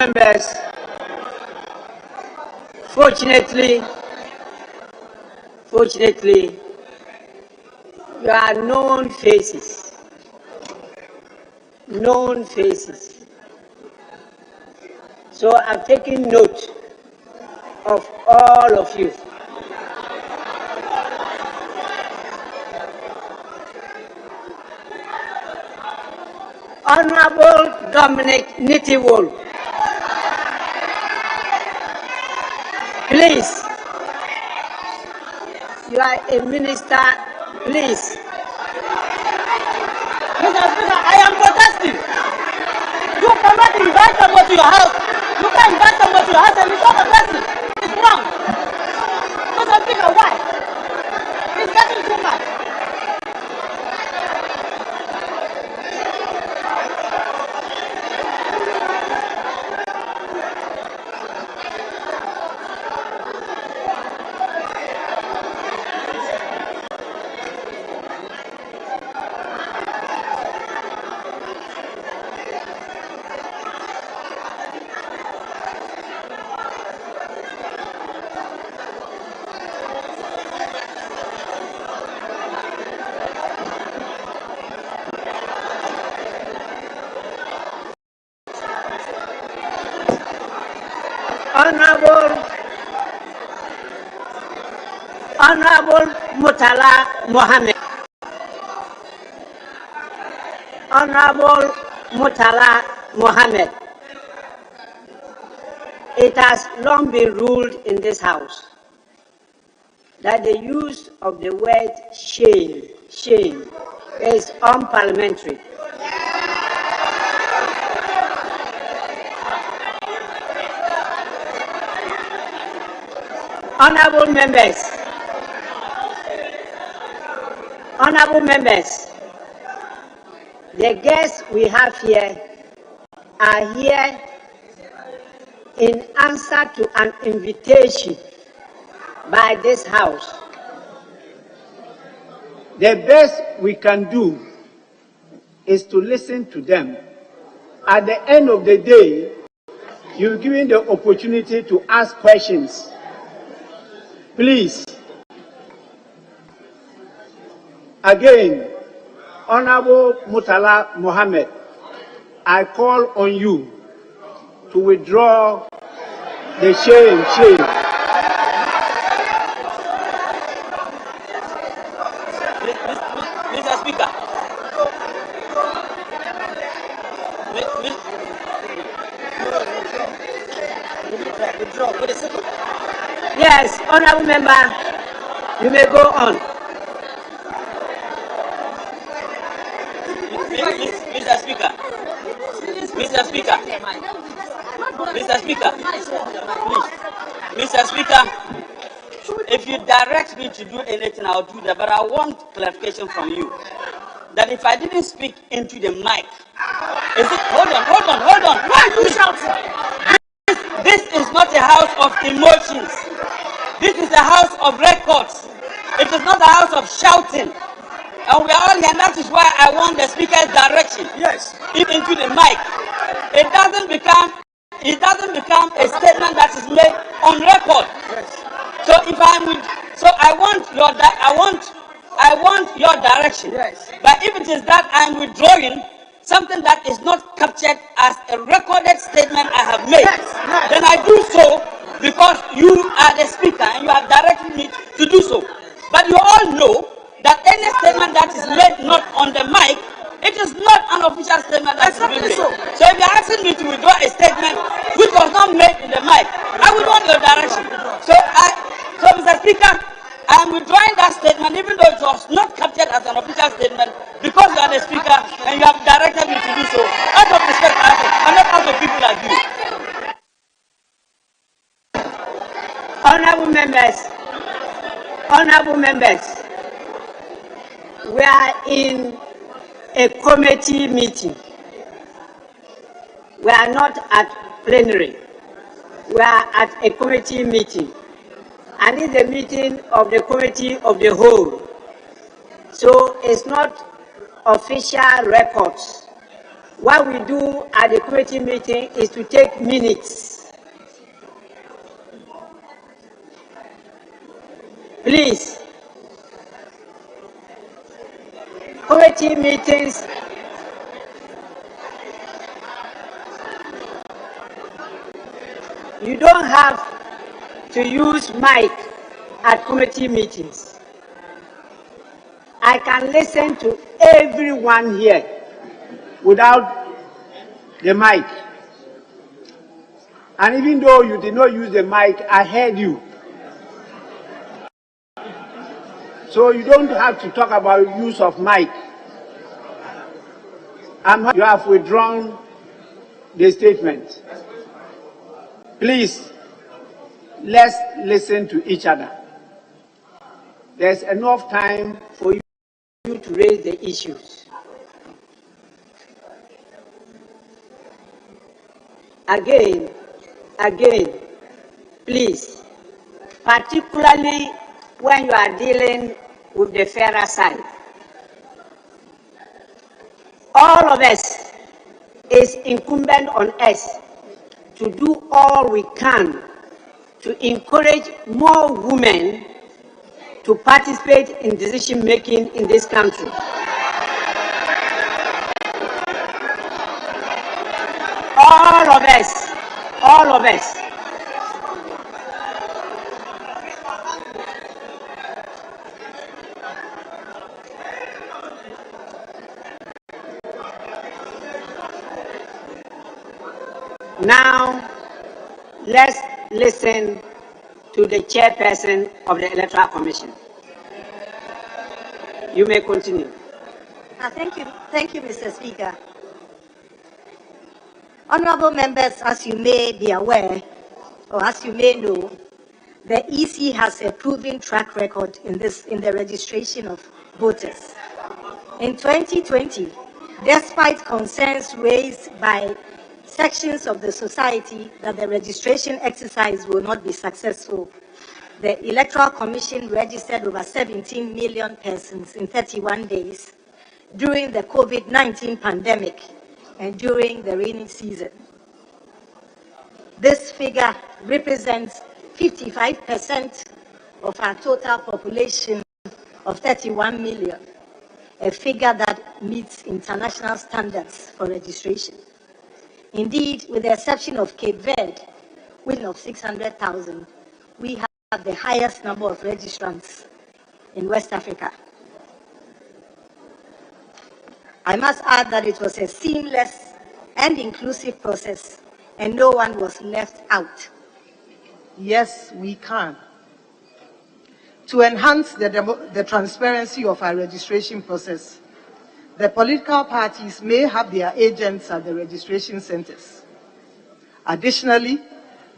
members, fortunately, you are known faces. Known faces. So I'm taking note of all of you. Honorable Dominic Nitiwol, please. You are a minister, please. Mr. Speaker, I am protesting. You cannot invite someone to your house. You can't invite someone to your house and you stop protesting. It's wrong. Mr. Speaker, why? It's getting too much. Honorable Murtala Mohammed. Honorable Murtala Mohammed. It has long been ruled in this House that the use of the word shame is unparliamentary. Honorable members, the guests we have here are here in answer to an invitation by this House. The best we can do is to listen to them. At the end of the day, you're given the opportunity to ask questions. Please, again, Honorable Murtala Mohammed, I call on you to withdraw the shame. Mr. Speaker. Yes, honorable member, you may go on. Mr. Speaker, please. Mr. Speaker, if you direct me to do anything, I'll do that. But I want clarification from you that if I didn't speak into the mic, is it? Hold on. Why are you shouting? This is not a house of emotions. This is a house of records. It is not a house of shouting. And we are all here, and that is why I want the speaker's direction. Yes. Into the mic. It doesn't become a statement that is made on record. Yes. So I want your direction. Yes. But if it is that I'm withdrawing something that is not captured as a recorded statement I have made, then I do so because you are the speaker and you are directing me to do so. But you all know that any statement that is made not on the mic, it is not an official statement that is being made. So if you are asking me to withdraw a statement which was not made in the mic, I would want your direction. So Mr. Speaker, I am withdrawing that statement even though it was not captured as an official statement because you are the speaker and you have directed me to do so. Out of respect, I'm not out of people like you. Honorable members, we are in a committee meeting. We are not at plenary. We are at a committee meeting. And it's a meeting of the committee of the whole. So it's not official records What we do at the committee meeting is to take minutes. Please, committee meetings, you don't have to use mic at committee meetings. I can listen to everyone here without the mic. And even though you did not use the mic, I heard you. So you don't have to talk about use of mic. You have withdrawn the statement. Please, let's listen to each other. There's enough time for you to raise the issues. Again, please, particularly when you are dealing with the fairer side. All of us, is incumbent on us to do all we can to encourage more women to participate in decision making in this country. All of us. Now, let's listen to the chairperson of the Electoral Commission. You may continue. Thank you, Mr. Speaker. Honorable members, as you may be aware, or as you may know, the EC has a proven track record in the registration of voters. In 2020, despite concerns raised by sections of the society that the registration exercise will not be successful, the Electoral Commission registered over 17 million persons in 31 days during the COVID-19 pandemic and during the rainy season. This figure represents 55% of our total population of 31 million, a figure that meets international standards for registration. Indeed, with the exception of Cape Verde, of 600,000, we have the highest number of registrants in West Africa. I must add that it was a seamless and inclusive process, and no one was left out. Yes, we can. To enhance the transparency of our registration process, the political parties may have their agents at the registration centers. Additionally,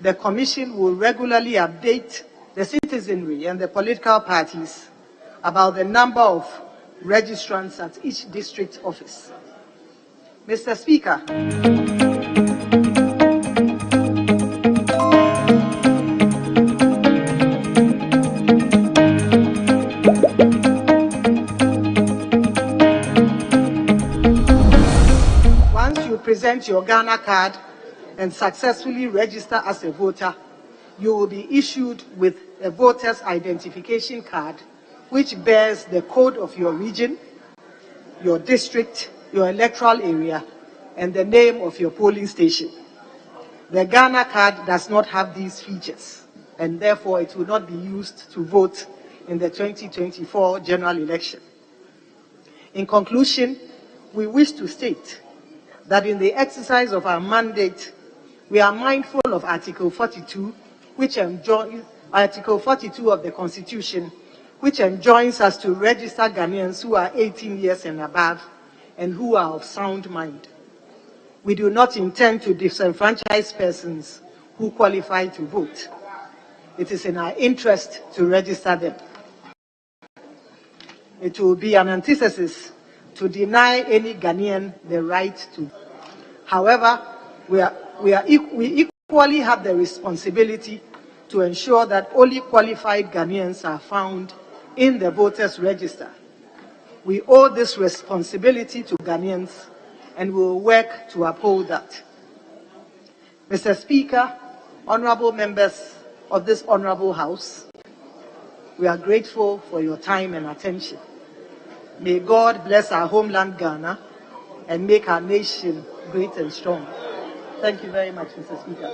the Commission will regularly update the citizenry and the political parties about the number of registrants at each district office. Mr. Speaker, once you present your Ghana card and successfully register as a voter, you will be issued with a voter's identification card which bears the code of your region, your district, your electoral area, and the name of your polling station. The Ghana card does not have these features, and therefore it will not be used to vote in the 2024 general election. In conclusion, we wish to state that in the exercise of our mandate, we are mindful of Article 42, Article 42 of the Constitution, which enjoins us to register Ghanaians who are 18 years and above and who are of sound mind. We do not intend to disenfranchise persons who qualify to vote. It is in our interest to register them. It will be an antithesis to deny any Ghanaian the right to. However, we equally have the responsibility to ensure that only qualified Ghanaians are found in the voters' register. We owe this responsibility to Ghanaians, and we will work to uphold that. Mr. Speaker, honorable members of this honorable House, we are grateful for your time and attention. May God bless our homeland Ghana and make our nation great and strong. Thank you very much, Mr. Speaker.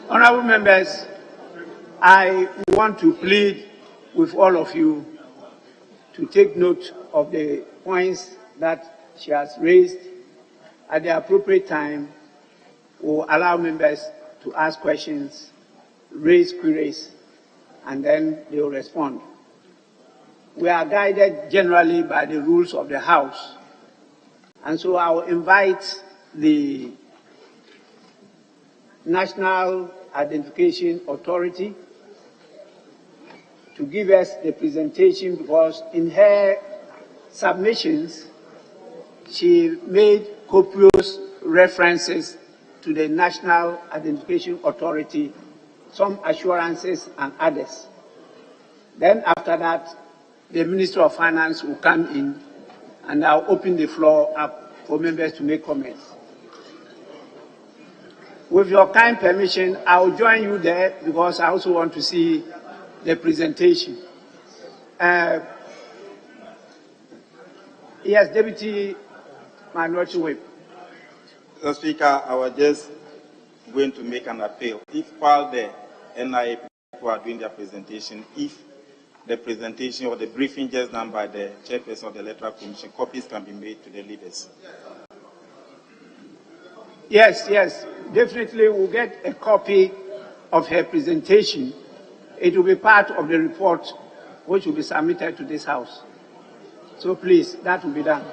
Honorable members, I want to plead with all of you to take note of the points that she has raised. At the appropriate time, we'll allow members to ask questions, raise queries, and then they will respond. We are guided generally by the rules of the House, and so I will invite the National Identification Authority to give us the presentation, because in her submissions, she made copious references to the National Identification Authority, some assurances and others. Then after that, the Minister of Finance will come in, and I'll open the floor up for members to make comments. With your kind permission, I'll join you there because I also want to see the presentation. Yes, Deputy Minority Whip. Mr. Speaker, I was just going to make an appeal. If while the NIA people are doing their presentation, if the presentation or the briefing just done by the chairperson of the Electoral Commission, copies can be made to the leaders. Yes, definitely we'll get a copy of her presentation. It will be part of the report which will be submitted to this House. So please, that will be done.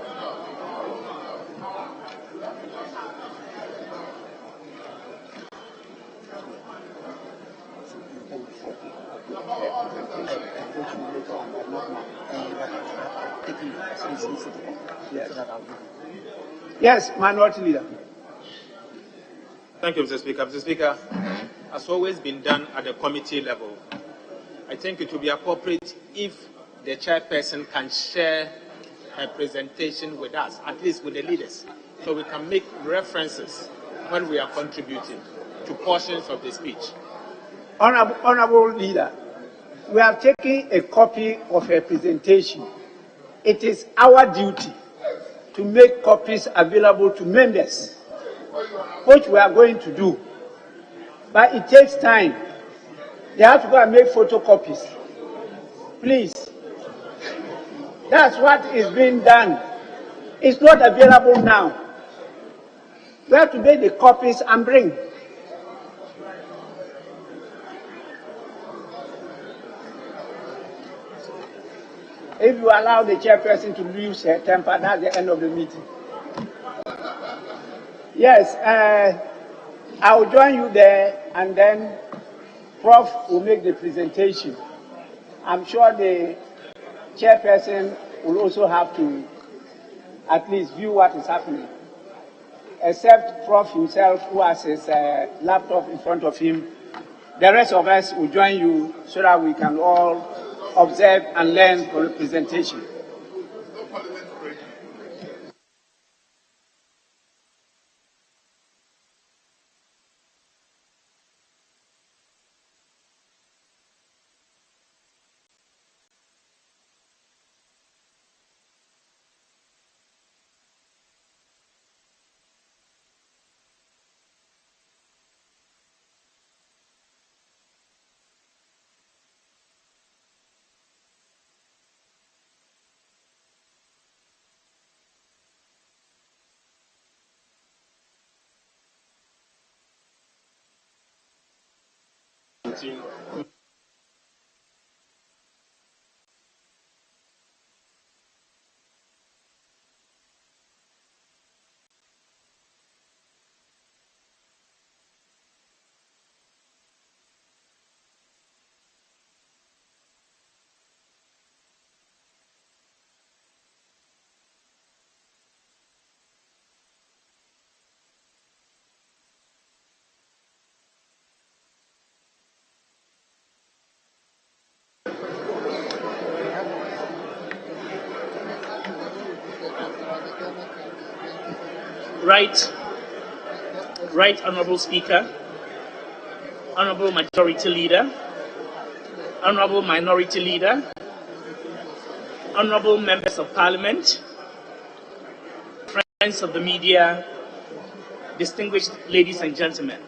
Yes, Minority Leader. Thank you, Mr. Speaker. Mr. Speaker, as always been done at the committee level, I think it would be appropriate if the chairperson can share her presentation with us, at least with the leaders, so we can make references when we are contributing to portions of the speech. Honorable Leader, we have taken a copy of her presentation. It is our duty to make copies available to members, which we are going to do. But it takes time. They have to go and make photocopies. Please. That's what is being done. It's not available now. We have to make the copies and bring. If you allow the chairperson to lose her temper, that's the end of the meeting. Yes, I will join you there, and then Prof will make the presentation. I'm sure the chairperson will also have to at least view what is happening, except Prof himself, who has his laptop in front of him. The rest of us will join you so that we can all observe and learn from the presentation. Right Honorable Speaker, Honorable Majority Leader, Honorable Minority Leader, Honorable Members of Parliament, friends of the media, distinguished ladies and gentlemen.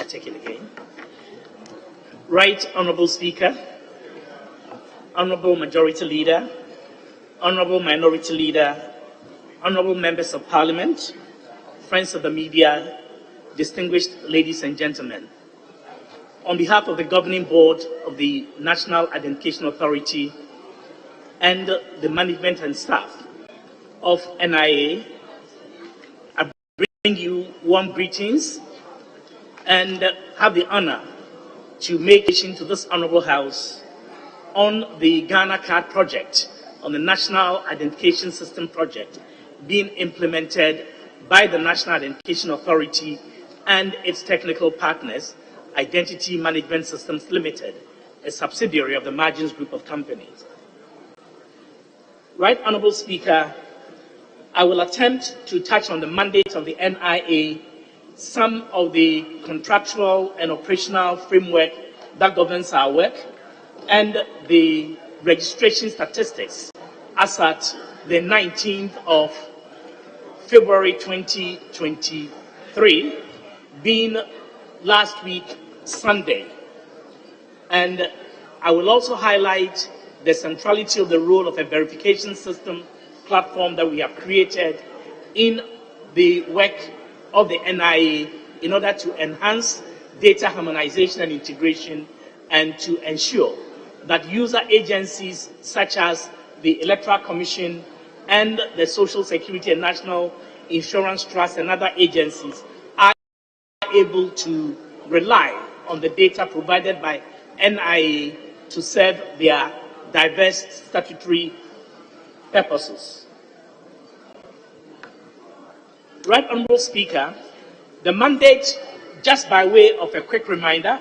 Take it again. Right Honorable Speaker, Honorable Majority Leader, Honorable Minority Leader, Honorable Members of Parliament, friends of the media, distinguished ladies and gentlemen. On behalf of the Governing Board of the National Identification Authority and the management and staff of NIA, I bring you warm greetings and have the honor to make it into this honorable house on the Ghana Card project, on the National Identification System project being implemented by the National Identification Authority and its technical partners, Identity Management Systems Limited, a subsidiary of the Margins Group of Companies. Right Honorable Speaker, I will attempt to touch on the mandate of the NIA, some of the contractual and operational framework that governs our work, and the registration statistics as at the 19th of February 2023, being last week Sunday. And I will also highlight the centrality of the role of a verification system platform that we have created in the work of the NIA in order to enhance data harmonization and integration and to ensure that user agencies such as the Electoral Commission and the Social Security and National Insurance Trust and other agencies are able to rely on the data provided by NIA to serve their diverse statutory purposes. Right Honorable Speaker, the mandate, just by way of a quick reminder,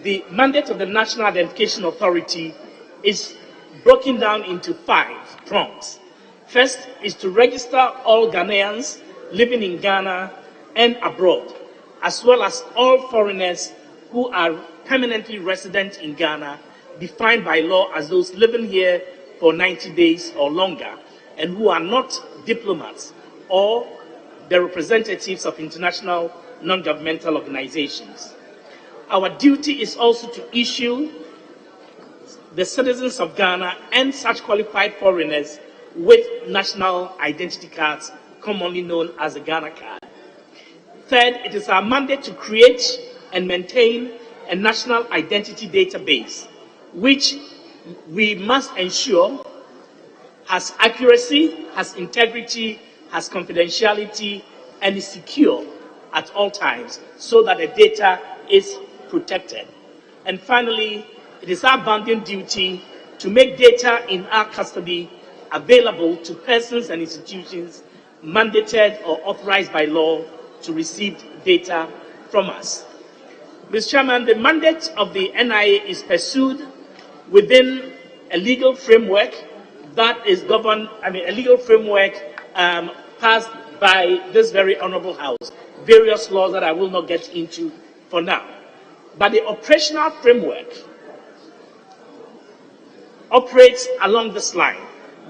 the mandate of the National Identification Authority is broken down into 5 prongs. First is to register all Ghanaians living in Ghana and abroad, as well as all foreigners who are permanently resident in Ghana, defined by law as those living here for 90 days or longer, and who are not diplomats or the representatives of international non-governmental organizations. Our duty is also to issue the citizens of Ghana and such qualified foreigners with national identity cards, commonly known as the Ghana card. Third, it is our mandate to create and maintain a national identity database, which we must ensure has accuracy, has integrity, has confidentiality, and is secure at all times so that the data is protected. And finally, it is our bounden duty to make data in our custody available to persons and institutions mandated or authorized by law to receive data from us. Mr. Chairman, the mandate of the NIA is pursued within a legal framework that is governed, a legal framework passed by this very honorable house, various laws that I will not get into for now. But the operational framework operates along this line,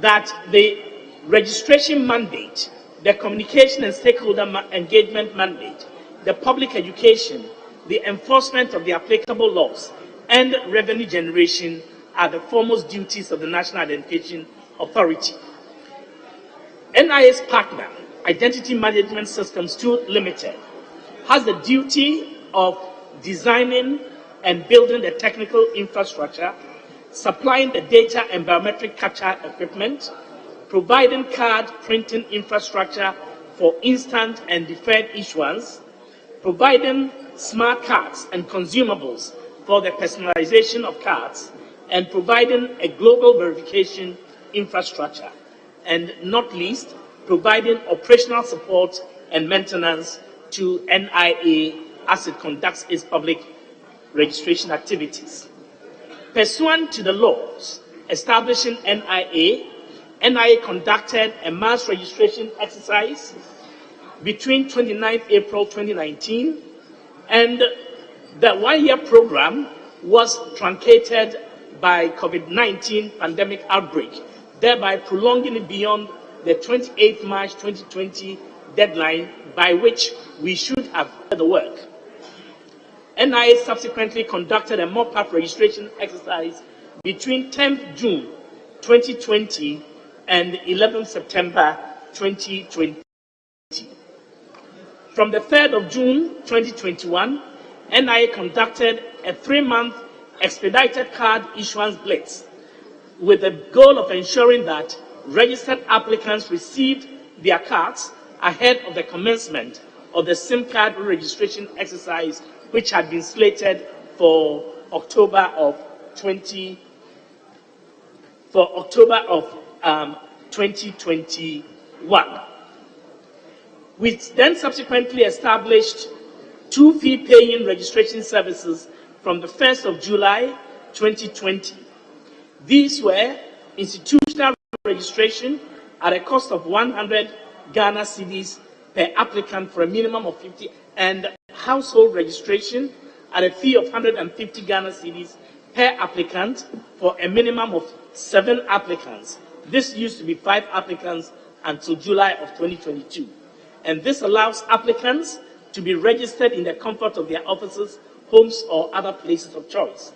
that the registration mandate, the communication and stakeholder engagement mandate, the public education, the enforcement of the applicable laws, and revenue generation are the foremost duties of the National Identification Authority. NIA's partner, Identity Management Systems Limited, has the duty of designing and building the technical infrastructure, supplying the data and biometric capture equipment, providing card printing infrastructure for instant and deferred issuance, providing smart cards and consumables for the personalization of cards, and providing a global verification infrastructure, and not least, providing operational support and maintenance to NIA as it conducts its public registration activities. Pursuant to the laws establishing NIA conducted a mass registration exercise between 29 April 2019 and the one-year program was truncated by COVID-19 pandemic outbreak, thereby prolonging it beyond the 28th March 2020 deadline by which we should have done the work. NIA subsequently conducted a mop-up registration exercise between 10th June 2020 and 11th September 2020. From the 3rd of June 2021, NIA conducted a 3-month expedited card issuance blitz with the goal of ensuring that registered applicants received their cards ahead of the commencement of the SIM card registration exercise, which had been slated for October of 2021. We then subsequently established 2 fee-paying registration services from the 1st of July 2020. These were institutional registration at a cost of 100 Ghana cedis per applicant for a minimum of 50, and household registration at a fee of 150 Ghana cedis per applicant for a minimum of 7 applicants. This used to be 5 applicants until July of 2022. And this allows applicants to be registered in the comfort of their offices, homes, or other places of choice.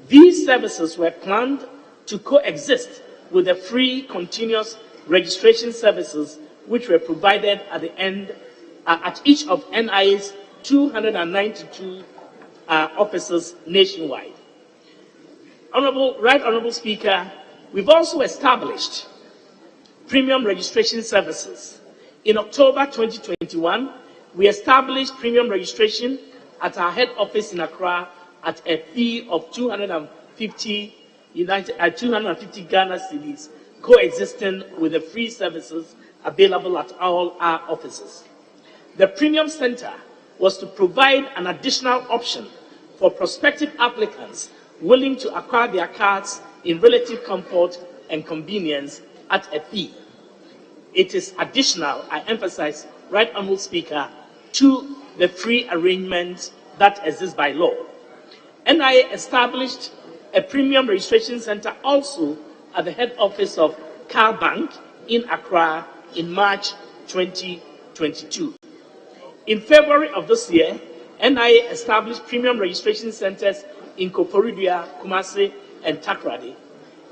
These services were planned to coexist with the free continuous registration services which were provided at the end at each of NIA's 292 offices nationwide. Right Honourable Speaker, we've also established premium registration services. In October 2021, we established premium registration at our head office in Accra at a fee of 250 Ghana cedis, coexisting with the free services available at all our offices. The Premium Center was to provide an additional option for prospective applicants willing to acquire their cards in relative comfort and convenience at a fee. It is additional, I emphasize, Right Honourable Speaker, to the free arrangements that exist by law. NIA established a premium registration center also at the head office of Car Bank in Accra in March 2022. In February of this year, NIA established premium registration centers in Koforidua, Kumasi, and Takoradi.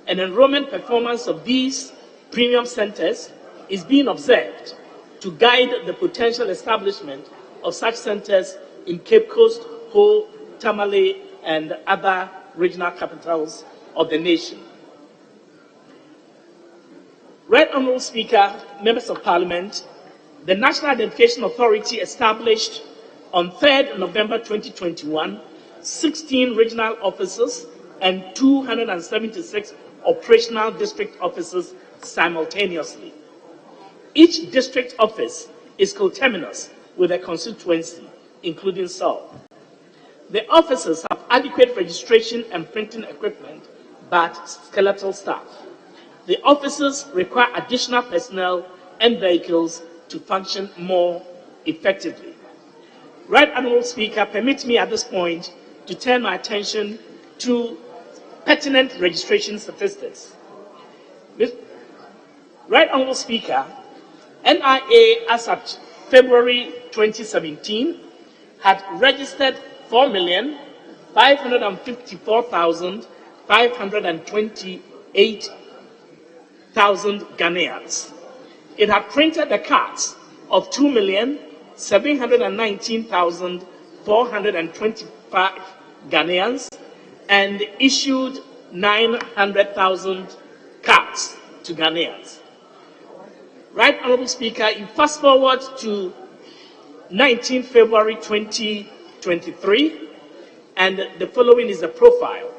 An enrollment performance of these premium centers is being observed to guide the potential establishment of such centers in Cape Coast, Ho, Tamale, and other regional capitals of the nation. Right Honourable Speaker, Members of Parliament, the National Identification Authority established on 3rd November 2021 16 regional offices and 276 operational district offices simultaneously. Each district office is coterminous with a constituency, including South. The offices have adequate registration and printing equipment, but skeletal staff. The offices require additional personnel and vehicles to function more effectively. Right Honourable Speaker, permit me at this point to turn my attention to pertinent registration statistics. Right Honourable Speaker, NIA as of February 2017 had registered 4,554,528 Ghanaians. It had printed the cards of 2,719,425 Ghanaians and issued 900,000 cards to Ghanaians. Right, Honorable Speaker, you fast forward to 19 February 2023, and the following is the profile.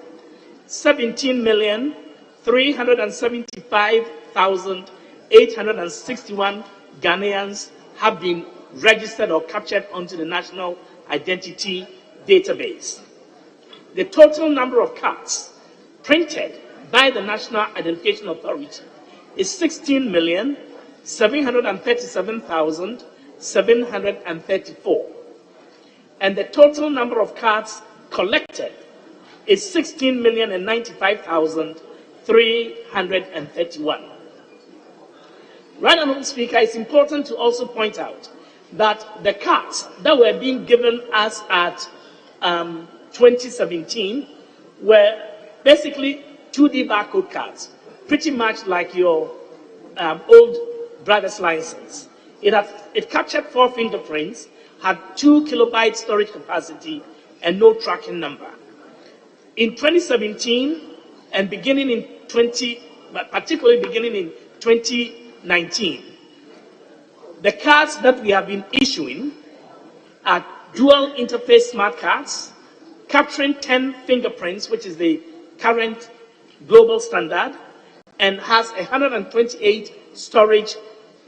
17,375,861 Ghanaians have been registered or captured onto the National Identity Database. The total number of cards printed by the National Identification Authority is 16,737,734. And the total number of cards collected is 16,095,331. Right, Honorable Speaker, it's important to also point out that the cards that were being given us at 2017 were basically 2D barcode cards, pretty much like your old driver's license. It captured 4 fingerprints, had 2 kilobyte storage capacity, and no tracking number. In 2017, and particularly beginning in 2019, the cards that we have been issuing are dual interface smart cards, capturing 10 fingerprints, which is the current global standard, and has 128 storage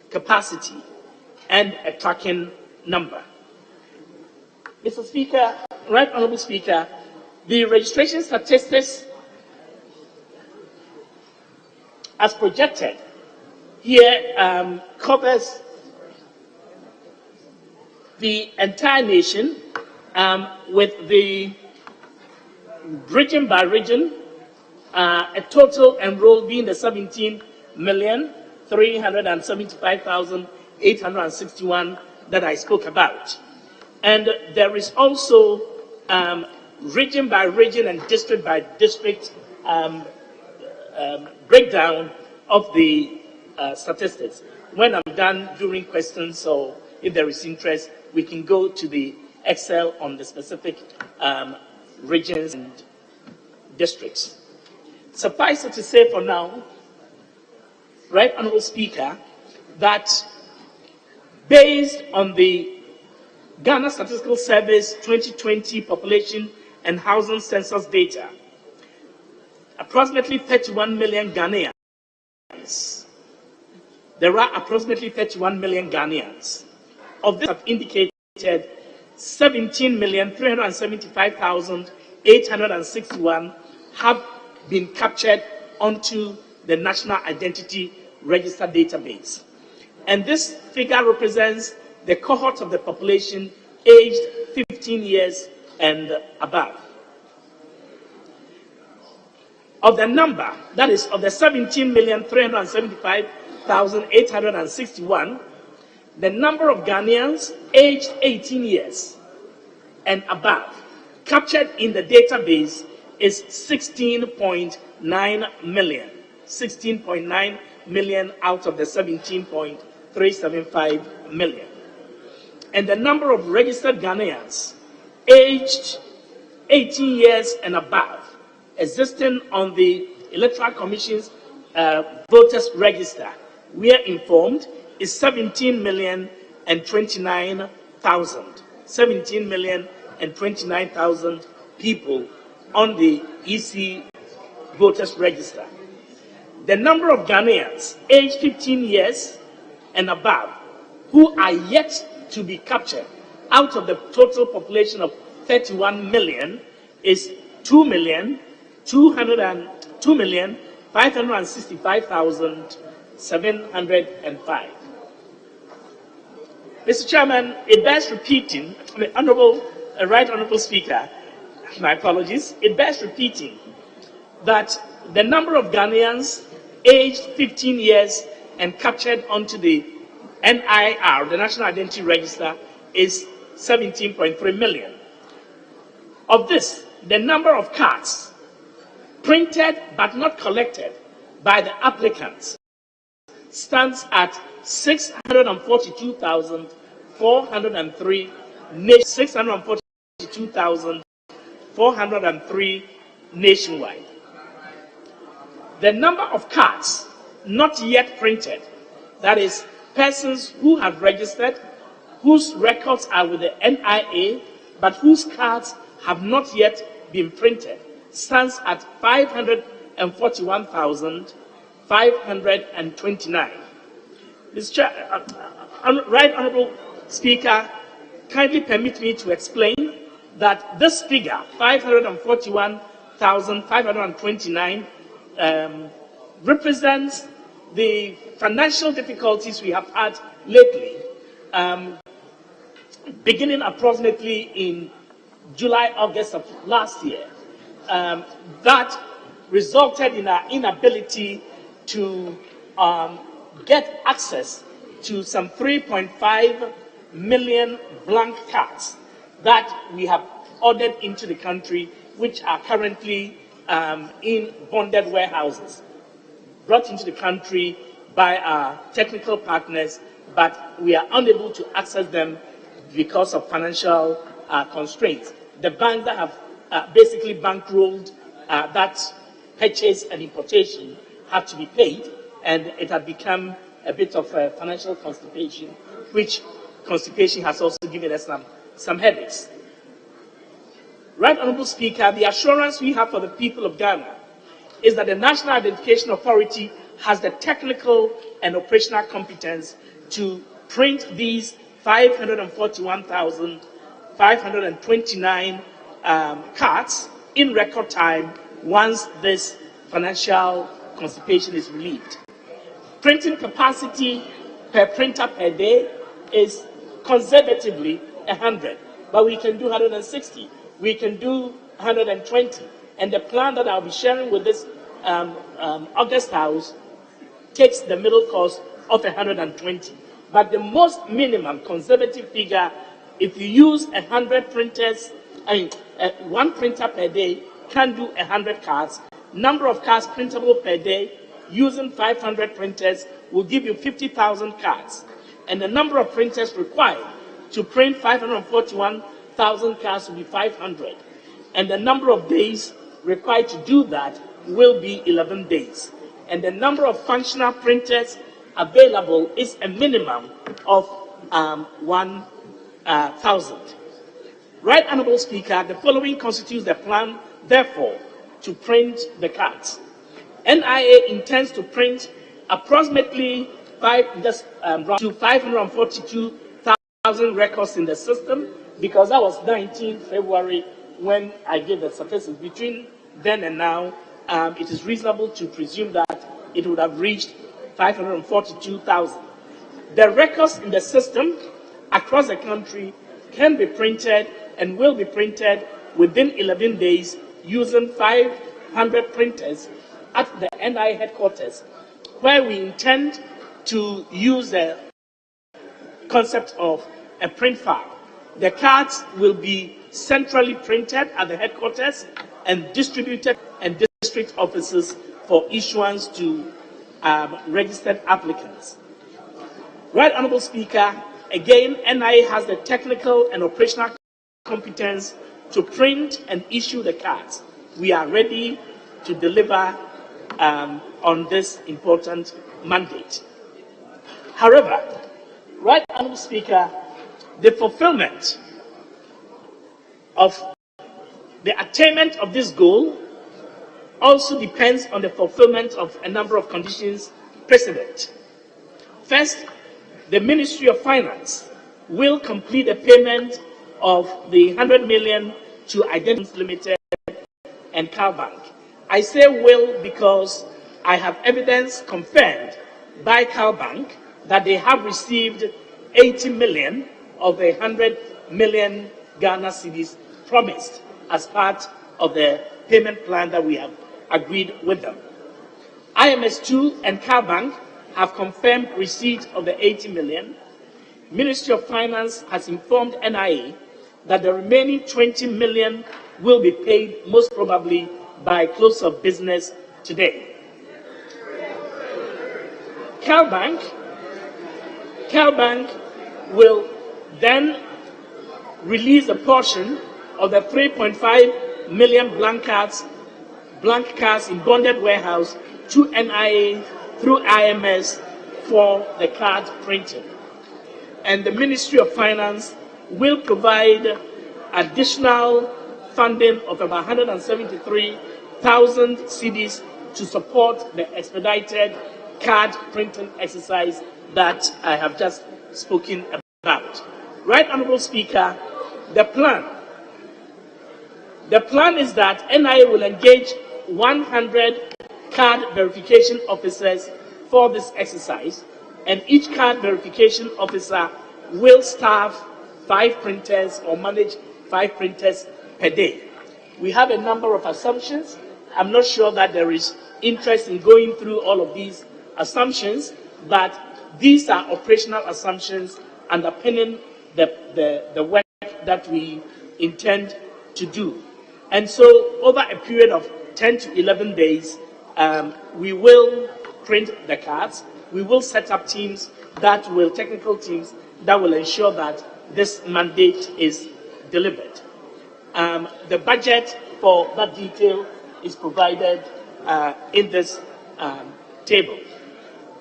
capacity and a tracking number. Mr. Speaker, Right Honorable Speaker, the registration statistics as projected here covers the entire nation with the region by region, a total enrolled being the 17,375,861 that I spoke about. And there is also region by region and district by district breakdown of the statistics. When I'm done during questions, or if there is interest, we can go to the Excel on the specific regions and districts. Suffice it to say for now, Right Honorable Speaker, that based on the Ghana Statistical Service 2020 population and housing census data, approximately 31 million Ghanaians. There are approximately 31 million Ghanaians. Of this, have indicated 17,375,861 have been captured onto the National Identity Register database. And this figure represents the cohort of the population aged 15 years and above. Of the number, that is, of the 17,375,861, the number of Ghanaians aged 18 years and above captured in the database is 16.9 million. 16.9 million out of the 17.375 million. And the number of registered Ghanaians aged 18 years and above existing on the Electoral Commission's voters register, we are informed, is 17,029,000. 17,029,000 people on the EC voters register. The number of Ghanaians aged 15 years and above who are yet to be captured out of the total population of 31 million is 2,565,705. Mr. Chairman, it bears repeating, Right Honorable Speaker, my apologies, it bears repeating that the number of Ghanaians aged 15 years and captured onto the NIR, the National Identity Register, is 17.3 million. Of this, the number of cards printed but not collected by the applicants stands at 642,403. 642,403 403 nationwide. The number of cards not yet printed, that is, persons who have registered, whose records are with the NIA, but whose cards have not yet been printed, stands at 541,529. Mr. Right Honourable Speaker, kindly permit me to explain that this figure, 541,529, represents the financial difficulties we have had lately, beginning approximately in July, August of last year, that resulted in our inability to get access to some 3.5 million blank cards that we have ordered into the country, which are currently in bonded warehouses, brought into the country by our technical partners, but we are unable to access them because of financial constraints. The banks that have basically bankrolled that purchase and importation have to be paid, and it had become a bit of a financial constipation, which constipation has also given us some headaches. Right Honourable Speaker, the assurance we have for the people of Ghana is that the National Identification Authority has the technical and operational competence to print these 541,529 cards in record time once this financial constipation is relieved. Printing capacity per printer per day is conservatively 100, but we can do 160, we can do 120, and the plan that I'll be sharing with this August House takes the middle cost of 120. But the most minimum conservative figure, if you use 100 printers, one printer per day can do 100 cards. Number of cards printable per day using 500 printers will give you 50,000 cards. And the number of printers required to print 541,000 cards will be 500. And the number of days required to do that will be 11 days. And the number of functional printers available is a minimum of 1,000. Right Honourable Speaker, the following constitutes the plan, therefore, to print the cards. NIA intends to print approximately 542,000 records in the system, because that was 19 February when I gave the statistics. Between then and now, it is reasonable to presume that it would have reached 542,000. The records in the system across the country can be printed and will be printed within 11 days using 500 printers at the NI headquarters, where we intend to use the concept of a print farm. The cards will be centrally printed at the headquarters and distributed in district offices for issuance to registered applicants. Right Honourable Speaker, again, NIA has the technical and operational competence to print and issue the cards. We are ready to deliver on this important mandate. However, Right Honourable Speaker, the fulfillment of the attainment of this goal also depends on the fulfillment of a number of conditions precedent. First, the Ministry of Finance will complete the payment of the 100 million to Identity Limited and CalBank. I say will because I have evidence confirmed by CalBank that they have received 80 million of the 100 million Ghana cedis promised as part of the payment plan that we have agreed with them. IMS2 and CalBank have confirmed receipt of the 80 million. Ministry of Finance has informed NIA that the remaining 20 million will be paid most probably by close of business today. CalBank will then release a portion of the 3.5 million blank cards in bonded warehouse to NIA through IMS for the card printing. And the Ministry of Finance will provide additional funding of about 173,000 cedis to support the expedited card printing exercise that I have just spoken about. Right Honourable Speaker, the plan is that NIA will engage 100 card verification officers for this exercise, and each card verification officer will staff 5 printers or manage 5 printers per day. We have a number of assumptions. I'm not sure that there is interest in going through all of these assumptions, but these are operational assumptions underpinning the work that we intend to do. And so over a period of 10 to 11 days, we will print the cards. We will set up technical teams that will ensure that this mandate is delivered. The budget for that detail is provided in this table.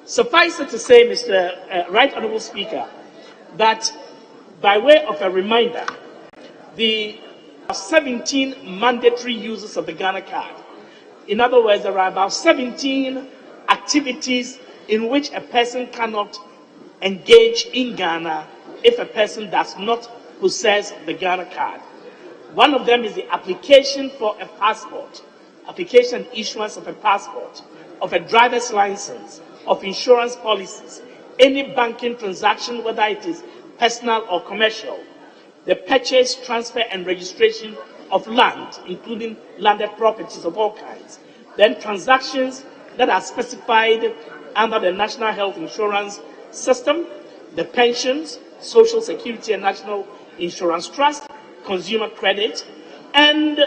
Suffice it to say, Mr. Right Honourable Speaker, that by way of a reminder, the 17 mandatory uses of the Ghana card. In other words, there are about 17 activities in which a person cannot engage in Ghana if a person does not possess the Ghana card. One of them is the application for a passport, application and issuance of a passport, of a driver's license, of insurance policies, any banking transaction, whether it is personal or commercial, the purchase, transfer, and registration of land, including landed properties of all kinds, then transactions that are specified under the National Health Insurance System, the pensions, Social Security and National Insurance Trust, consumer credit, and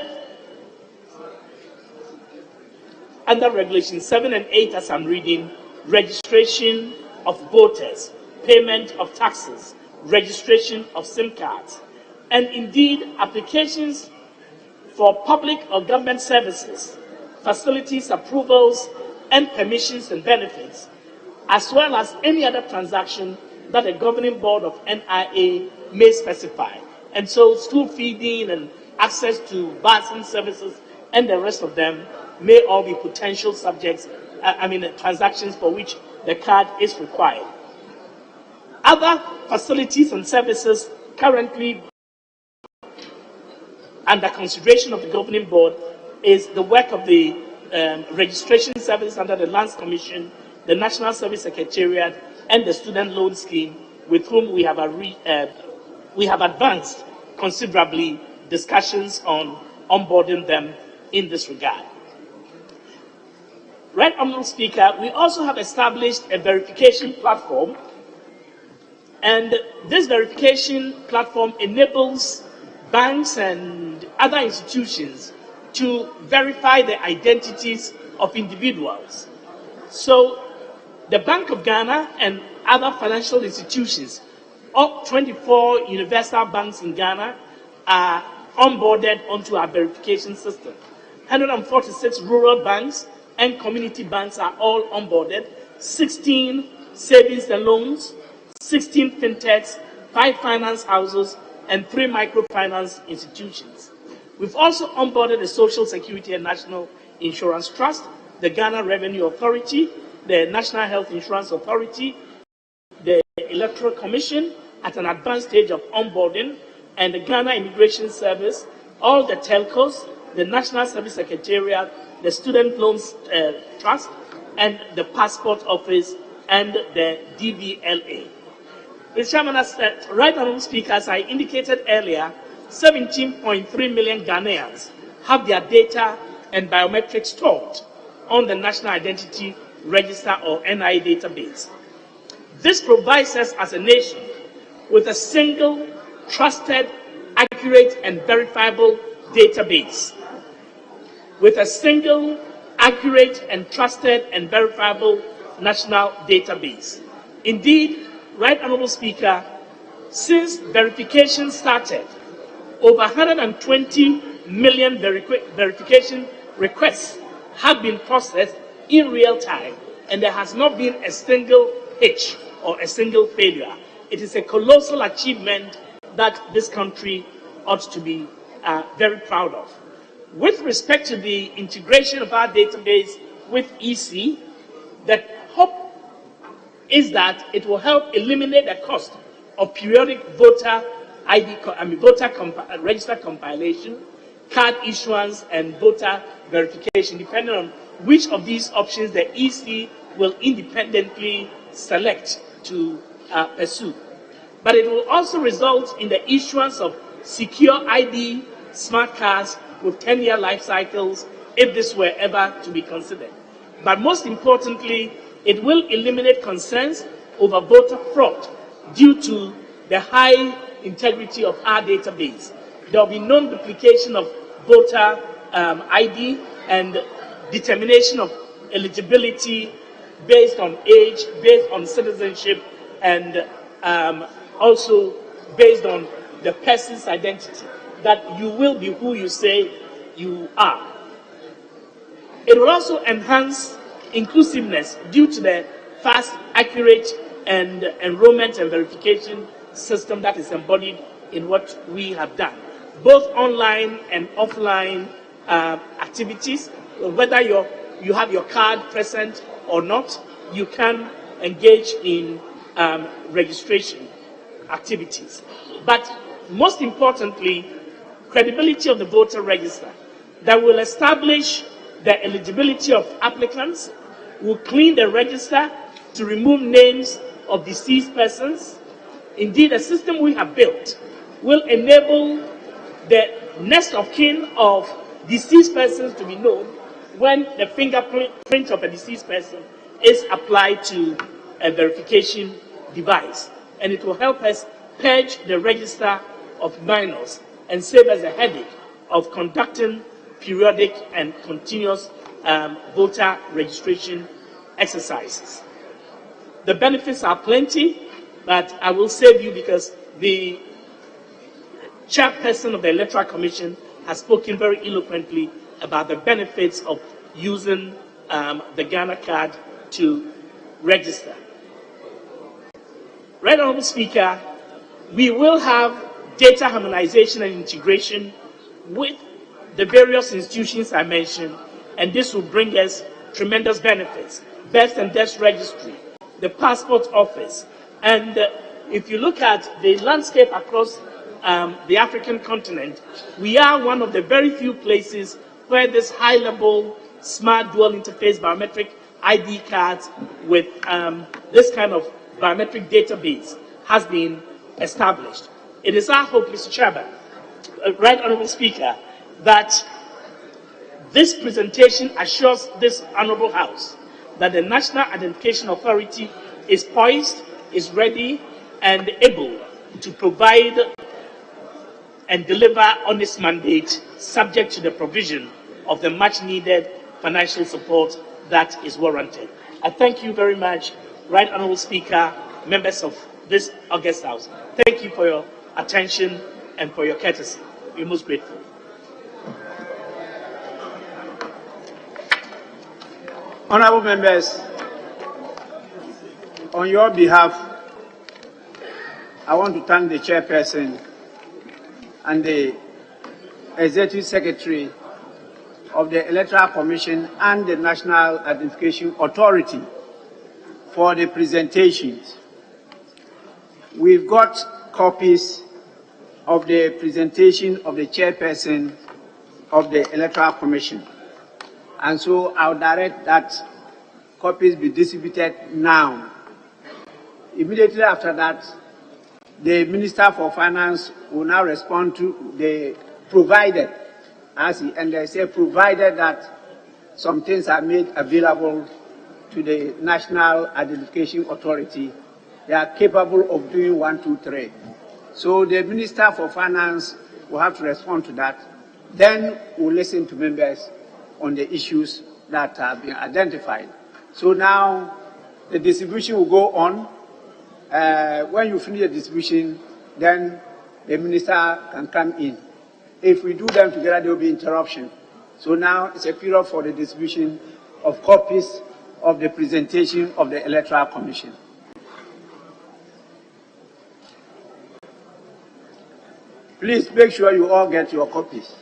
under Regulation 7 and 8, as I'm reading, registration of voters, payment of taxes, registration of SIM cards, and indeed applications for public or government services, facilities, approvals, and permissions and benefits, as well as any other transaction that the governing board of NIA may specify. And so school feeding and access to busing services and the rest of them may all be potential subjects, transactions for which the card is required. Other facilities and services currently under consideration of the governing board is the work of the registration service under the Lands Commission, the National Service Secretariat, and the Student Loan Scheme, with whom we have advanced considerably discussions on onboarding them in this regard. Right Honourable Speaker, we also have established a verification platform, and this verification platform enables banks and other institutions to verify the identities of individuals. So the Bank of Ghana and other financial institutions, all 24 universal banks in Ghana, are onboarded onto our verification system. 146 rural banks and community banks are all onboarded, 16 savings and loans, 16 fintechs, 5 finance houses, and 3 microfinance institutions. We've also onboarded the Social Security and National Insurance Trust, the Ghana Revenue Authority, the National Health Insurance Authority, the Electoral Commission at an advanced stage of onboarding, and the Ghana Immigration Service, all the telcos, the National Service Secretariat, the Student Loans Trust, and the Passport Office, and the DBLA. Mr. Chairman, as Right Honourable Speaker, as I indicated earlier, 17.3 million Ghanaians have their data and biometrics stored on the National Identity Register or NIA database. This provides us as a nation with a single, trusted, accurate, and verifiable database. With a single, accurate, and trusted, and verifiable national database. Indeed, Right Honourable Speaker, since verification started, over 120 million verification requests have been processed in real time, and there has not been a single hitch or a single failure. It is a colossal achievement that this country ought to be very proud of. With respect to the integration of our database with EC, the hope is that it will help eliminate the cost of periodic voter register compilation, card issuance, and voter verification, depending on which of these options the EC will independently select to pursue. But it will also result in the issuance of secure ID smart cards with 10-year life cycles, if this were ever to be considered. But most importantly, it will eliminate concerns over voter fraud due to the high integrity of our database. There will be no duplication of voter ID and determination of eligibility based on age, based on citizenship, and also based on the person's identity, that you will be who you say you are. It will also enhance inclusiveness due to the fast, accurate, and enrollment and verification system that is embodied in what we have done. Both online and offline activities, whether you have your card present or not, you can engage in registration activities. But most importantly, credibility of the voter register that will establish the eligibility of applicants, will clean the register to remove names of deceased persons. Indeed, a system we have built will enable the next of kin of deceased persons to be known when the fingerprint of a deceased person is applied to a verification device. And it will help us purge the register of minors and save us a headache of conducting periodic and continuous voter registration exercises. The benefits are plenty, but I will save you because the chairperson of the Electoral Commission has spoken very eloquently about the benefits of using the Ghana card to register. Right Honourable Speaker, we will have data harmonization and integration with the various institutions I mentioned, and this will bring us tremendous benefits. Birth and death registry, the passport office, and if you look at the landscape across the African continent, we are one of the very few places where this high-level smart dual interface biometric ID cards with this kind of biometric database has been established. It is our hope, Mr. Chairman, Right Honourable Speaker, that this presentation assures this Honourable House that the National Identification Authority is poised, is ready, and able to provide and deliver on this mandate, subject to the provision of the much-needed financial support that is warranted. I thank you very much, Right Honourable Speaker, members of this august House. Thank you for your attention and for your courtesy. We're most grateful. Honourable members, on your behalf, I want to thank the chairperson and the executive secretary of the Electoral Commission and the National Identification Authority for the presentations. We've got copies of the presentation of the chairperson of the Electoral Commission. And so I'll direct that copies be distributed now. Immediately after that, the Minister for Finance will now respond to the provided, and they say provided that some things are made available to the National Identification Authority. They are capable of doing 1, 2, 3. So the Minister for Finance will have to respond to that. Then we'll listen to members on the issues that have been identified. So now the distribution will go on. When you finish the distribution, then the Minister can come in If we do them together, there will be interruption. So now it's a period for the distribution of copies of the presentation of the Electoral Commission. Please make sure you all get your copies.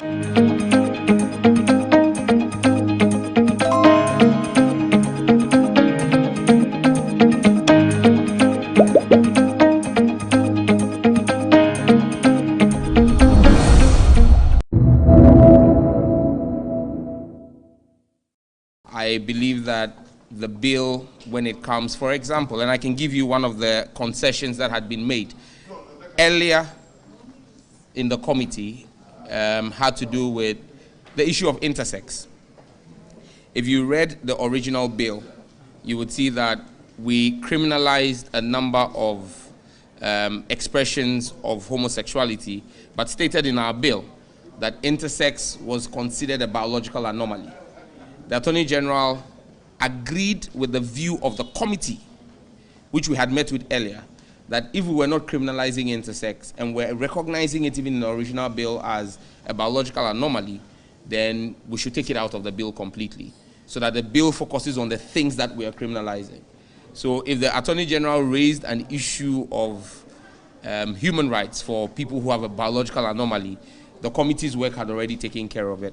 I believe that the bill, when it comes, for example, and I can give you one of the concessions that had been made earlier in the committee, had to do with the issue of intersex. If you read the original bill, you would see that we criminalized a number of expressions of homosexuality, but stated in our bill that intersex was considered a biological anomaly. The Attorney General agreed with the view of the committee, which we had met with earlier, that if we were not criminalizing intersex and were recognizing it even in the original bill as a biological anomaly, then we should take it out of the bill completely, so that the bill focuses on the things that we are criminalizing. So if the Attorney General raised an issue of human rights for people who have a biological anomaly, the committee's work had already taken care of it.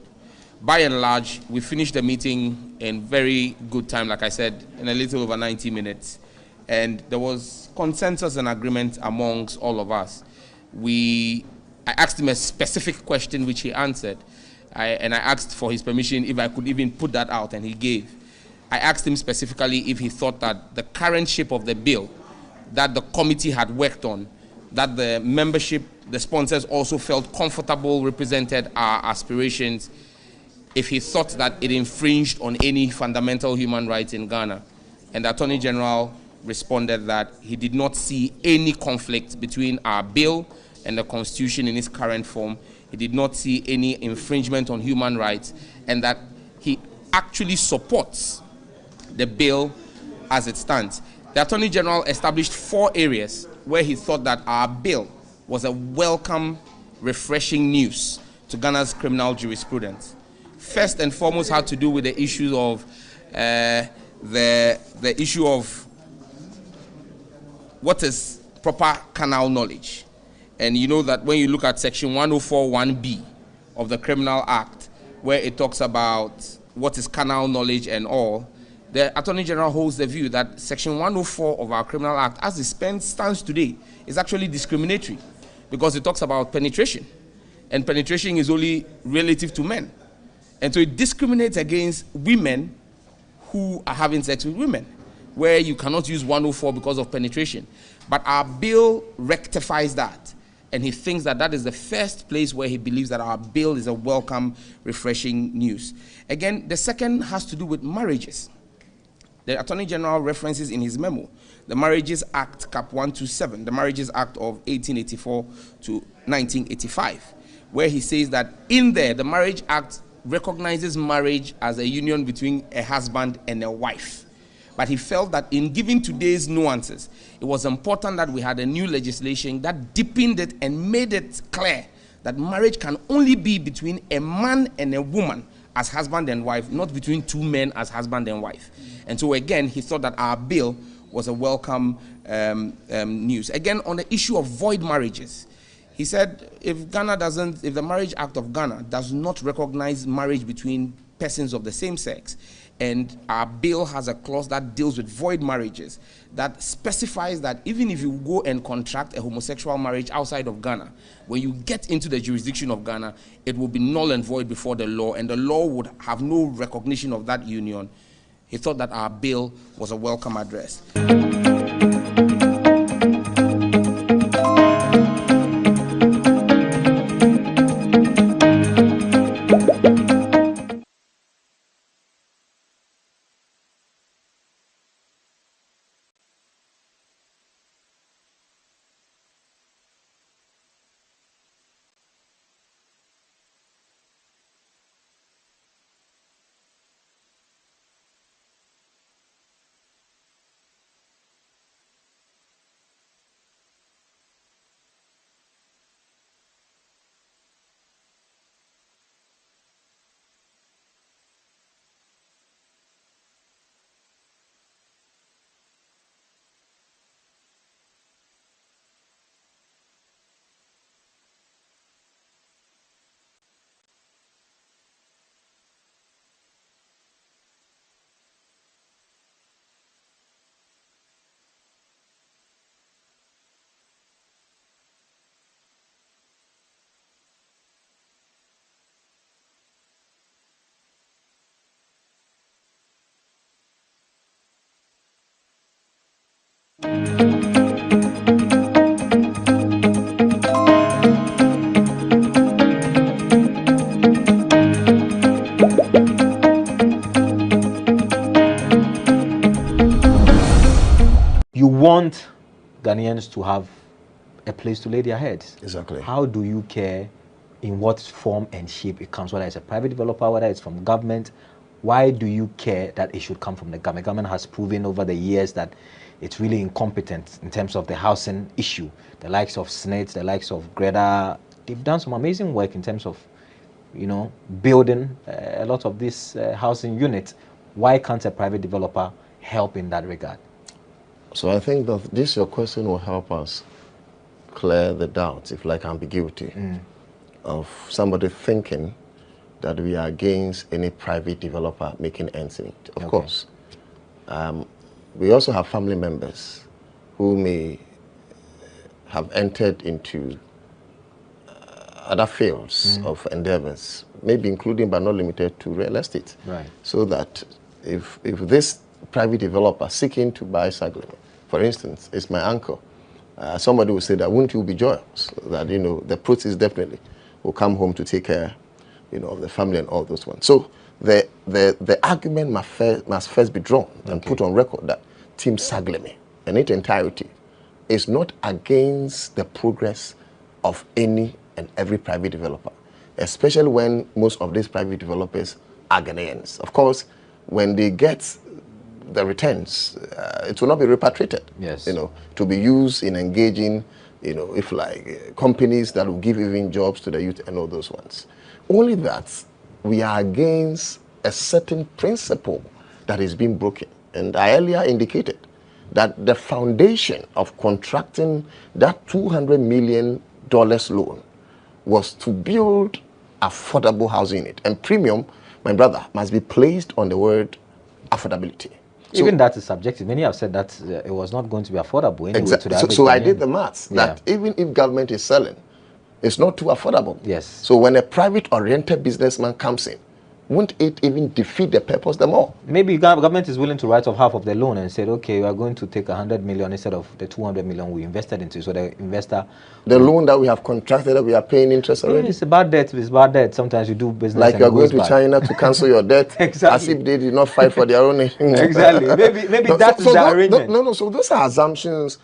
By and large, we finished the meeting in very good time, like I said, in a little over 90 minutes. And there was consensus and agreement amongst all of us. I asked him a specific question, which he answered. And I asked for his permission if I could even put that out, and he gave. I asked him specifically if he thought that the current shape of the bill that the committee had worked on, that the membership, the sponsors also felt comfortable represented our aspirations, if he thought that it infringed on any fundamental human rights in Ghana. And the Attorney General responded that he did not see any conflict between our bill and the Constitution in its current form. He did not see any infringement on human rights, and that he actually supports the bill as it stands. The Attorney General established 4 areas where he thought that our bill was a welcome, refreshing news to Ghana's criminal jurisprudence. First and foremost had to do with the issues of the issue of what is proper carnal knowledge. And you know that when you look at section 104(1)(b) of the Criminal Act, where it talks about what is carnal knowledge and all, the Attorney General holds the view that section 104 of our Criminal Act, as it stands today, is actually discriminatory, because it talks about penetration, and penetration is only relative to men. And so it discriminates against women who are having sex with women, where you cannot use 104 because of penetration. But our bill rectifies that, and he thinks that that is the first place where he believes that our bill is a welcome, refreshing news. Again, the second has to do with marriages. The Attorney General references in his memo the Marriages Act, Cap 127, the Marriages Act of 1884 to 1985, where he says that in there, the Marriage Act recognizes marriage as a union between a husband and a wife. But he felt that in giving today's nuances, it was important that we had a new legislation that deepened it and made it clear that marriage can only be between a man and a woman as husband and wife, not between 2 men as husband and wife. And so again, he thought that our bill was a welcome news. Again, on the issue of void marriages, he said if the Marriage Act of Ghana does not recognize marriage between persons of the same sex, and our bill has a clause that deals with void marriages, that specifies that even if you go and contract a homosexual marriage outside of Ghana, when you get into the jurisdiction of Ghana, it will be null and void before the law, and the law would have no recognition of that union. He thought that our bill was a welcome address. You want Ghanaians to have a place to lay their heads. Exactly. How do you care in what form and shape it comes, whether it's a private developer, whether it's from government? Why do you care that it should come from the government? The government has proven over the years that it's really incompetent in terms of the housing issue. The likes of SNIT, the likes of Greta, they've done some amazing work in terms of, you know, building a lot of these housing units. Why can't a private developer help in that regard? So I think that this your question will help us clear the doubts, if like ambiguity, of somebody thinking that we are against any private developer making ends meet. Of course. We also have family members who may have entered into other fields of endeavors, maybe including but not limited to real estate. Right. So that if this private developer seeking to buy Saglem, for instance, is my uncle, somebody will say that, wouldn't you be joyous that, you know, the proceeds definitely will come home to take care, you know, of the family and all those ones. So the argument must first be drawn and put on record that Team Sagleme in its entirety is not against the progress of any and every private developer, especially when most of these private developers are Ghanaians. Of course, when they get the returns, it will not be repatriated. Yes. You know, to be used in engaging, you know, if like companies that will give even jobs to the youth and all those ones. Only that we are against a certain principle that is being broken. And I earlier indicated that the foundation of contracting that $200 million loan was to build affordable housing unit. And premium, my brother, must be placed on the word affordability. Even that is subjective. Many have said that it was not going to be affordable anyway. Exactly. To the So I did the maths that even if government is selling, it's not too affordable. Yes. So when a private-oriented businessman comes in, won't it even defeat the purpose the more? Maybe government is willing to write off half of the loan and said, okay, we are going to take 100 million instead of the 200 million we invested into. So the investor... The loan that we have contracted, that we are paying interest already? It's about debt. It's about debt. Sometimes you do business like and you are going to bad. China to cancel your debt. Exactly. As if they did not fight for their own nation. Exactly. Maybe no, that's the arrangement. No, so those are assumptions.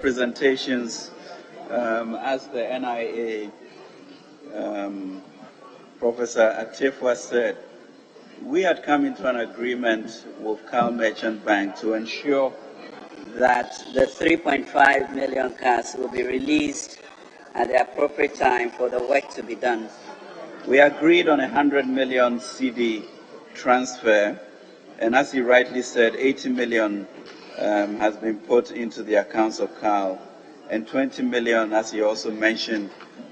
Presentations, as the NIA Professor Atefwa said, we had come into an agreement with Cal Merchant Bank to ensure that the 3.5 million cars will be released at the appropriate time for the work to be done. We agreed on 100 million CD transfer, and as he rightly said, 80 million has been put into the accounts of Cal, and 20 million, as he also mentioned,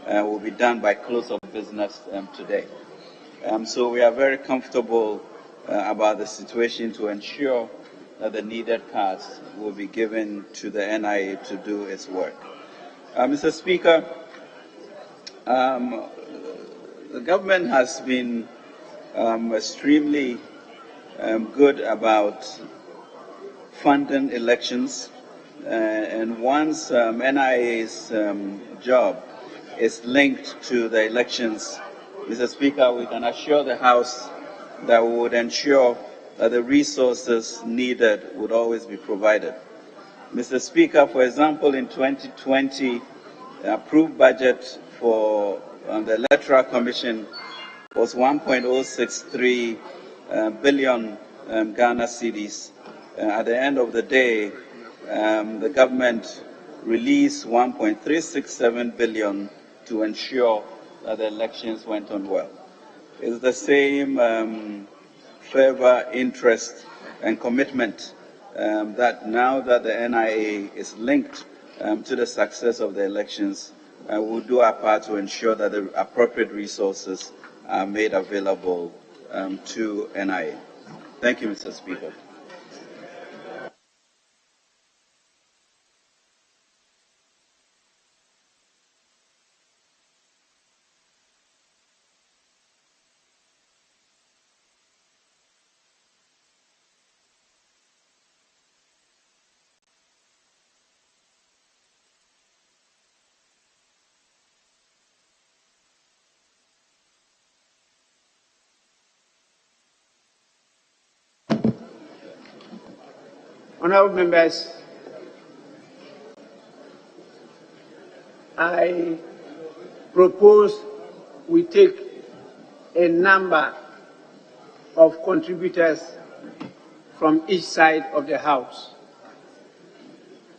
will be done by close of business today. So we are very comfortable about the situation to ensure that the needed cards will be given to the NIA to do its work. Mr. Speaker, the government has been extremely good about funding elections, and once NIA's job is linked to the elections, Mr. Speaker, we can assure the House that we would ensure that the resources needed would always be provided. Mr. Speaker, for example, in 2020, the approved budget for the Electoral Commission was 1.063 billion Ghana cedis. At the end of the day, the government released 1.367 billion to ensure that the elections went on well. It's the same fervor, interest, and commitment that now that the NIA is linked to the success of the elections, we'll do our part to ensure that the appropriate resources are made available to NIA. Thank you, Mr. Speaker. Honourable members, I propose we take a number of contributors from each side of the House.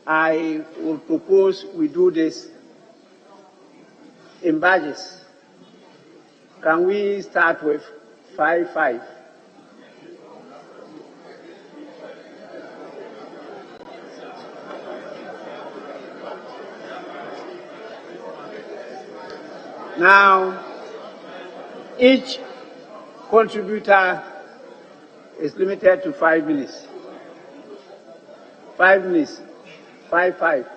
I will propose we do this in batches. Can we start with 5-5? Now, each contributor is limited to 5 minutes. 5 minutes, 5-5.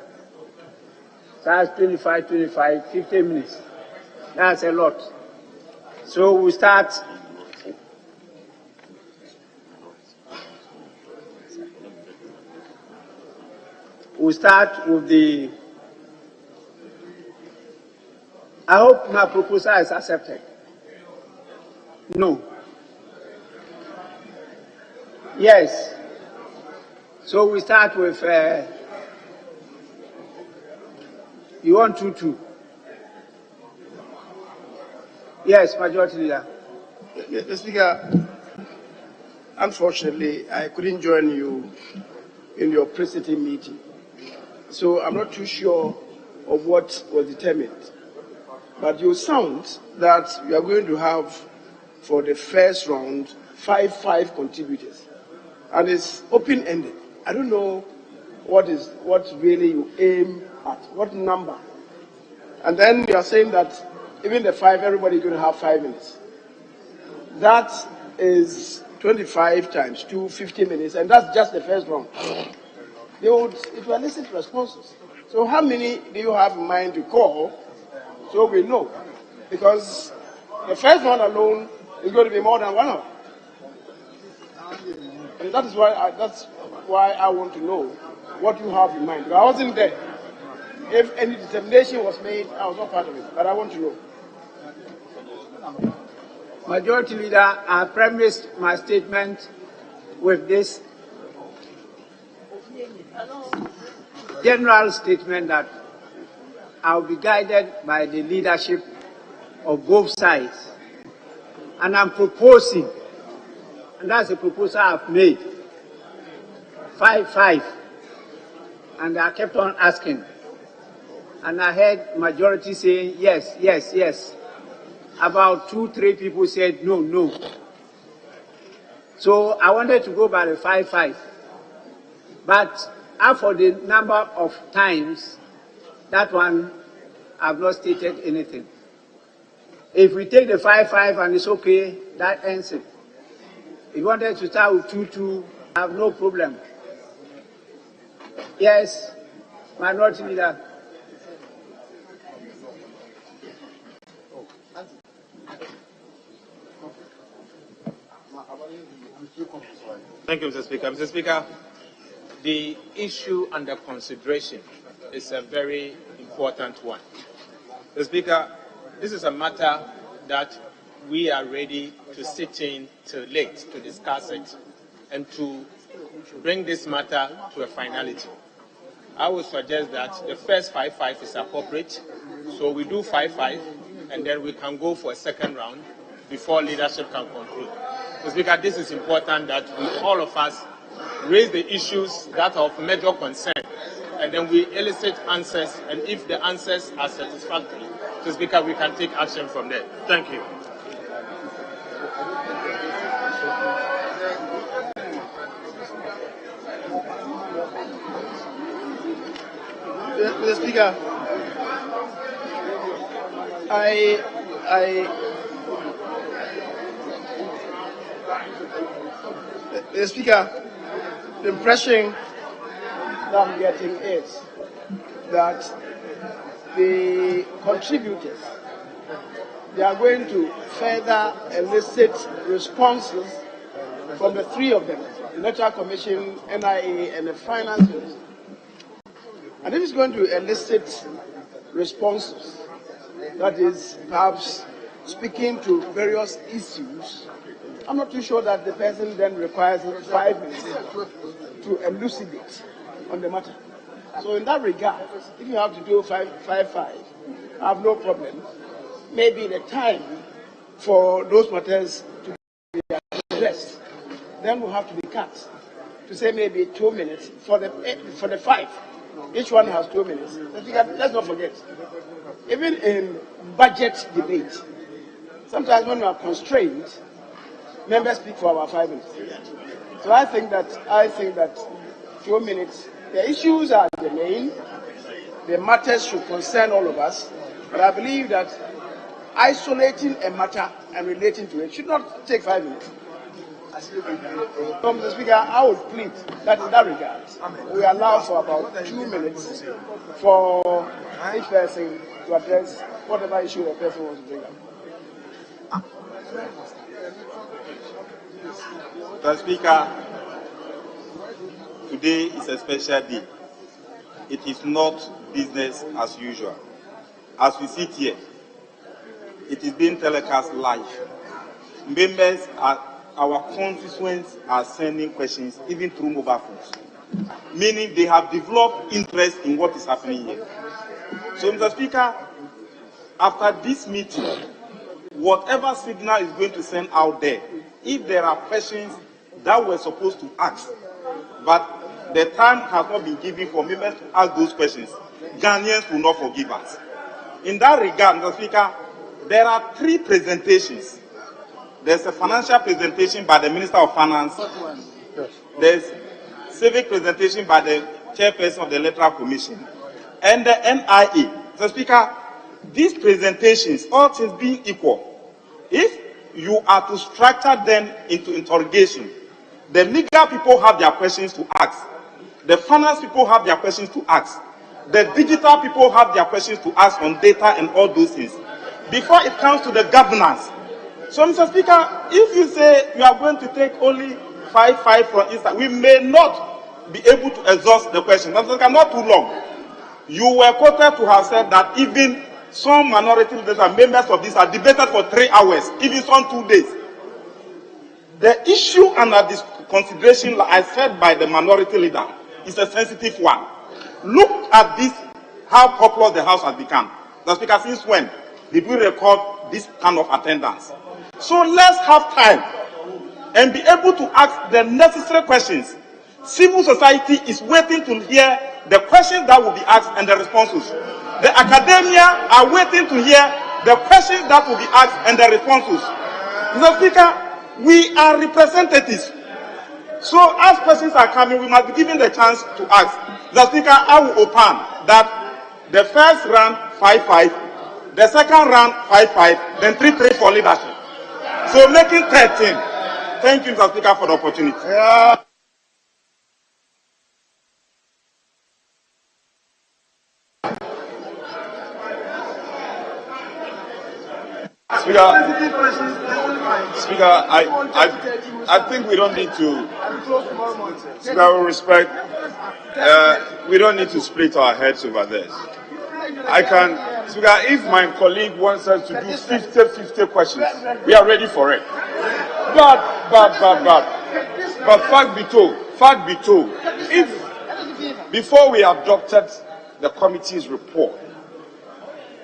That's 25, 50 minutes. That's a lot. So we start. We start with the. I hope my proposal is accepted. No. Yes. So we start with. You want 2-2? Yes, Majority Leader. Mr. Speaker, unfortunately, I couldn't join you in your pre-sitting meeting, so I'm not too sure of what was determined. But you sound that you are going to have, for the first round, 5 contributors, and it's open-ended. I don't know what really you aim at, what number. And then you are saying that even the 5, everybody is going to have 5 minutes. That is 25 times 2, 50 minutes, and that's just the first round. It will elicit responses. So how many do you have in mind to call so we know? Because the first one alone is going to be more than 1 hour. And that's why I want to know what you have in mind. I wasn't there. If any determination was made, I was not part of it, but I want to know. Majority Leader, I premised my statement with this general statement that I'll be guided by the leadership of both sides. And I'm proposing, and that's a proposal I've made, 5-5. And I kept on asking. And I heard majority saying yes, yes, yes. About 2-3 people said no, no. So I wanted to go by the 5-5. But as for the number of times, that one, I've not stated anything. If we take the 5-5 and it's okay, that ends it. If you wanted to start with 2-2, I have no problem. Yes, Minority Leader. Thank you, Mr. Speaker. Mr. Speaker, the issue under consideration is a very important one. Mr. Speaker, this is a matter that we are ready to sit in till late to discuss it and to bring this matter to a finality. I would suggest that the first 5-5 is appropriate, so we do 5-5, and then we can go for a second round before leadership can conclude. Mr. Speaker, this is important that we, all of us, raise the issues that are of major concern, and then we elicit answers, and if the answers are satisfactory, Mr. Speaker, we can take action from there. Thank you. Mr. Speaker, Mr. Speaker, the impression that I'm getting is that the contributors, they are going to further elicit responses from the 3 of them, the Electoral Commission, NIA, and the Finance Ministry. And if it's going to elicit responses, that is perhaps speaking to various issues I'm not too sure that the person then requires 5 minutes to elucidate on the matter. So in that regard, if you have to do 5, I have no problem. Maybe the time for those matters to be addressed, then will have to be cut to say maybe 2 minutes for the 5. Each one has 2 minutes. Let's not forget, even in budget debate, sometimes when we are constrained, members speak for about 5 minutes. So I think that 2 minutes. The issues are the main. The matters should concern all of us. But I believe that isolating a matter and relating to it should not take 5 minutes. Mr. Speaker, I would plead that in that regard, we allow for about 2 minutes for each person to address whatever issue the person wants to bring up. Mr. Speaker, today is a special day. It is not business as usual. As we sit here, it is being telecast live. Members, our constituents are sending questions even through mobile phones, meaning they have developed interest in what is happening here. So, Mr. Speaker, after this meeting, whatever signal is going to send out there, if there are questions that we're supposed to ask, but the time has not been given for members to ask those questions, Ghanaians will not forgive us. In that regard, Mr. Speaker, there are 3 presentations. There's a financial presentation by the Minister of Finance. There's civic presentation by the chairperson of the Electoral Commission and the NIA. Mr. Speaker, these presentations, all things being equal, if you are to structure them into interrogation, the legal people have their questions to ask. The finance people have their questions to ask. The digital people have their questions to ask on data and all those things. Before it comes to the governance. So, Mr. Speaker, if you say you are going to take only 5, for instance, we may not be able to exhaust the question. Mr. Speaker, not too long. You were quoted to have said that even some minority leaders and members of this are debated for 3 hours, even some 2 days. The issue under this consideration, like I said by the minority leader, is a sensitive one. Look at this, how popular the House has become. Mr. Speaker, since when did we record this kind of attendance? So let's have time and be able to ask the necessary questions. Civil society is waiting to hear the questions that will be asked and the responses. The academia are waiting to hear the questions that will be asked and the responses. Mr. Speaker, we are representatives. So as questions are coming, we must be given the chance to ask. Mr. Speaker, I will opine that the first round 5-5, the second round 5-5, then 3-3 for leadership. So making 13. Thank you, Mr. Speaker, for the opportunity. Speaker, I think we don't need to. Speaker, with respect, we don't need to split our heads over this. Speaker, if my colleague wants us to do 50 questions, we are ready for it. But fact be told, if before we adopted the committee's report,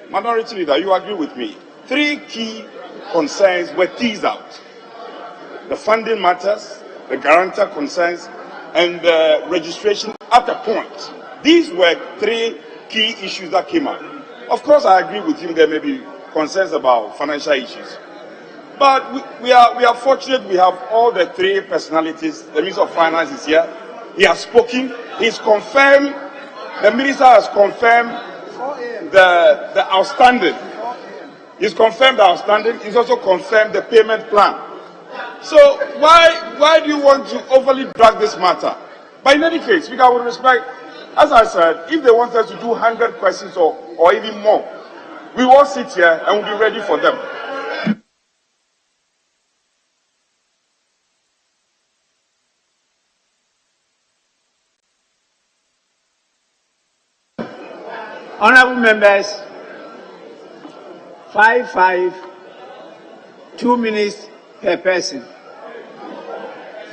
Minority Leader, you agree with me, 3 key concerns were teased out: the funding matters, the guarantor concerns, and the registration at a point. These were 3 key issues that came up. Of course, I agree with him. There may be concerns about financial issues, but we are fortunate. We have all the 3 personalities. The Minister of Finance is here. He has spoken. He's confirmed. The Minister has confirmed the outstanding. He's confirmed the outstanding. He's also confirmed the payment plan. So why do you want to overly drag this matter? But in any case, Speaker, with respect, as I said, if they want us to do 100 questions or even more, we will sit here and we'll be ready for them. Honorable members, 5-5, 2 minutes per person.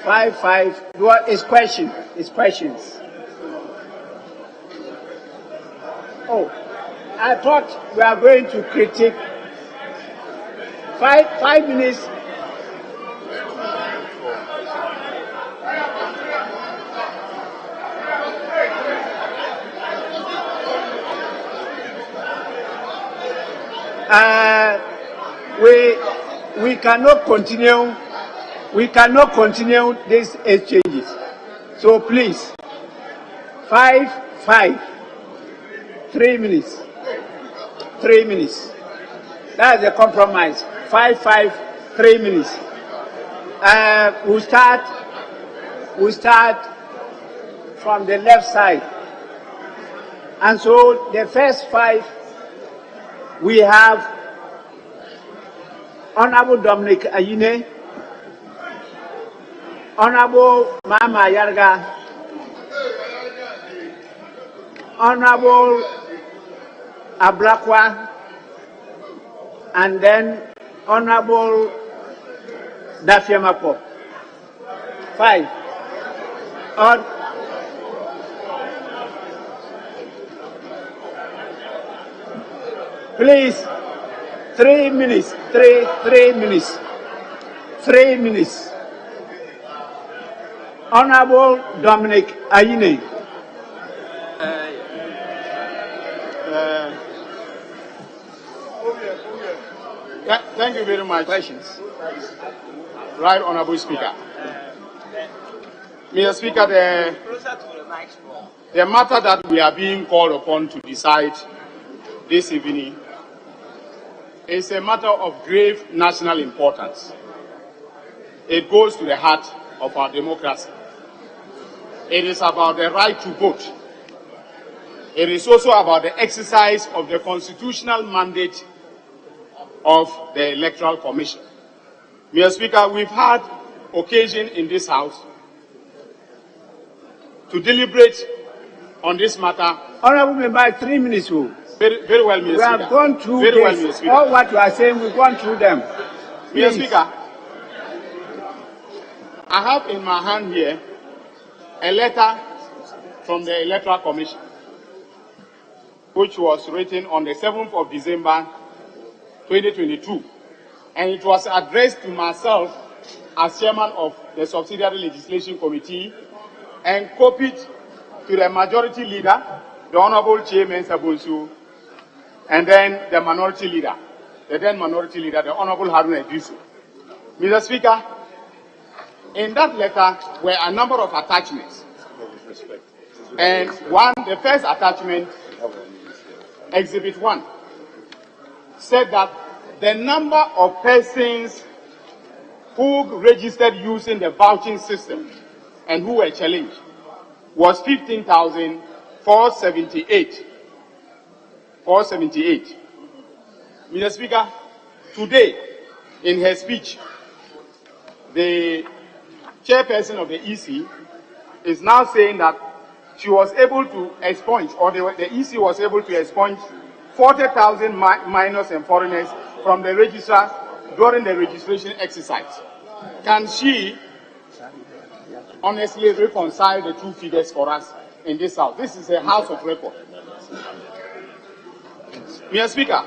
5. What is question? It's questions. Oh, I thought we are going to critique. 5 minutes. We cannot continue. We cannot continue these exchanges. So please, 5. 3 minutes. 3 minutes. That's a compromise. 5, 3 minutes. We'll start from the left side. And so the first 5, we have Honorable Dominic Ayine, Honorable Mama Yarga, Honorable Ablakwa, and then Honorable Dafiamapo. 5. Please, 3 minutes. 3 minutes. 3 minutes. Honorable Dominic Ayine. Thank you very much. Questions. Right, Honorable Speaker. Mr. Speaker, the matter that we are being called upon to decide this evening is a matter of grave national importance. It goes to the heart of our democracy. It is about the right to vote. It is also about the exercise of the constitutional mandate of the Electoral Commission. Mr. Speaker, we've had occasion in this House to deliberate on this matter. Honorable Member, 3 minutes. Very well, Mr. Speaker. We have gone through very this. Well, Mr. Speaker. All what you are saying, we've gone through them. Mr. Speaker, I have in my hand here a letter from the Electoral Commission, which was written on the 7th of December 2022, and it was addressed to myself as chairman of the Subsidiary Legislation Committee and copied to the majority leader, the Honorable Chair Mensa, and then the minority leader, the then minority leader, the Honorable Haruna Idrisu. Mr. Speaker, in that letter were a number of attachments. And the first attachment, Exhibit 1, said that the number of persons who registered using the vouching system and who were challenged was 15,478. 478. Mr. Speaker, today, in her speech, the chairperson of the EC is now saying that she was able to expunge, or the EC was able to expunge 40,000 minors and foreigners from the register during the registration exercise. Can she honestly reconcile the two figures for us in this House? This is a House of record. Mr. Speaker,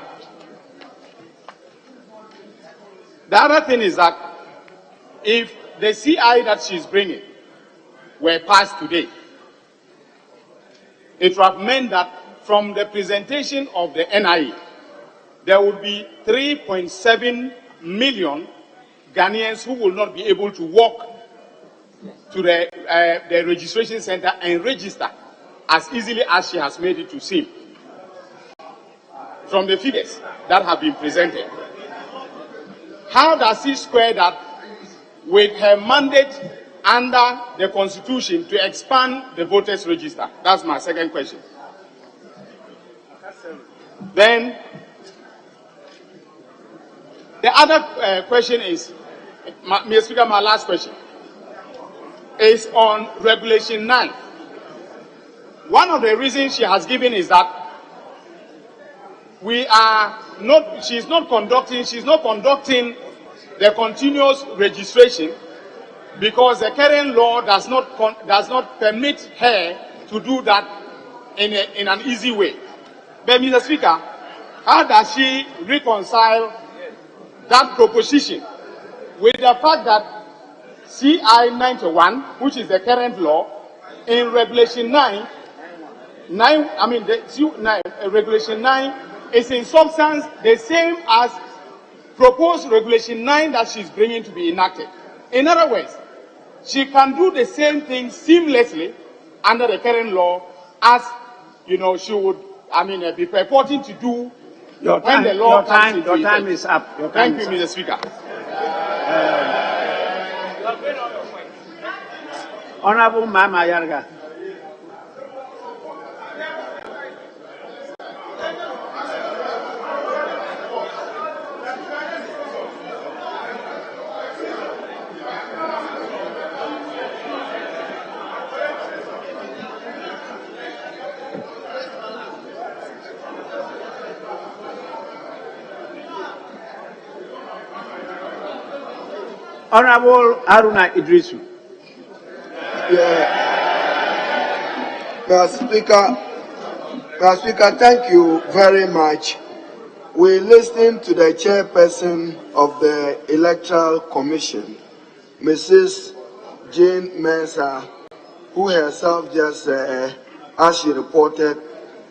the other thing is that if the CI that she's bringing were passed today, it would have meant that from the presentation of the NIA, there would be 3.7 million Ghanaians who will not be able to walk to the registration center and register as easily as she has made it to seem from the figures that have been presented. How does she square that with her mandate under the Constitution to expand the voters' register? That's my second question. Then, the other question is, Mr. Speaker, my last question is on Regulation 9. One of the reasons she has given is that she's not conducting the continuous registration because the current law does not permit her to do that in an easy way. But Mr. Speaker, how does she reconcile that proposition with the fact that CI 91, which is the current law, in Regulation 9, Regulation 9 is in substance the same as proposed Regulation 9 that she's bringing to be enacted. In other words, she can do the same thing seamlessly under the current law as, she would, be purporting to do when the law comes into effect. Your time is up. Thank you, Mr. Speaker. Honorable Mama Yarga. Honorable Haruna Idrisu. Mr. Speaker, thank you very much. We listened to the chairperson of the Electoral Commission, Mrs. Jane Mensa, who herself just, as she reported,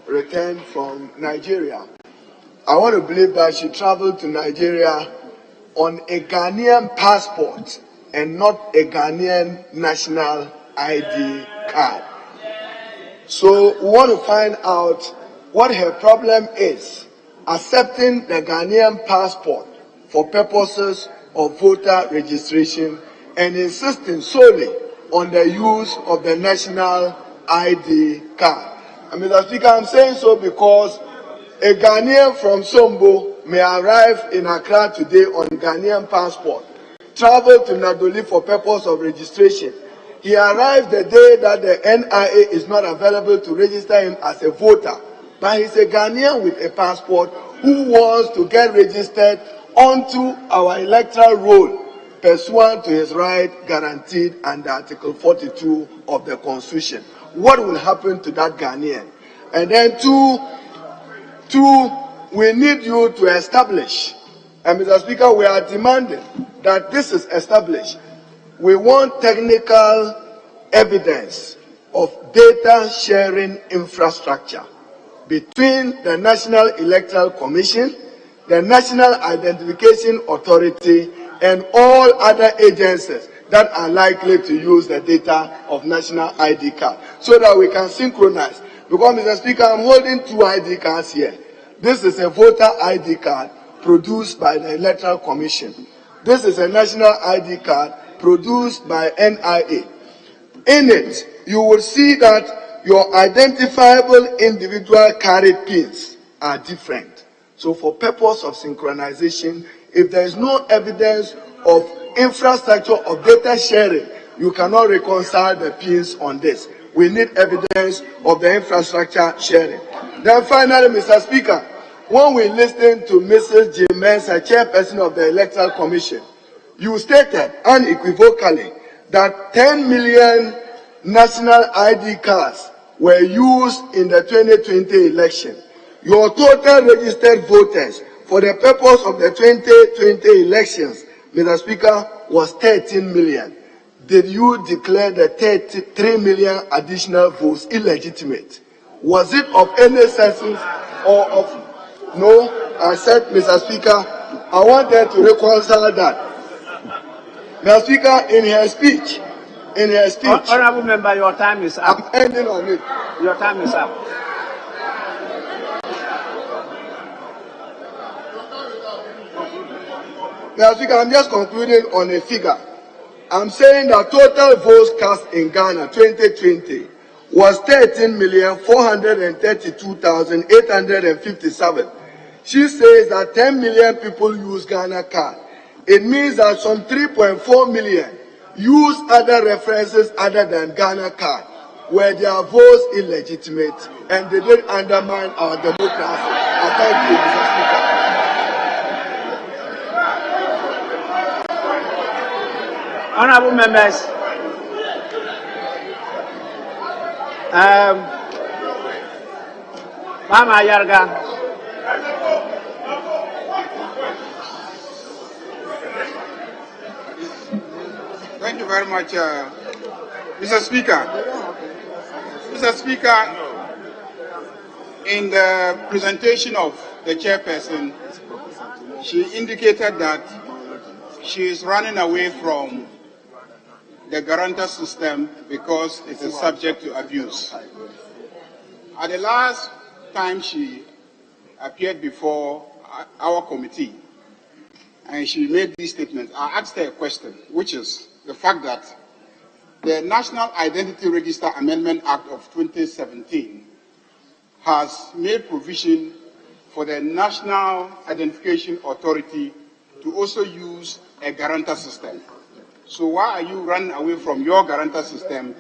returned from Nigeria. I want to believe that she traveled to Nigeria on a Ghanaian passport and not a Ghanaian national ID card. So we want to find out what her problem is accepting the Ghanaian passport for purposes of voter registration and insisting solely on the use of the national ID card. Mr. Speaker, I'm saying so because a Ghanaian from Sombo may arrive in Accra today on Ghanaian passport, travel to Nadoli for purpose of registration. He arrived the day that the NIA is not available to register him as a voter, but he's a Ghanaian with a passport who wants to get registered onto our electoral roll pursuant to his right guaranteed under Article 42 of the Constitution. What will happen to that Ghanaian? And then two, we need you to establish, and Mr. Speaker, we are demanding that this is established. We want technical evidence of data sharing infrastructure between the National Electoral Commission, the National Identification Authority, and all other agencies that are likely to use the data of national ID card so that we can synchronize. Because, Mr. Speaker, I'm holding two ID cards here. This is a voter ID card produced by the Electoral Commission. This is a national ID card produced by NIA. In it, you will see that your identifiable individual carried pins are different. So for purpose of synchronization, if there is no evidence of infrastructure of data sharing, you cannot reconcile the pins on this. We need evidence of the infrastructure sharing. Then finally, Mr. Speaker, when we listened to Mrs. J. Mensa, chairperson of the Electoral Commission, you stated unequivocally that 10 million national ID cards were used in the 2020 election. Your total registered voters for the purpose of the 2020 elections, Mr. Speaker, was 13 million. Did you declare the 33 million additional votes illegitimate? Was it of any sense or of... No, I said, Mr. Speaker, I wanted to reconcile that. Mr. Speaker, in her speech, Honorable member, your time is up. I'm ending on it. Your time is up. Mr. Speaker, I'm just concluding on a figure. I'm saying that total votes cast in Ghana 2020 was 13,432,857. She says that 10 million people use Ghana card. It means that some 3.4 million use other references other than Ghana card, where their votes illegitimate and they did undermine our democracy. I thank you, Mr. Speaker. Honorable members, Mama Yarga. Thank you very much, Mr. Speaker. Mr. Speaker, in the presentation of the chairperson, she indicated that she is running away from the guarantor system because it is subject to abuse. At the last time she appeared before our committee and she made these statements, I asked her a question, which is the fact that the National Identity Register Amendment Act of 2017 has made provision for the National Identification Authority to also use a guarantor system. So why are you running away from your guarantor system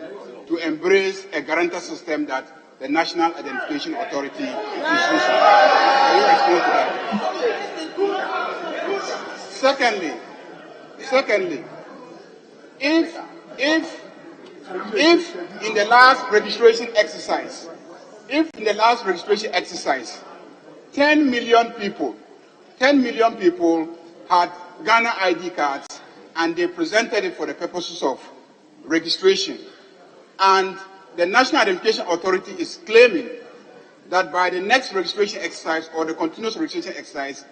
to embrace a guarantor system that the National Identification Authority is using? Can you explain to that? Secondly, if in the last registration exercise, 10 million people had Ghana ID cards and they presented it for the purposes of registration, and the National Identification Authority is claiming that by the next registration exercise or the continuous registration exercise,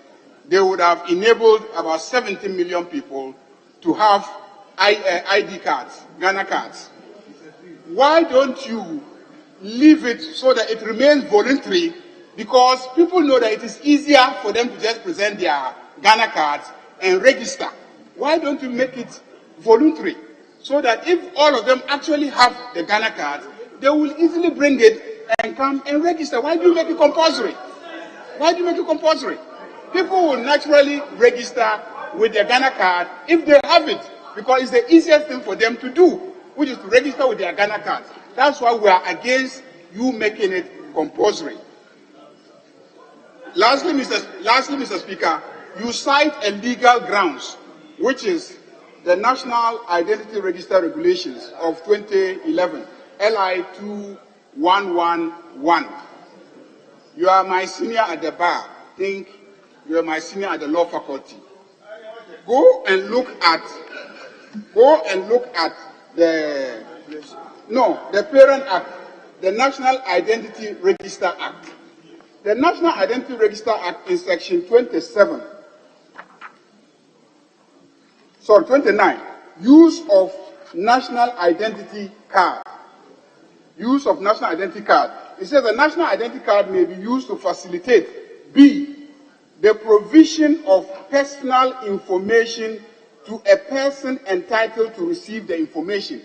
they would have enabled about 70 million people to have ID cards, Ghana cards. Why don't you leave it so that it remains voluntary? Because people know that it is easier for them to just present their Ghana cards and register. Why don't you make it voluntary? So that if all of them actually have the Ghana cards, they will easily bring it and come and register. Why do you make it compulsory? People will naturally register with their Ghana card if they have it, because it's the easiest thing for them to do, which is to register with their Ghana cards. That's why we are against you making it compulsory. Lastly, Mr. Speaker, you cite a legal grounds, which is the National Identity Register Regulations of 2011, LI 2111. You are my senior at the bar. Think you are my senior at the law faculty. Go and look at the Parent Act, the National Identity Register Act. The National Identity Register Act in section 29, use of national identity card. Use of national identity card. It says the national identity card may be used to facilitate B, the provision of personal information to a person entitled to receive the information.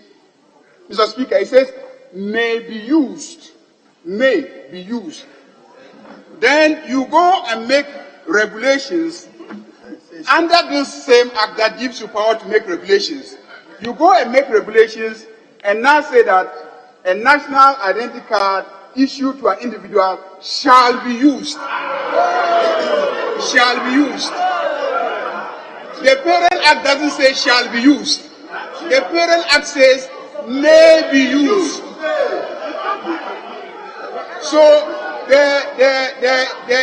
Mr. Speaker, it says may be used. Then you go and make regulations under this same act that gives you power to make regulations. You go and make regulations and now say that a national identity card issued to an individual shall be used. The Parent Act doesn't say shall be used. The Parent Act says may be used. So the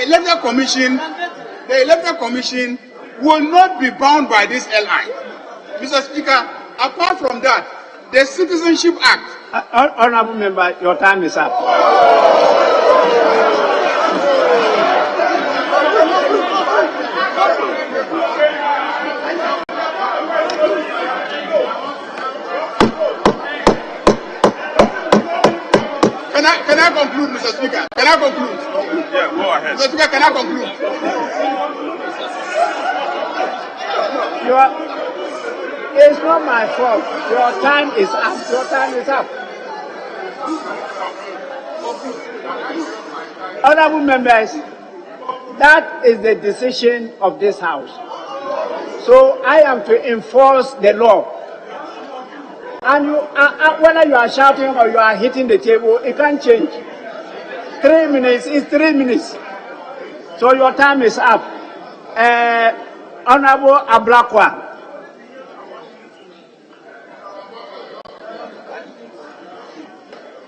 Electoral Commission will not be bound by this LI. Mr. Speaker, apart from that, the Citizenship Act. Honorable member, your time is up. Can I conclude, Mr. Speaker? Can I conclude? Yeah, go ahead. Mr. Speaker, can I conclude? It's not my fault. Your time is up. Honorable members, that is the decision of this House. So I am to enforce the law. And whether you are shouting or you are hitting the table, it can't change. 3 minutes is 3 minutes. So your time is up. Honorable Ablakwa.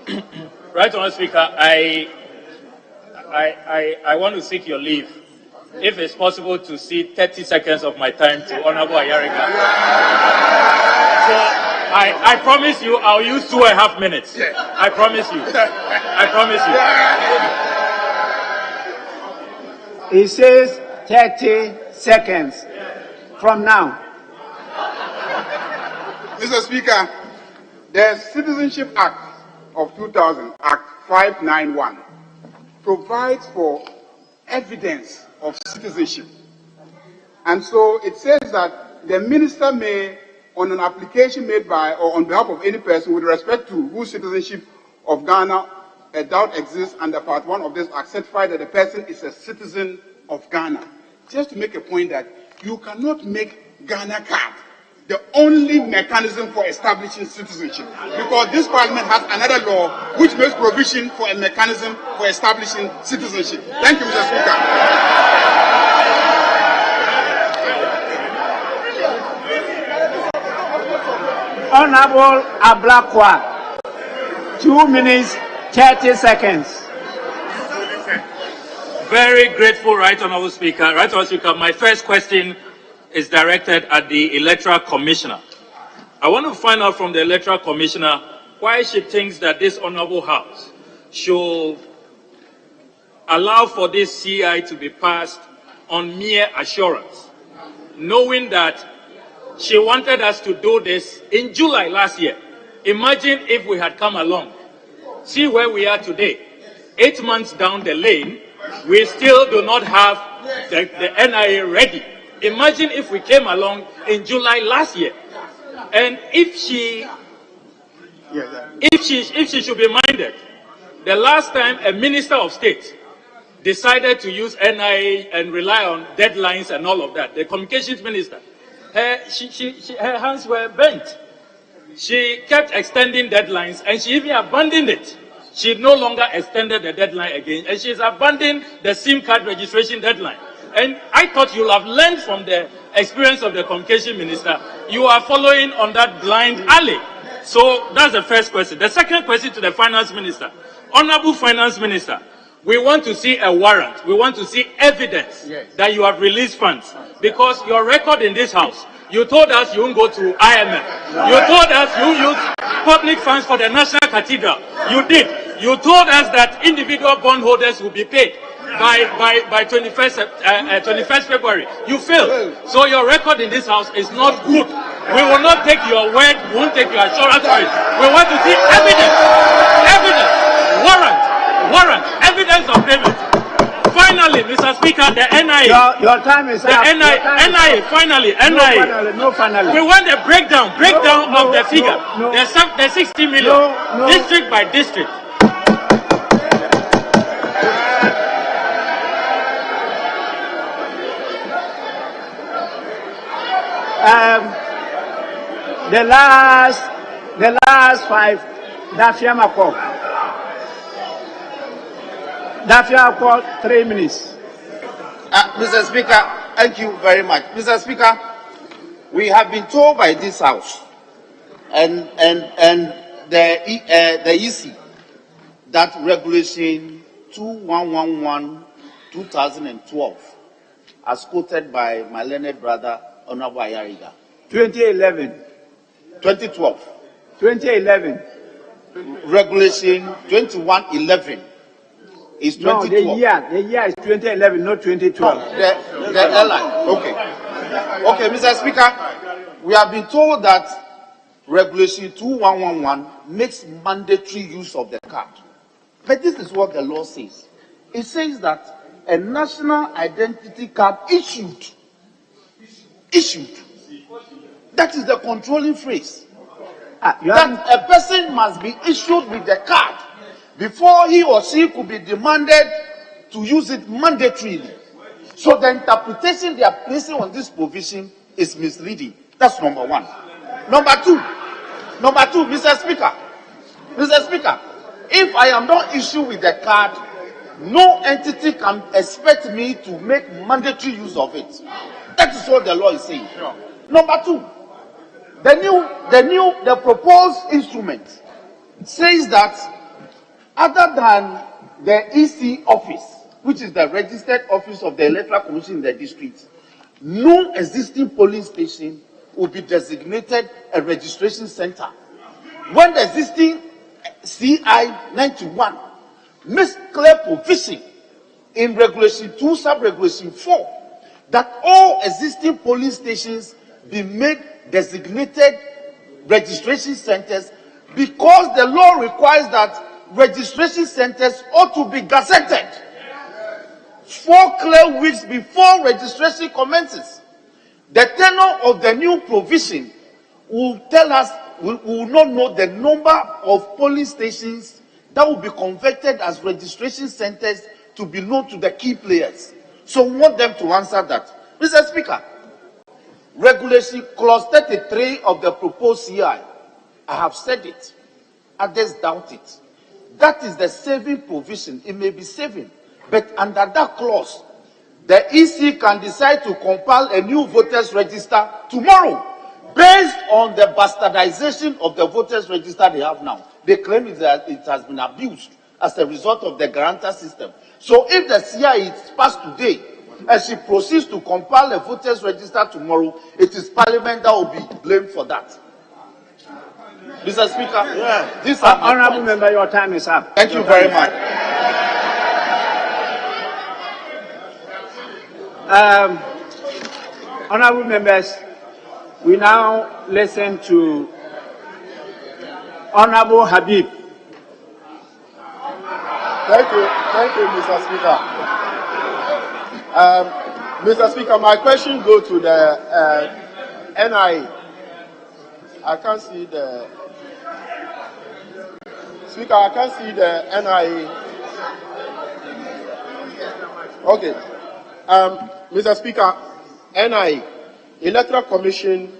Right, Honourable Speaker, I want to seek your leave, if it's possible, to cede 30 seconds of my time to Honourable Ayariga. So I promise you I'll use 2.5 minutes. I promise you. I promise you. He says 30 seconds from now. Mr. Speaker, the Citizenship Act of 2000, Act 591, provides for evidence of citizenship. And so it says that the minister may, on an application made by or on behalf of any person with respect to whose citizenship of Ghana a doubt exists under Part 1 of this Act, certify that the person is a citizen of Ghana. Just to make a point that you cannot make Ghana card the only mechanism for establishing citizenship, because this parliament has another law which makes provision for a mechanism for establishing citizenship. Thank you, Mr. Speaker. Honorable Ablakwa, 2 minutes, 30 seconds. Very grateful, Right Honourable Speaker. Right Honourable Speaker, my first question is directed at the Electoral Commissioner. I want to find out from the Electoral Commissioner why she thinks that this Honourable House should allow for this CI to be passed on mere assurance, knowing that she wanted us to do this in July last year. Imagine if we had come along. See where we are today. 8 months down the lane, we still do not have the NIA ready. Imagine if we came along in July last year. And if she should be minded, the last time a Minister of State decided to use NIA and rely on deadlines and all of that, the Communications Minister, her hands were bent. She kept extending deadlines and she even abandoned it. She no longer extended the deadline again, and she's abandoned the SIM card registration deadline. And I thought you'll have learned from the experience of the Communication Minister. You are following on that blind alley. So that's the first question. The second question to the Finance Minister. Honorable Finance Minister, we want to see a warrant. We want to see evidence that you have released funds. Because your record in this House, you told us you won't go to IMF. You told us you use public funds for the National Cathedral. You did. You told us that individual bondholders will be paid by 21st February. You failed. So your record in this House is not good. We will not take your word. We won't take your assurance for it. We want to see evidence. Evidence. Warrant. Evidence of payment. Finally, Mr. Speaker, the NIA. Your time is up. The NIA. Finally, NIA. No, finally. We want a breakdown of the figure. The 60 million. District by district. The last 5, Dafia Mako, 3 minutes. Mr. Speaker, thank you very much. Mr. Speaker, we have been told by this House and the EC that Regulation 2111/2012, as quoted by my learned brother, Honorable Ayariga. 2012. Regulation 2111 is 2012. No, the year is 2011, not 2012. The airline. Okay, Mr. Speaker, we have been told that Regulation 2111 makes mandatory use of the card. But this is what the law says. It says that a national identity card issued. That is the controlling phrase. That a person must be issued with the card before he or she could be demanded to use it mandatorily. So the interpretation they are placing on this provision is misleading. That's number one. Number two, Mr. Speaker, if I am not issued with the card, no entity can expect me to make mandatory use of it. That is what the law is saying. Number two, the proposed instrument says that other than the EC office, which is the registered office of the Electoral Commission in the district, no existing polling station will be designated a registration center. When the existing CI 91 makes clear provision in Regulation 2, Sub-Regulation 4, that all existing polling stations be made designated registration centers, because the law requires that registration centers ought to be gazetted 4 clear weeks before registration commences. The tenor of the new provision will tell us, we will not know the number of polling stations that will be converted as registration centers to be known to the key players. So we want them to answer that. Mr. Speaker, Regulation Clause 33 of the proposed CI, I have said it, others doubt it. That is the saving provision. It may be saving, but under that clause, the EC can decide to compile a new voters register tomorrow based on the bastardization of the voters register they have now. They claim that it has been abused as a result of the guarantor system. So if the CI is passed today and she proceeds to compile a voters register tomorrow, it is Parliament that will be blamed for that. Mr. Speaker, this Honourable Member, your time is up. Thank you very much. Honourable members, we now listen to Honourable Habib. Thank you, Mr. Speaker. Mr. Speaker, my question goes to the NIA. I can't see the Speaker. I can't see the NIA. Okay, Mr. Speaker, NIA, Electoral Commission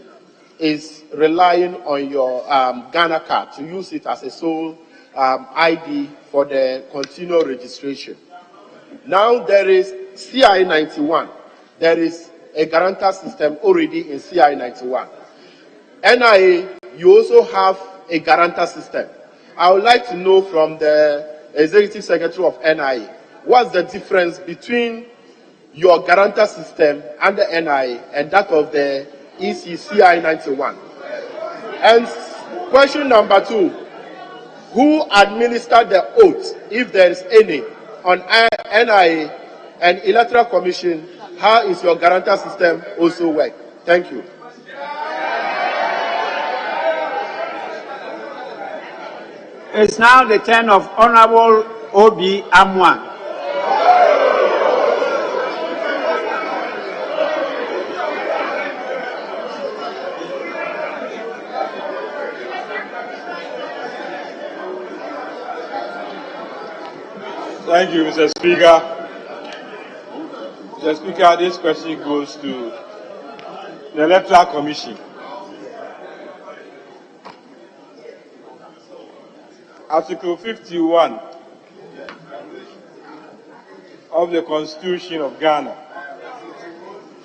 is relying on your Ghana card to use it as a sole ID for the continual registration. Now there is CI 91. There is a guarantor system already in CI 91. NIA, you also have a guarantor system. I would like to know from the Executive Secretary of NIA, what's the difference between your guarantor system and the NIA and that of the ECCI 91? And question number 2, who administered the oath, if there is any, on NIA and Electoral Commission? How is your guarantor system also work? Thank you. It's now the turn of Honourable Obi Amwan. Thank you, Mr. Speaker. Mr. Speaker, this question goes to the Electoral Commission. Article 51 of the Constitution of Ghana,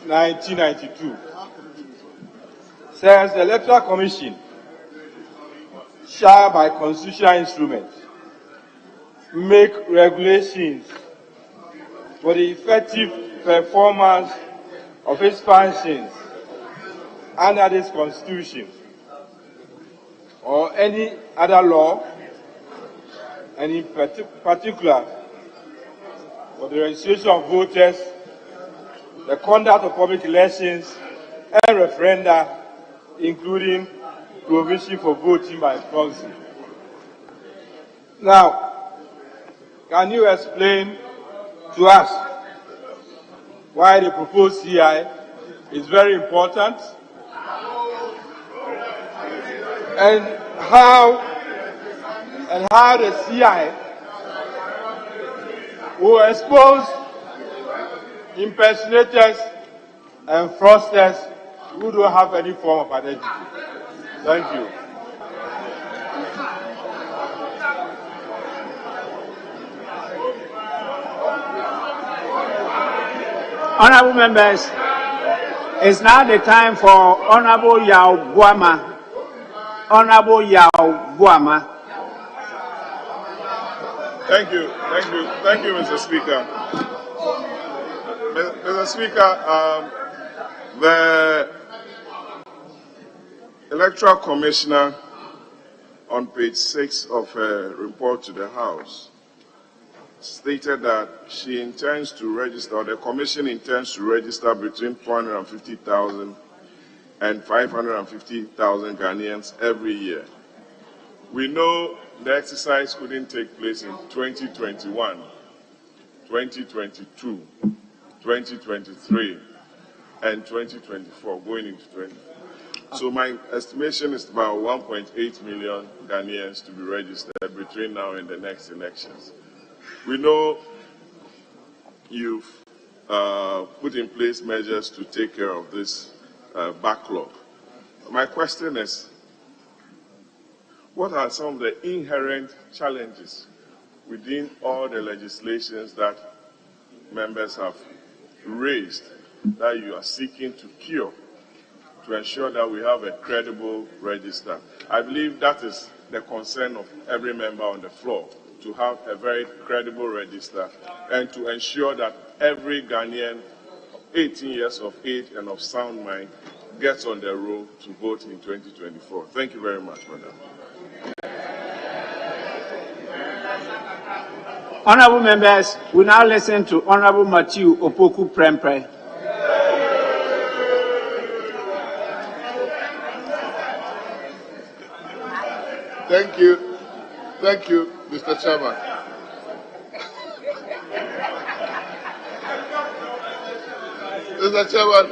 1992, says the Electoral Commission shall, by constitutional instrument, make regulations for the effective performance of its functions under this Constitution or any other law, and in particular for the registration of voters, the conduct of public elections and referenda, including provision for voting by proxy. Now, can you explain to us why the proposed CI is very important and how the CI will expose impersonators and fraudsters who don't have any form of identity? Thank you. Honourable members, it's now the time for Honourable Yao Buama. Honourable Yao Buama. Thank you, Mr. Speaker. Mr. Speaker, the Electoral Commissioner on page 6 of her report to the House stated that she intends to register, or the Commission intends to register between 450,000 and 550,000 Ghanaians every year. We know the exercise couldn't take place in 2021, 2022, 2023, and 2024, going into 2024. So my estimation is about 1.8 million Ghanaians to be registered between now and the next elections. We know you've put in place measures to take care of this backlog. My question is, what are some of the inherent challenges within all the legislations that members have raised that you are seeking to cure to ensure that we have a credible register? I believe that is the concern of every member on the floor, to have a very credible register and to ensure that every Ghanaian 18 years of age and of sound mind gets on the roll to vote in 2024. Thank you very much, Madam. Honorable members, we now listen to Honorable Matthew Opoku Prempeh. Thank you, Mr. Chairman. Mr. Chairman,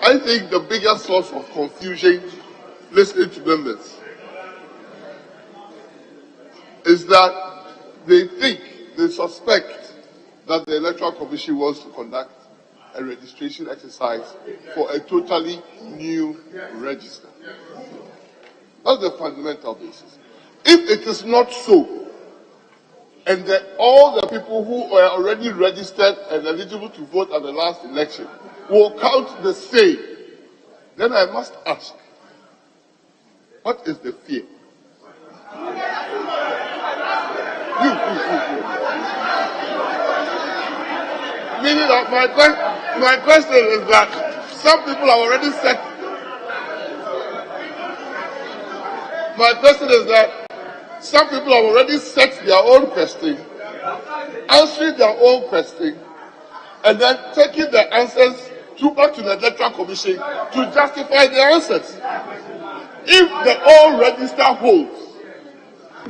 I think the biggest source of confusion listening to members is that they suspect that the Electoral Commission wants to conduct a registration exercise for a totally new register. That's the fundamental basis. If it is not so, and that all the people who are already registered and eligible to vote at the last election will count the same, then I must ask, what is the fear? Meaning that my question is that some people have already set. My question is that some people have already set their own question, answering their own question, and then taking the answers back to the Electoral Commission to justify their answers. If the old register holds,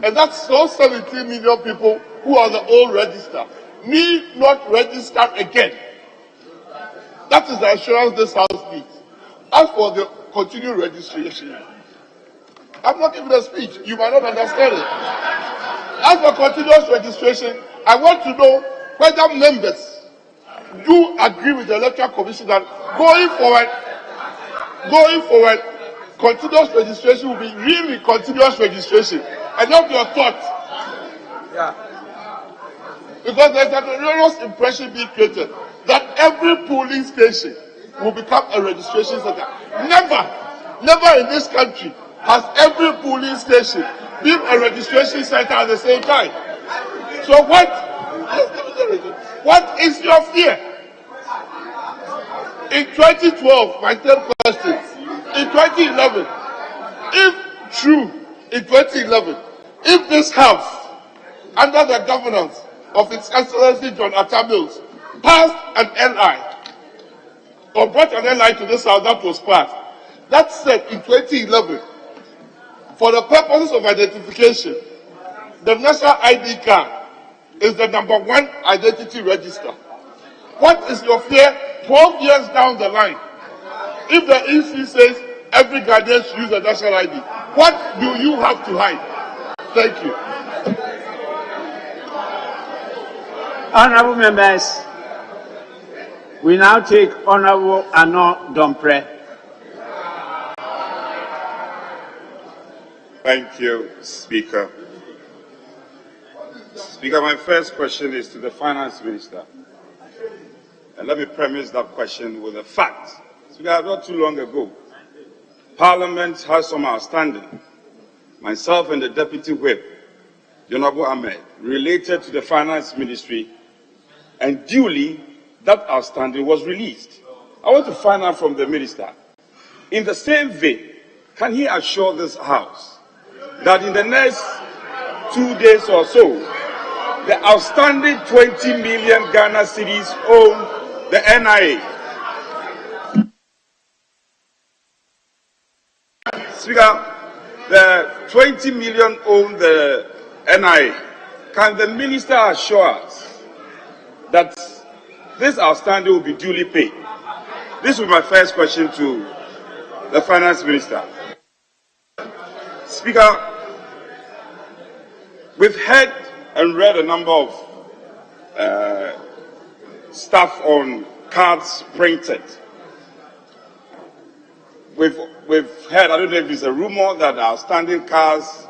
and that's those 17 million people who are the old register, need not register again. That is the assurance this House needs. As for the continued registration, I'm not giving a speech. You might not understand it. As for continuous registration, I want to know whether members do agree with the Electoral Commission that going forward, continuous registration will be really continuous registration. And not your thoughts. Yeah. Because there's an erroneous impression being created that every polling station will become a registration center. Never in this country has every polling station been a registration center at the same time. So what is your fear? In 2012, my third question, in 2011, if true, in 2011, if this House, under the governance of His Excellency John Atta Mills, passed an NI, or brought an NI to this House that was passed, that said in 2011, for the purposes of identification, the national ID card is the #1 identity register. What is your fear 12 years down the line? If the EC says every Ghanaian should use a national ID, what do you have to hide? Thank you. Honorable members, we now take Honorable Ano Dompre. Thank you, Speaker. Speaker, my first question is to the Finance Minister. And let me premise that question with a fact. Speaker, not too long ago, Parliament has some outstanding. Myself and the Deputy Whip the Honorable Ahmed, related to the Finance Ministry, and duly that outstanding was released. I want to find out from the Minister, in the same vein, can he assure this House that in the next 2 days or so, the outstanding 20 million Ghana cedis own the NIA? Speaker, the 20 million own the NIA. Can the Minister assure us that this outstanding will be duly paid? This was my first question to the Finance Minister. Speaker, we've heard and read a number of stuff on cards printed. We've heard, I don't know if it's a rumor, that the outstanding cards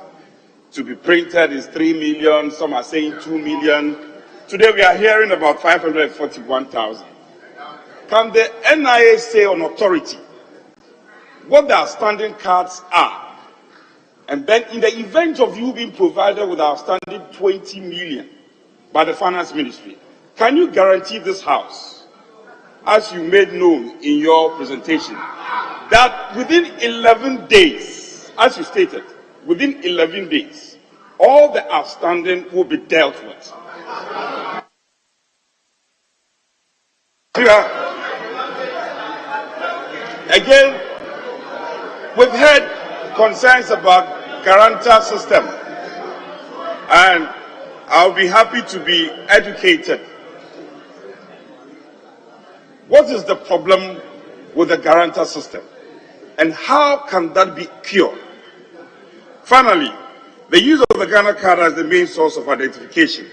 to be printed is 3 million, some are saying 2 million. Today we are hearing about 541,000. Can the NIA say on authority what the outstanding cards are? And then in the event of you being provided with outstanding 20 million by the Finance Ministry, can you guarantee this House, as you made known in your presentation, that within 11 days, as you stated, within 11 days, all the outstanding will be dealt with? Again, we've heard concerns about guarantor system, and I'll be happy to be educated. What is the problem with the guarantor system, and how can that be cured? Finally, the use of the Ghana card as the main source of identification.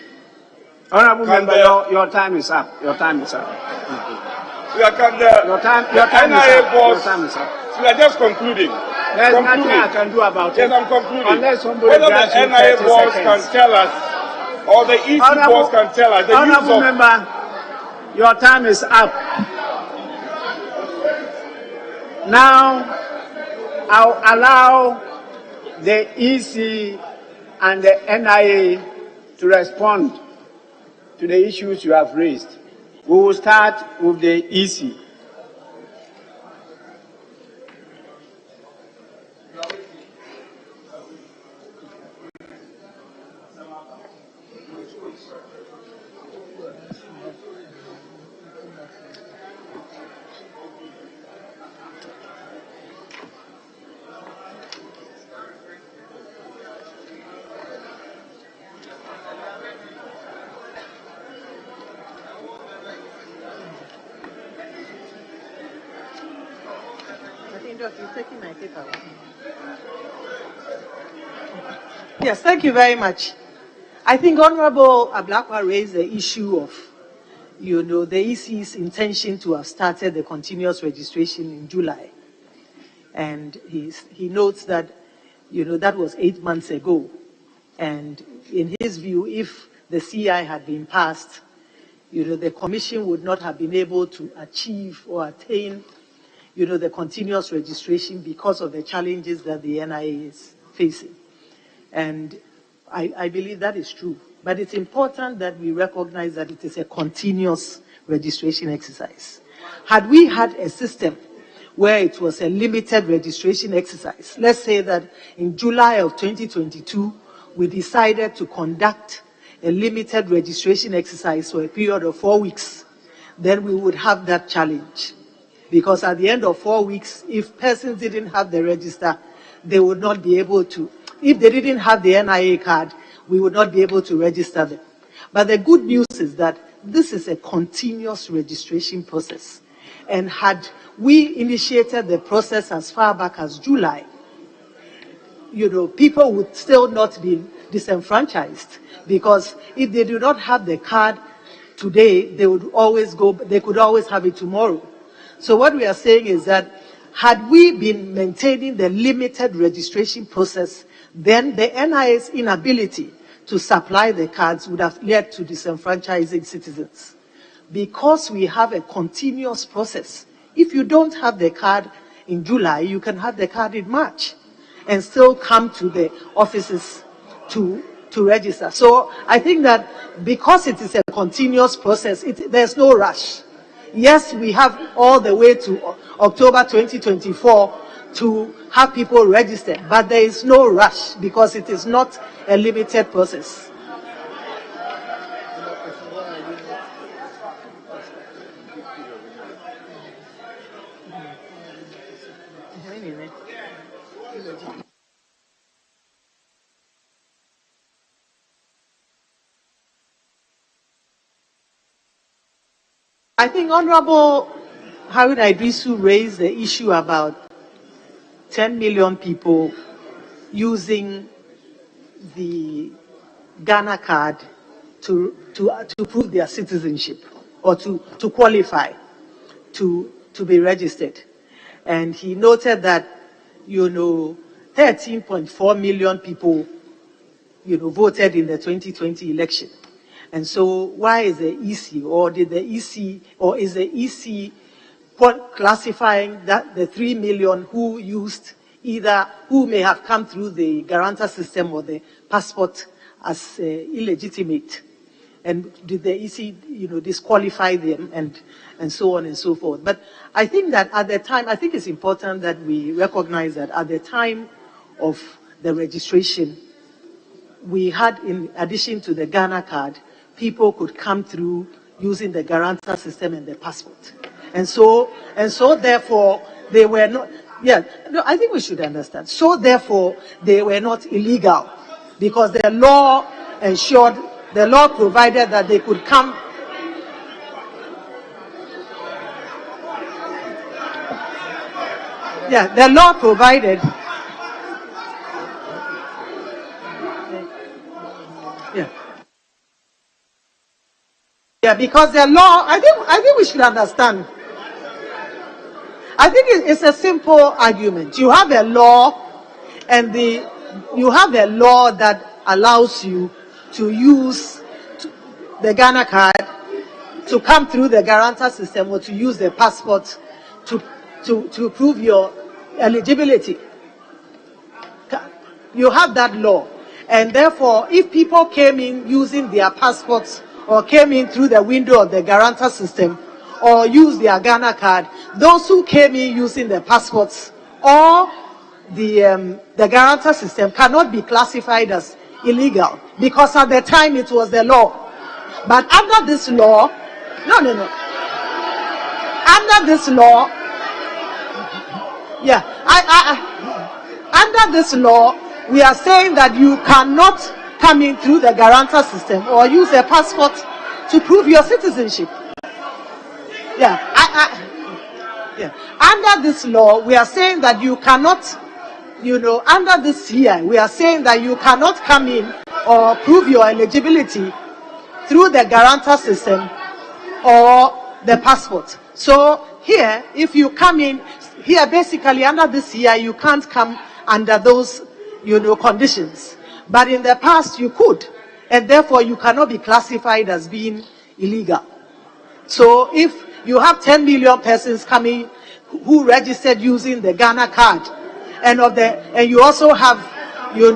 Honorable Member, your time is up. Your time is up. So your time is up. So we are just concluding. There's nothing I can do about it. Yes, I'm concluding. Unless somebody whether the NIA boss can tell us, or the EC boss can tell us, the use of... Member, your time is up. Now, I'll allow the EC and the NIA to respond to the issues you have raised. We will start with the EC. Yes, thank you very much. I think Honorable Ablakwa raised the issue of, the EC's intention to have started the continuous registration in July. And he notes that, that was 8 months ago. And in his view, if the CI had been passed, the Commission would not have been able to achieve or attain, the continuous registration because of the challenges that the NIA is facing. And I believe that is true. But it's important that we recognize that it is a continuous registration exercise. Had we had a system where it was a limited registration exercise, let's say that in July of 2022, we decided to conduct a limited registration exercise for a period of 4 weeks, then we would have that challenge. Because at the end of 4 weeks, if persons didn't have the register, they would not be able to. If they didn't have the NIA card, we would not be able to register them. But the good news is that this is a continuous registration process. And had we initiated the process as far back as July, people would still not be disenfranchised, because if they do not have the card today, they could always have it tomorrow. So what we are saying is that had we been maintaining the limited registration process, then the NIA's inability to supply the cards would have led to disenfranchising citizens. Because we have a continuous process, if you don't have the card in July, you can have the card in March and still come to the offices to to register. So I think that because it is a continuous process, there's no rush. Yes, we have all the way to October 2024 to have people register, but there is no rush because it is not a limited process. I think Honorable Harun Idrisu raised the issue about 10 million people using the Ghana card to prove their citizenship or to qualify to be registered. And he noted that, 13.4 million people, voted in the 2020 election. And so why is the EC, or is the EC classifying that the 3 million who may have come through the guarantor system or the passport as illegitimate? And did the EC, disqualify them and so on and so forth? But I think that at the time, I think it's important that we recognize that at the time of the registration, we had, in addition to the Ghana card, people could come through using the guarantor system and the passport. And so therefore, they were not, I think we should understand. So therefore, they were not illegal because the law provided that they could come. Yeah, the law provided. Yeah, because the law, I think we should understand. I think it's a simple argument. You have a law, and you have a law that allows you to use the Ghana card to come through the guarantor system or to use the passport to prove your eligibility. You have that law. And therefore, if people came in using their passports or came in through the window of the guarantor system or used their Ghana card, those who came in using the passports or the guarantor system cannot be classified as illegal because at the time it was the law. But under this law, under this law, under this law, we are saying that you cannot come in through the guarantor system or use a passport to prove your citizenship. Under this law, we are saying that you cannot, under this here, we are saying that you cannot come in or prove your eligibility through the guarantor system or the passport. So here, if you come in, here basically under this here, you can't come under those, conditions. But in the past, you could, and therefore you cannot be classified as being illegal. So if you have 10 million persons coming who registered using the Ghana card, and you also have, you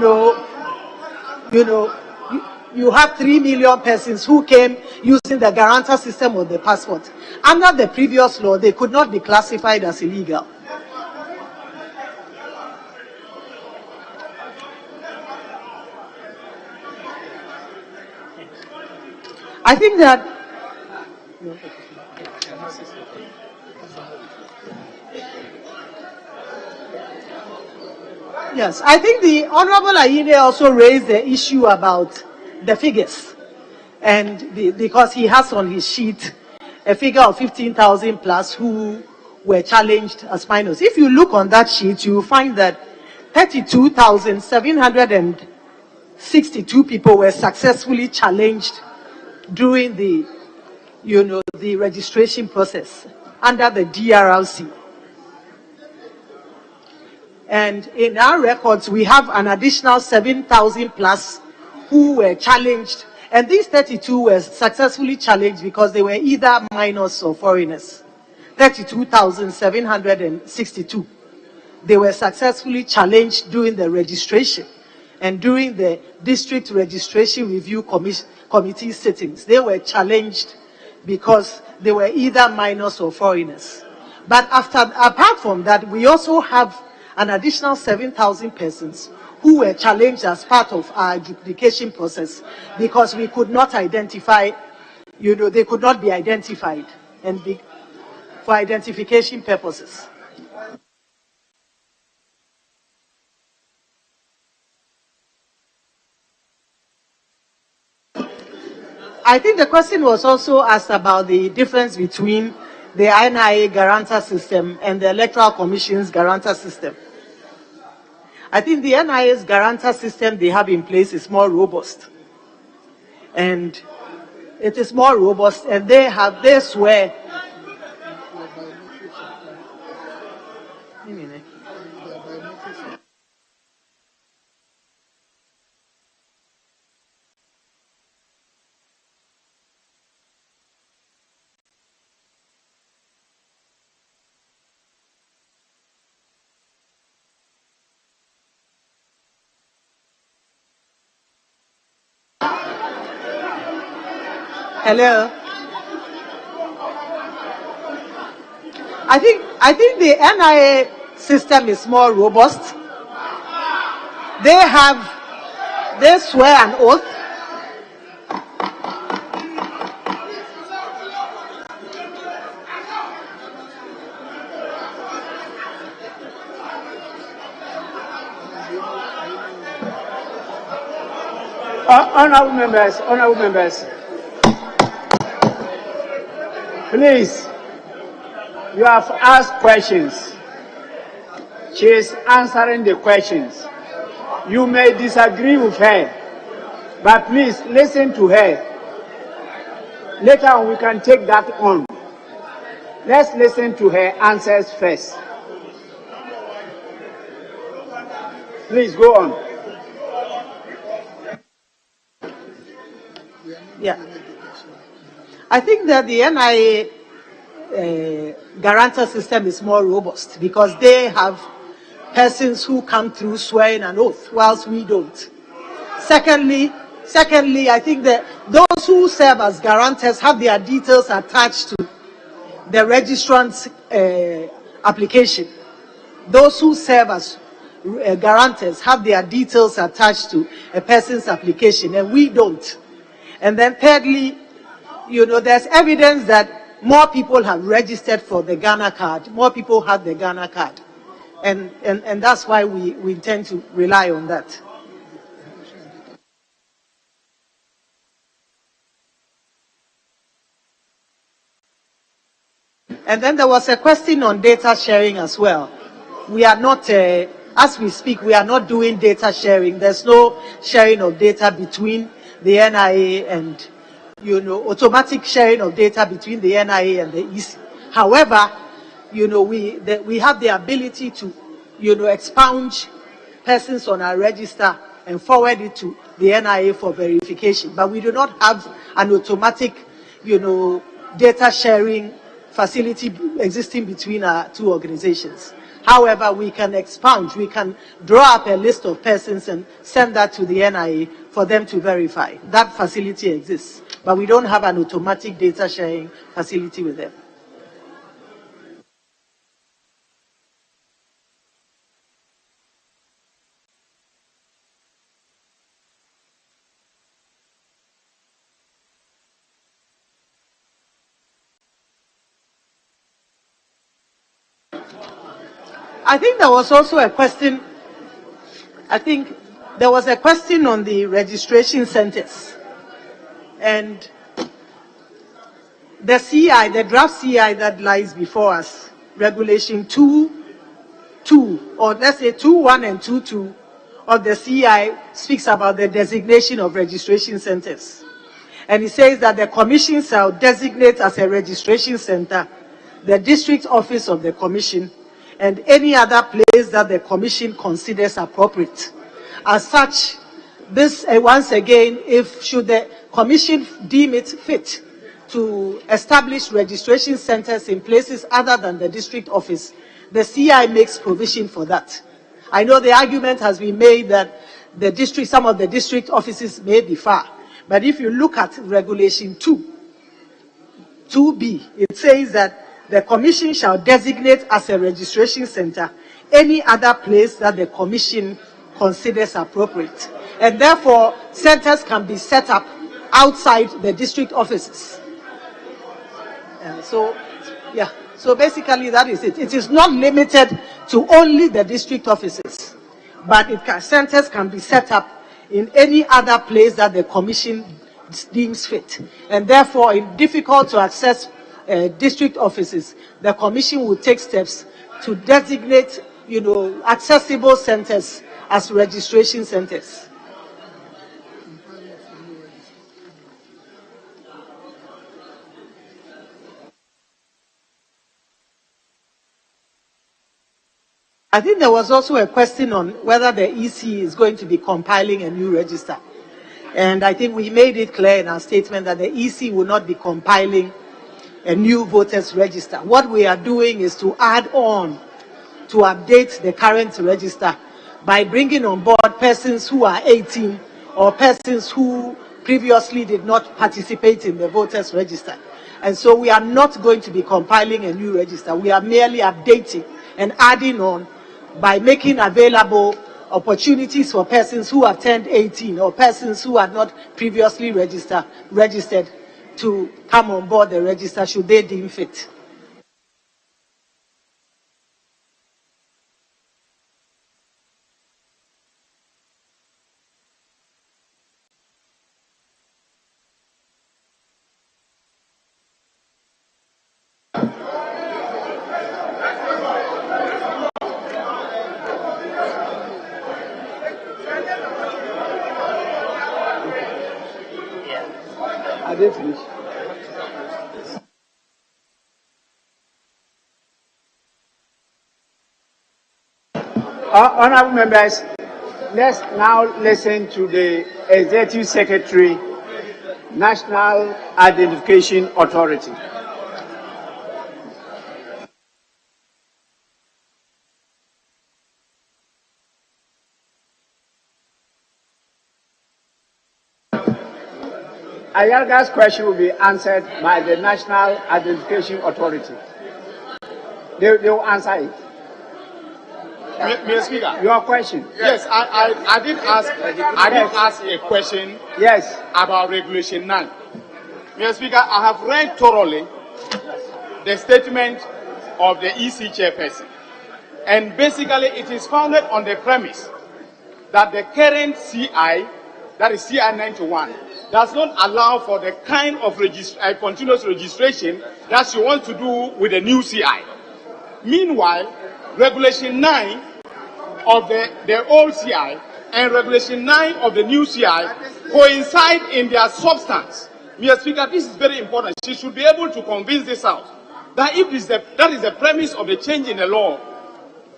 have 3 million persons who came using the guarantor system or the passport. Under the previous law, they could not be classified as illegal. I think that yes, I think the Honorable Ayinde also raised the issue about the figures, and because he has on his sheet a figure of 15,000 plus who were challenged as minors. If you look on that sheet, you will find that 32,762 people were successfully challenged during the registration process under the DRLC. And in our records, we have an additional 7,000 plus who were challenged. And these 32 were successfully challenged because they were either minors or foreigners. 32,762. They were successfully challenged during the registration. and during the district registration review committee sittings, they were challenged because they were either minors or foreigners. But apart from that, we also have an additional 7,000 persons who were challenged as part of our adjudication process because we could not identify, they could not be identified for identification purposes. I think the question was also asked about the difference between the NIA guarantor system and the Electoral Commission's guarantor system. I think the NIA's guarantor system they have in place is more robust. And it is more robust, and they swear. Hello. I think the NIA system is more robust. They swear an oath. Honorable members, please, you have asked questions. She is answering the questions. You may disagree with her, but please listen to her. Later on, we can take that on. Let's listen to her answers first. Please go on. Yeah. I think that the NIA guarantor system is more robust because they have persons who come through swearing an oath, whilst we don't. Secondly, I think that those who serve as guarantors have their details attached to the registrant's application. Those who serve as guarantors have their details attached to a person's application, and we don't. And then thirdly, there's evidence that more people have registered for the Ghana card. More people have the Ghana card. And that's why we intend to rely on that. And then there was a question on data sharing as well. We are not, as we speak, we are not doing data sharing. There's no sharing of data between the NIA and, automatic sharing of data between the NIA and the EC. However, we have the ability to, expunge persons on our register and forward it to the NIA for verification. But we do not have an automatic, data sharing facility existing between our two organizations. However, we can expunge, we can draw up a list of persons and send that to the NIA for them to verify. That facility exists, but we don't have an automatic data sharing facility with them. I think there was also a question, there was a question on the registration centers. And the CI, the draft CI that lies before us, Regulation 2.2, or let's say 2.1 and 2.2 of the CI speaks about the designation of registration centers. And it says that the Commission shall designate as a registration center the district office of the Commission and any other place that the Commission considers appropriate. As such, this, once again, should the Commission deem it fit to establish registration centers in places other than the district office, the CI makes provision for that. I know the argument has been made that the district, some of the district offices may be far. But if you look at Regulation 2B, it says that the Commission shall designate as a registration center any other place that the Commission considers appropriate. And therefore, centers can be set up outside the district offices. So basically that is it. It is not limited to only the district offices, but centers can be set up in any other place that the Commission deems fit. And therefore, in difficult to access district offices, the Commission will take steps to designate, accessible centers as registration centers. I think there was also a question on whether the EC is going to be compiling a new register. And I think we made it clear in our statement that the EC will not be compiling a new voters register. What we are doing is to add on, to update the current register by bringing on board persons who are 18 or persons who previously did not participate in the voters register. And so we are not going to be compiling a new register. We are merely updating and adding on by making available opportunities for persons who have turned 18 or persons who are not previously registered to come on board the register should they deem fit. Are they finished? Honourable members, let's now listen to the Executive Secretary, National Identification Authority. Ayaga's question will be answered by the National Identification Authority. They will answer it. Mr. Speaker. Your question. Yes, I did ask a question. Yes. About Regulation 9. Mr. Speaker, I have read thoroughly the statement of the EC chairperson, and basically it is founded on the premise that the current CI, that is CI 91, does not allow for the kind of continuous registration that she wants to do with the new CI. Meanwhile, Regulation 9 of the old CI and Regulation 9 of the new CI coincide in their substance. Mr. Speaker, this is very important. She should be able to convince this House that if that is the premise of the change in the law,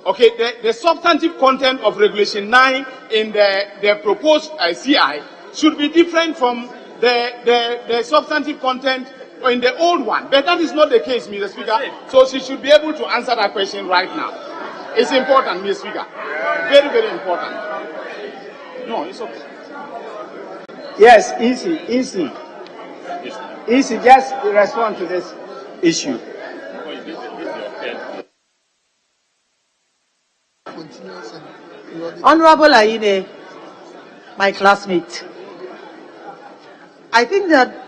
okay, the substantive content of Regulation 9 in the proposed CI should be different from the substantive content in the old one. But that is not the case, Mr. Speaker. So she should be able to answer that question right now. It's important, Mr. Speaker. Very, very important. No, it's okay. Yes, easy. Just respond to this issue. Honorable Aine, my classmate, I think that,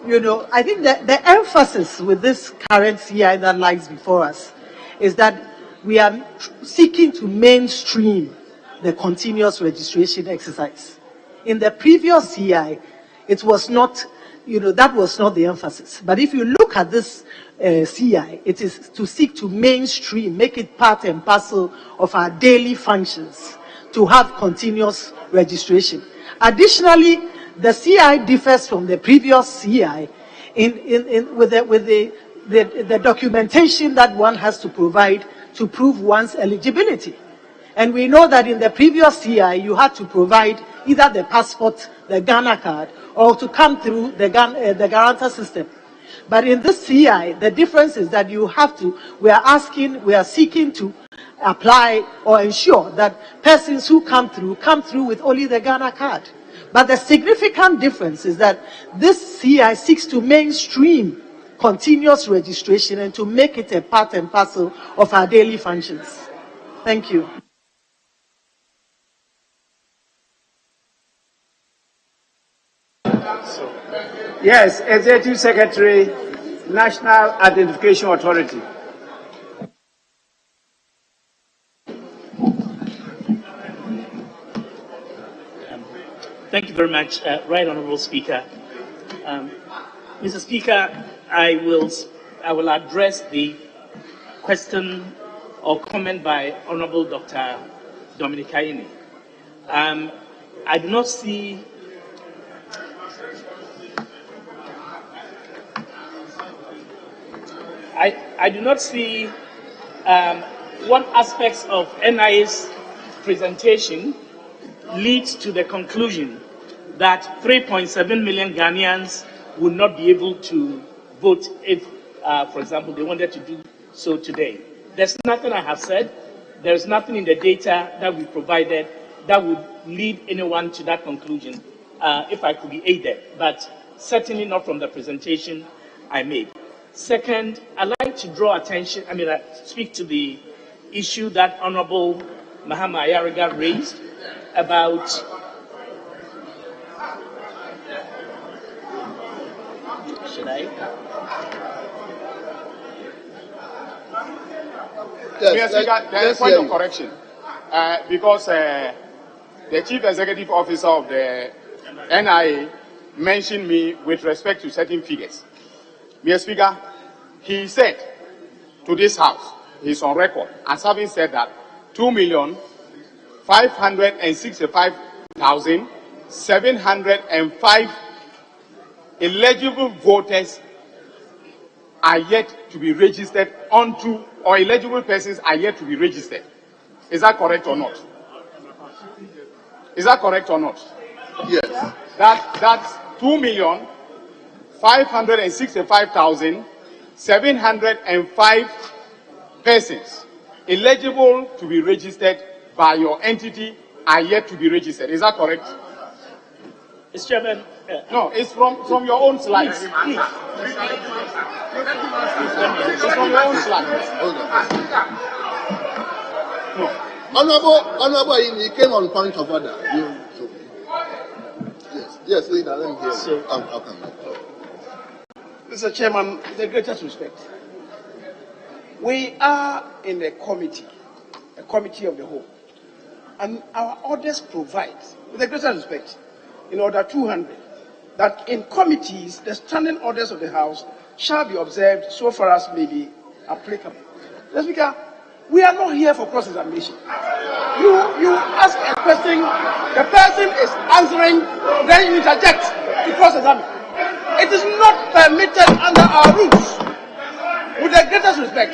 the emphasis with this current CI that lies before us is that we are seeking to mainstream the continuous registration exercise. In the previous CI, it was not, that was not the emphasis. But if you look at this CI, it is to seek to mainstream, make it part and parcel of our daily functions to have continuous registration. Additionally, the CI differs from the previous CI with the documentation that one has to provide to prove one's eligibility. And we know that in the previous CI, you had to provide either the passport, the Ghana card, or to come through the guarantor system. But in this CI, the difference is that we are seeking to apply or ensure that persons who come through with only the Ghana card. But the significant difference is that this CI seeks to mainstream continuous registration and to make it a part and parcel of our daily functions. Thank you. Yes, Executive Secretary, National Identification Authority. Thank you very much, Right Honourable Speaker. Mr. Speaker, I will address the question or comment by Honourable Dr. Dominic Ayine. I do not see I do not see what aspects of NIA's presentation leads to the conclusion that 3.7 million Ghanaians would not be able to vote if, for example, they wanted to do so today. There's nothing I have said. There's nothing in the data that we provided that would lead anyone to that conclusion, if I could be aided, but certainly not from the presentation I made. Second, I'd like to draw attention, speak to the issue that Honorable Mahama Ayariga raised about should I? Yes, there's a point of correction. Because the Chief Executive Officer of the NIA mentioned me with respect to certain figures. Mr. Speaker, he said to this House, he's on record, as having said that 2,565,705 eligible voters are yet to be registered onto, or eligible persons are yet to be registered. Is that correct or not? Is that correct or not? Yes. That's 2,565,705 persons eligible to be registered by your entity are yet to be registered. Is that correct? Mr. Chairman. No, it's from your own slides. Please. It's from your own slides. No. Honorable, he came on point of order. Yes, leader, let me hear you. I'll come back. Mr. Chairman, with the greatest respect, we are in a committee of the whole, and our orders provide, with the greatest respect, in Order 200, that in committees, the standing orders of the House shall be observed so far as may be applicable. Mr. Speaker, we are not here for cross-examination. You ask a question, the person is answering, then you interject to cross-examine. It is not permitted under our rules. With the greatest respect.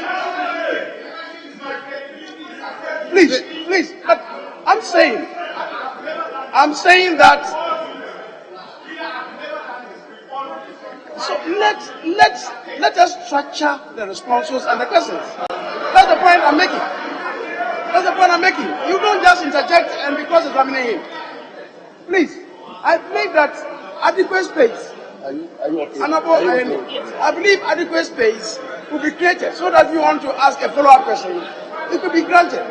Please, but I'm saying that. So let us structure the responses and the questions. That's the point I'm making. You don't just interject and be cross-examining him. Please, I believe that adequate space. Are you okay? I believe adequate space will be created so that if you want to ask a follow-up question, it could be granted.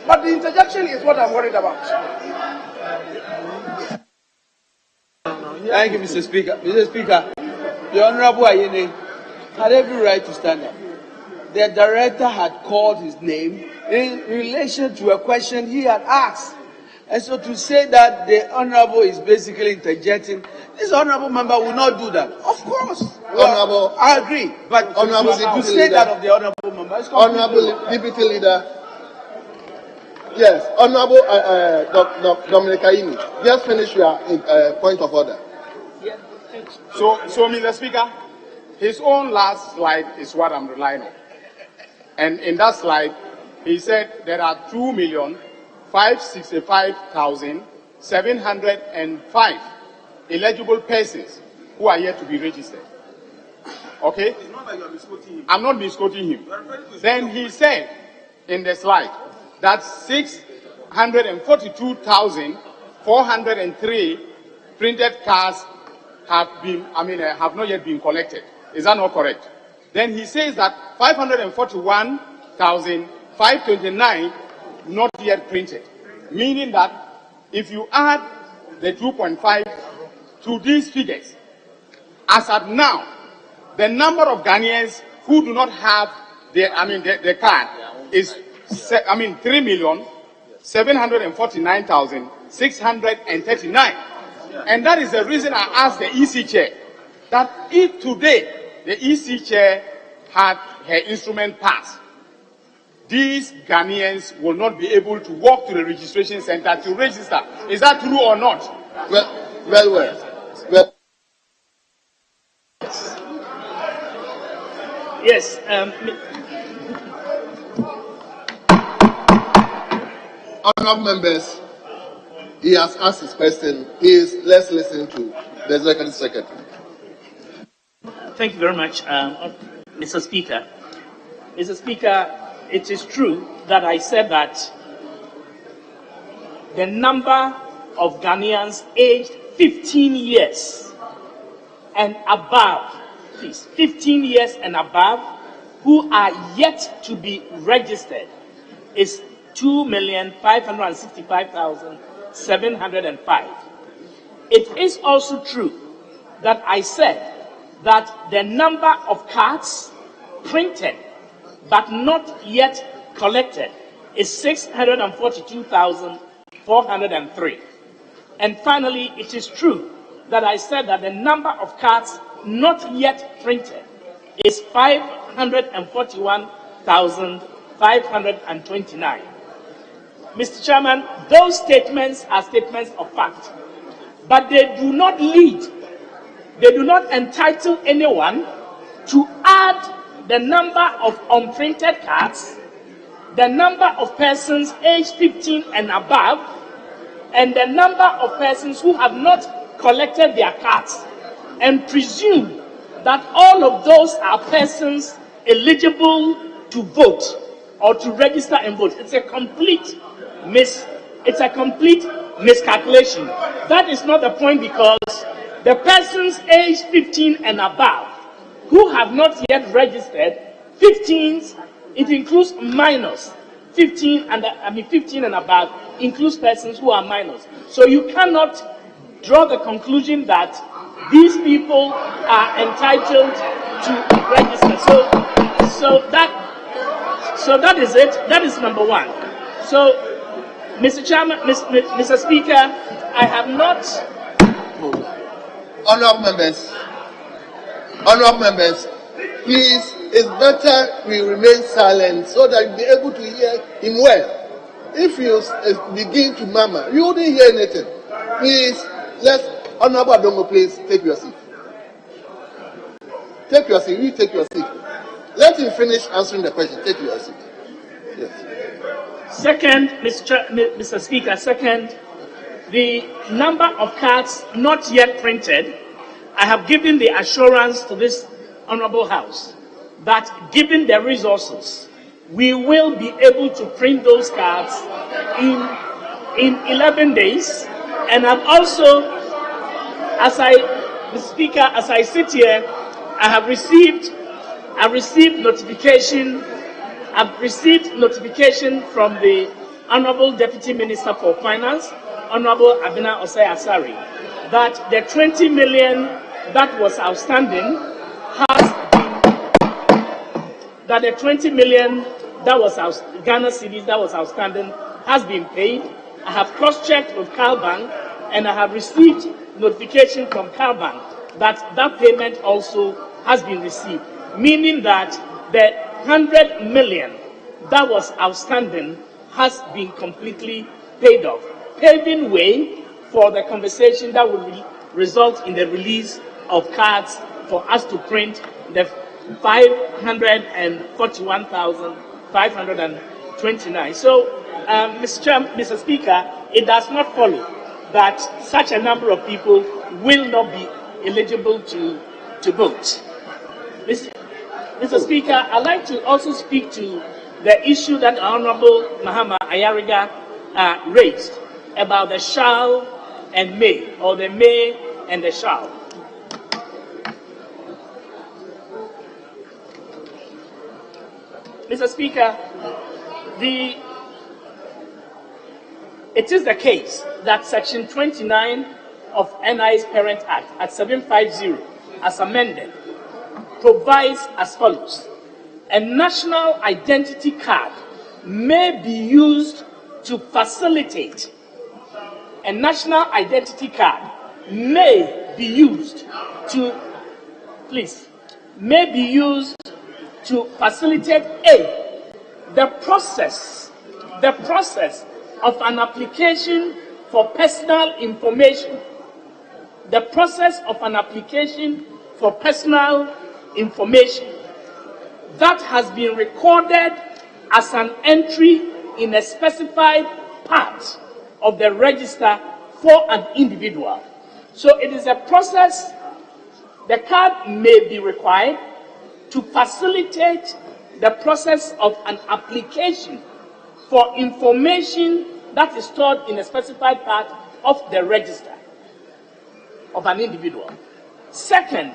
But the interjection is what I'm worried about. Thank you, Mr. Speaker. Mr. Speaker, the Honorable Ayine had every right to stand up. The director had called his name in relation to a question he had asked. And so to say that the Honorable is basically interjecting, this Honorable member will not do that. Of course. Honorable. I agree. But Honorable to say that of the Honorable member is Honorable Deputy Leader. Yes, Honorable Dominic Ayine, just finish your point of order. So, Mr. Speaker, his own last slide is what I'm relying on. And in that slide, he said there are 2,565,705 eligible persons who are yet to be registered. Okay? I'm not misquoting him. Then he said in the slide that 642,403 printed cards have not yet been collected. Is that not correct? Then he says that 541,529 not yet printed, meaning that if you add the 2.5 to these figures, as at now, the number of Ghanaians who do not have the card is 3,749,639. And that is the reason I asked the EC chair that if today the EC chair had her instrument passed, these Ghanaians will not be able to walk to the registration center to register. Is that true or not? Well. Yes. Honourable members, he has asked his question. Please, let's listen to the Executive Secretary. Thank you very much, Mr. Speaker. Mr. Speaker, it is true that I said that the number of Ghanaians aged 15 years and above, please, 15 years and above, who are yet to be registered is 2,565,705. It is also true that I said that the number of cards printed but not yet collected is 642,403. And finally, it is true that I said that the number of cards not yet printed is 541,529. Mr. Chairman, those statements are statements of fact, but they do not lead, they do not entitle anyone to add the number of unprinted cards, the number of persons aged 15 and above, and the number of persons who have not collected their cards, and presume that all of those are persons eligible to vote or to register and vote. It's a complete miscalculation. That is not the point, because the persons aged 15 and above who have not yet registered, 15s, it includes minors. 15 and above includes persons who are minors. So you cannot draw the conclusion that these people are entitled to register. So that is it. That is number one. So, Mr. Chairman, Mr. Speaker, I have not. Honourable members, please, it's better we remain silent so that you'll be able to hear him well. If you begin to murmur, you wouldn't hear anything. Please, Honourable Adongo, please take your seat. Take your seat. You take your seat. Let him finish answering the question. Take your seat. Yes. Second, Mr. Speaker, second, the number of cards not yet printed, I have given the assurance to this Honourable House that given the resources, we will be able to print those cards in 11 days. And I've also, Mr. Speaker, as I sit here, I've received notification from the Honourable Deputy Minister for Finance, Honourable Abina Osei Asari, that the 20 million that was outstanding Ghana cedis that was outstanding has been paid. I have cross-checked with CalBank, and I have received notification from CalBank that that payment also has been received, meaning that the 100 million that was outstanding has been completely paid off, paving way for the conversation that will result in the release of cards for us to print the 541,529. So, Mr. Speaker, it does not follow that such a number of people will not be eligible to vote. Mr. Speaker, I'd like to also speak to the issue that Honorable Mahama Ayariga raised about the shall and may, or the may and the shall. Mr. Speaker, it is the case that Section 29 of NI's Parent Act at 750, as amended, provides as follows: a national identity card may be used to facilitate. A national identity card may be used to, may be used to facilitate the process of an application for personal information. The process of an application for personal information that has been recorded as an entry in a specified part of the register for an individual. So it is a process. The card may be required to facilitate the process of an application for information that is stored in a specified part of the register of an individual. Second,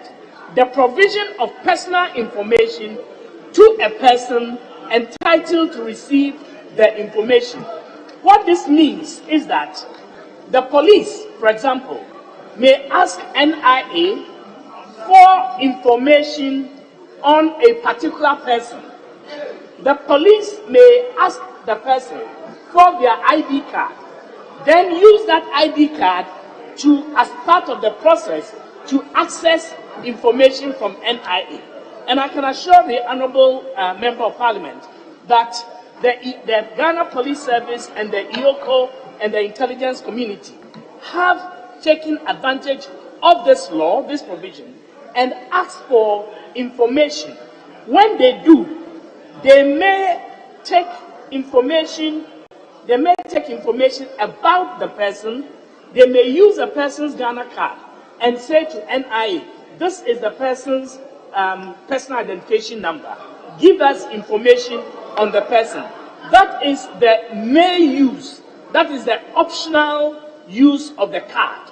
the provision of personal information to a person entitled to receive the information. What this means is that the police, for example, may ask NIA for information on a particular person. The police may ask the person for their ID card, then use that ID card as part of the process to access information from NIA. And I can assure the Honourable Member of Parliament that the Ghana Police Service and the IOCO and the intelligence community have taken advantage of this law, this provision, and asked for information. When they do, they may take information about the person. They may use a person's Ghana card and say to NIA, this is the person's personal identification number. Give us information on the person. That is the may use. That is the optional use of the card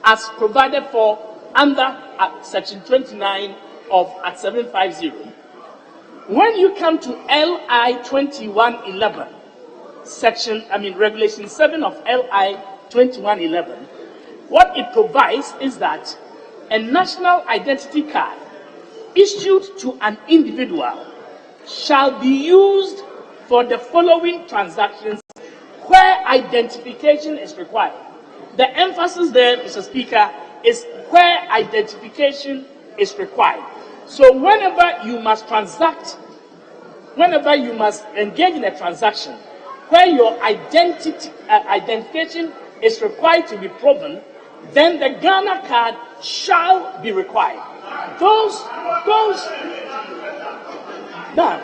as provided for under Section 29 of Act 750. When you come to LI 2111, Regulation 7 of LI 2111, what it provides is that a national identity card issued to an individual shall be used for the following transactions where identification is required. The emphasis there, Mr. Speaker, is where identification is required. So whenever you must engage in a transaction where your identification is required to be proven, then the Ghana card shall be required. That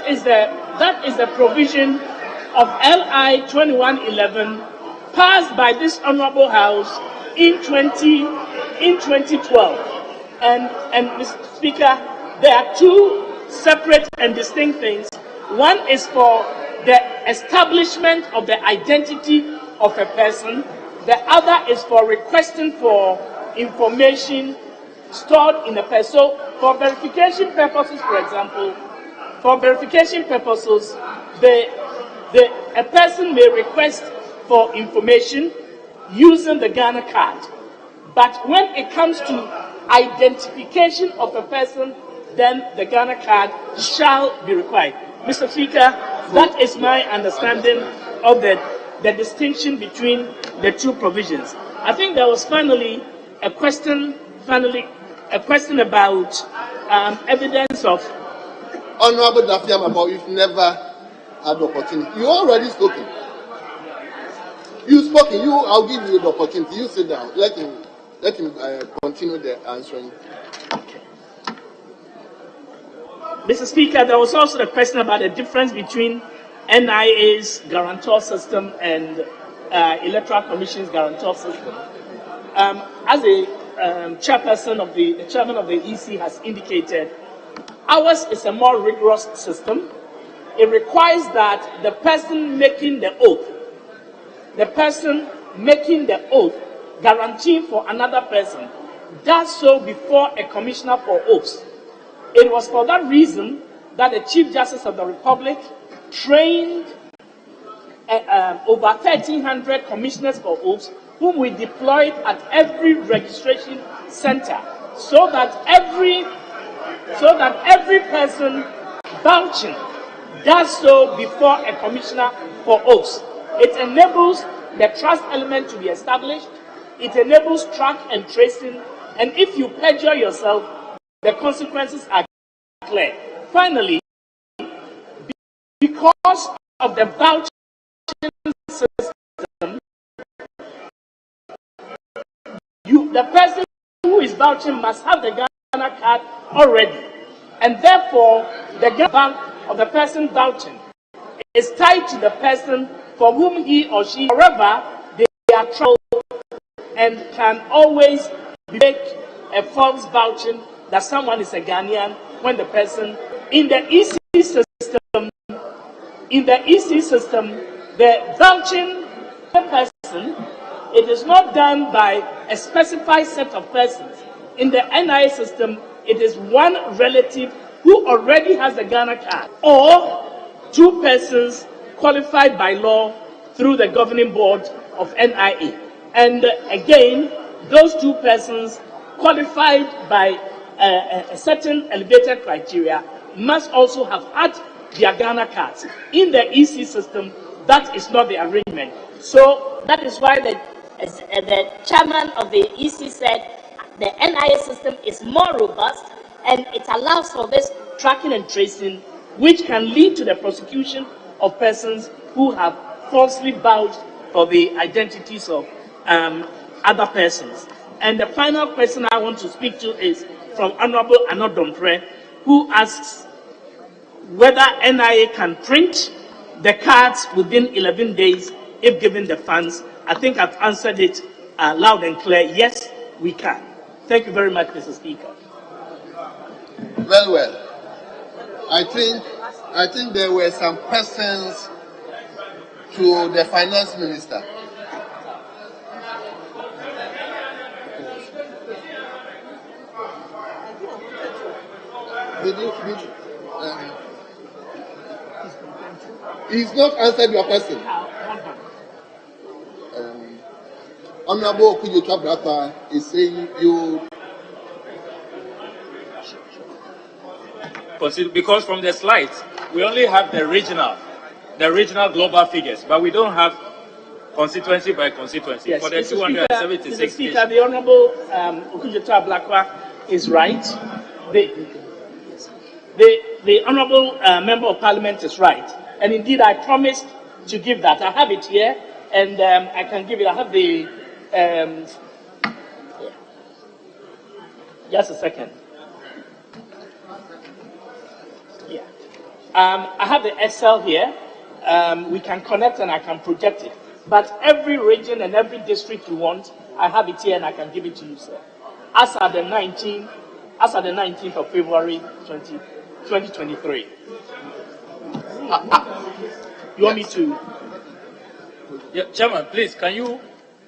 is the provision of LI 2111 passed by this Honourable House in 2012. And Mr. Speaker, there are two separate and distinct things. One is for the establishment of the identity of a person. The other is for requesting for information stored in a person. So for verification purposes, for example, a person may request for information using the Ghana card. But when it comes to identification of a person, then the Ghana card shall be required. Mr. Speaker, that is my understanding of the distinction between the two provisions. I think there was finally a question about evidence of. Honorable Dafiam, about you've never had the opportunity. You already spoken. You've spoken. I'll give you the opportunity. You sit down. Let him continue the answering. Okay. Mr. Speaker, there was also a question about the difference between NIA's guarantor system and Electoral Commission's guarantor system. As a chairperson of the chairman of the EC has indicated, ours is a more rigorous system. It requires that the person making the oath, guaranteeing for another person, does so before a commissioner for oaths. It was for that reason that the Chief Justice of the Republic trained over 1,300 commissioners for oaths, whom we deployed at every registration center, so that every person vouching does so before a commissioner for oaths. It enables the trust element to be established. It enables track and tracing. And if you perjure yourself, the consequences are clear. Finally, because of the vouching system, the person who is vouching must have the Ghana card already. And therefore, the Ghana bank of the person vouching is tied to the person for whom he or she, however, they are troubled, and can always make a false vouching that someone is a Ghanaian when the person in the EC system, the vouching person, it is not done by a specified set of persons. In the NIA system, it is one relative who already has a Ghana card, or two persons qualified by law through the governing board of NIA. And again, those two persons qualified by a certain elevated criteria must also have had their Ghana cards. In the EC system, that is not the arrangement. So that is why the chairman of the EC said the NIA system is more robust and it allows for this tracking and tracing, which can lead to the prosecution of persons who have falsely vouched for the identities of other persons. And the final person I want to speak to is from Honorable Anodompre, who asks whether NIA can print the cards within 11 days if given the funds. I think I've answered it loud and clear. Yes, we can. Thank you very much, Mr. Speaker. Well. I think there were some questions to the finance minister. He's not answered your question. Honorable Okujo Chabrata is saying you. Because from the slides, we only have the regional global figures, but we don't have constituency by constituency. Yes, for the 276 Mr. Speaker, the Honorable Okujo Chabrata is right. The Honorable Member of Parliament is right. And indeed, I promised to give that. I have it here, and I can give it. I have the... just a second. Yeah. I have the Excel here. We can connect and I can project it. But every region and every district you want, I have it here and I can give it to you, sir. As at the 19th of February 2023. You want me to? Yeah, Chairman, please,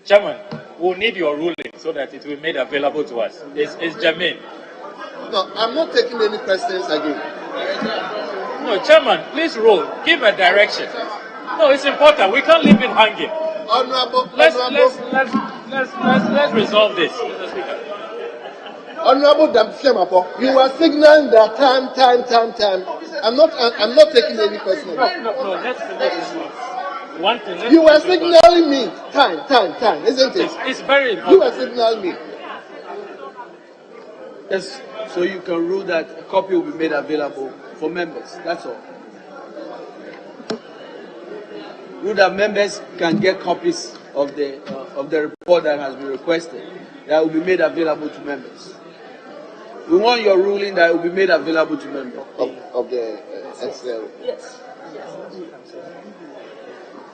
Chairman, we'll need your ruling so that it will be made available to us. It's germane. No, I'm not taking any questions again. No, Chairman, please roll. Give a direction. No, it's important. We can't leave it hanging. Let's resolve this. Honorable Damfiamapo, you were signaling that time. I'm not taking any question. No. Let's one thing. You were signaling me time, isn't it? It's very important. You were signaling me. Yes, so you can rule that a copy will be made available for members. That's all. Rule that members can get copies of the report that has been requested. That will be made available to members. We want your ruling that it will be made available to members of the Excel. Yes.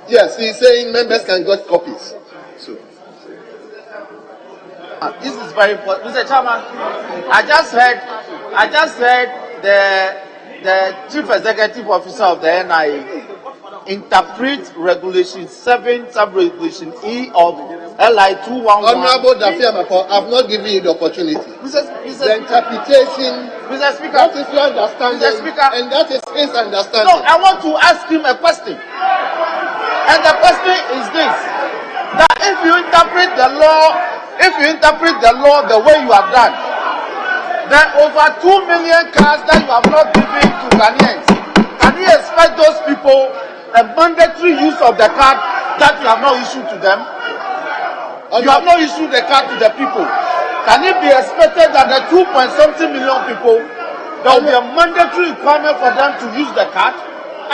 Yes, he's saying members can get copies. So, This is very important. Mr. Chairman, I just heard the Chief Executive Officer of the NIA interpret Regulation 7, Sub-Regulation E of LI 211. Honorable Dafiamako, I've not given you the opportunity. The interpretation, Mr. Speaker, that is your understanding, Mr. Speaker, and that is his understanding. No, I want to ask him a question. And the question is this: that if you interpret the law the way you have done, then over 2 million cards that you have not given to Ghanaians, can you expect those people a mandatory use of the card that you have not issued to them? You have not issued the card to the people. Can it be expected that the 2.something million people, there will be a mandatory requirement for them to use the card,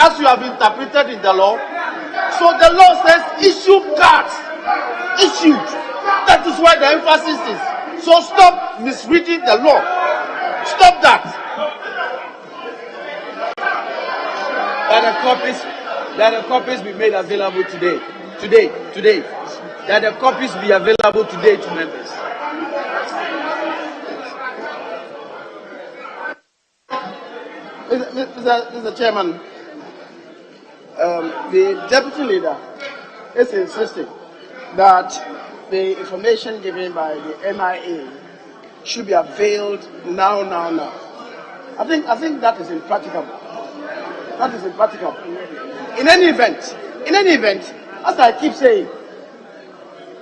as you have interpreted in the law? So the law says issue cards. Issued. That is why the emphasis is. So stop misreading the law. Stop that. That the copies be made available today. That the copies be available today to members. Mr. Chairman, the deputy leader is insisting that the information given by the NIA should be availed now. I think that is impracticable. That is impracticable. In any event, as I keep saying,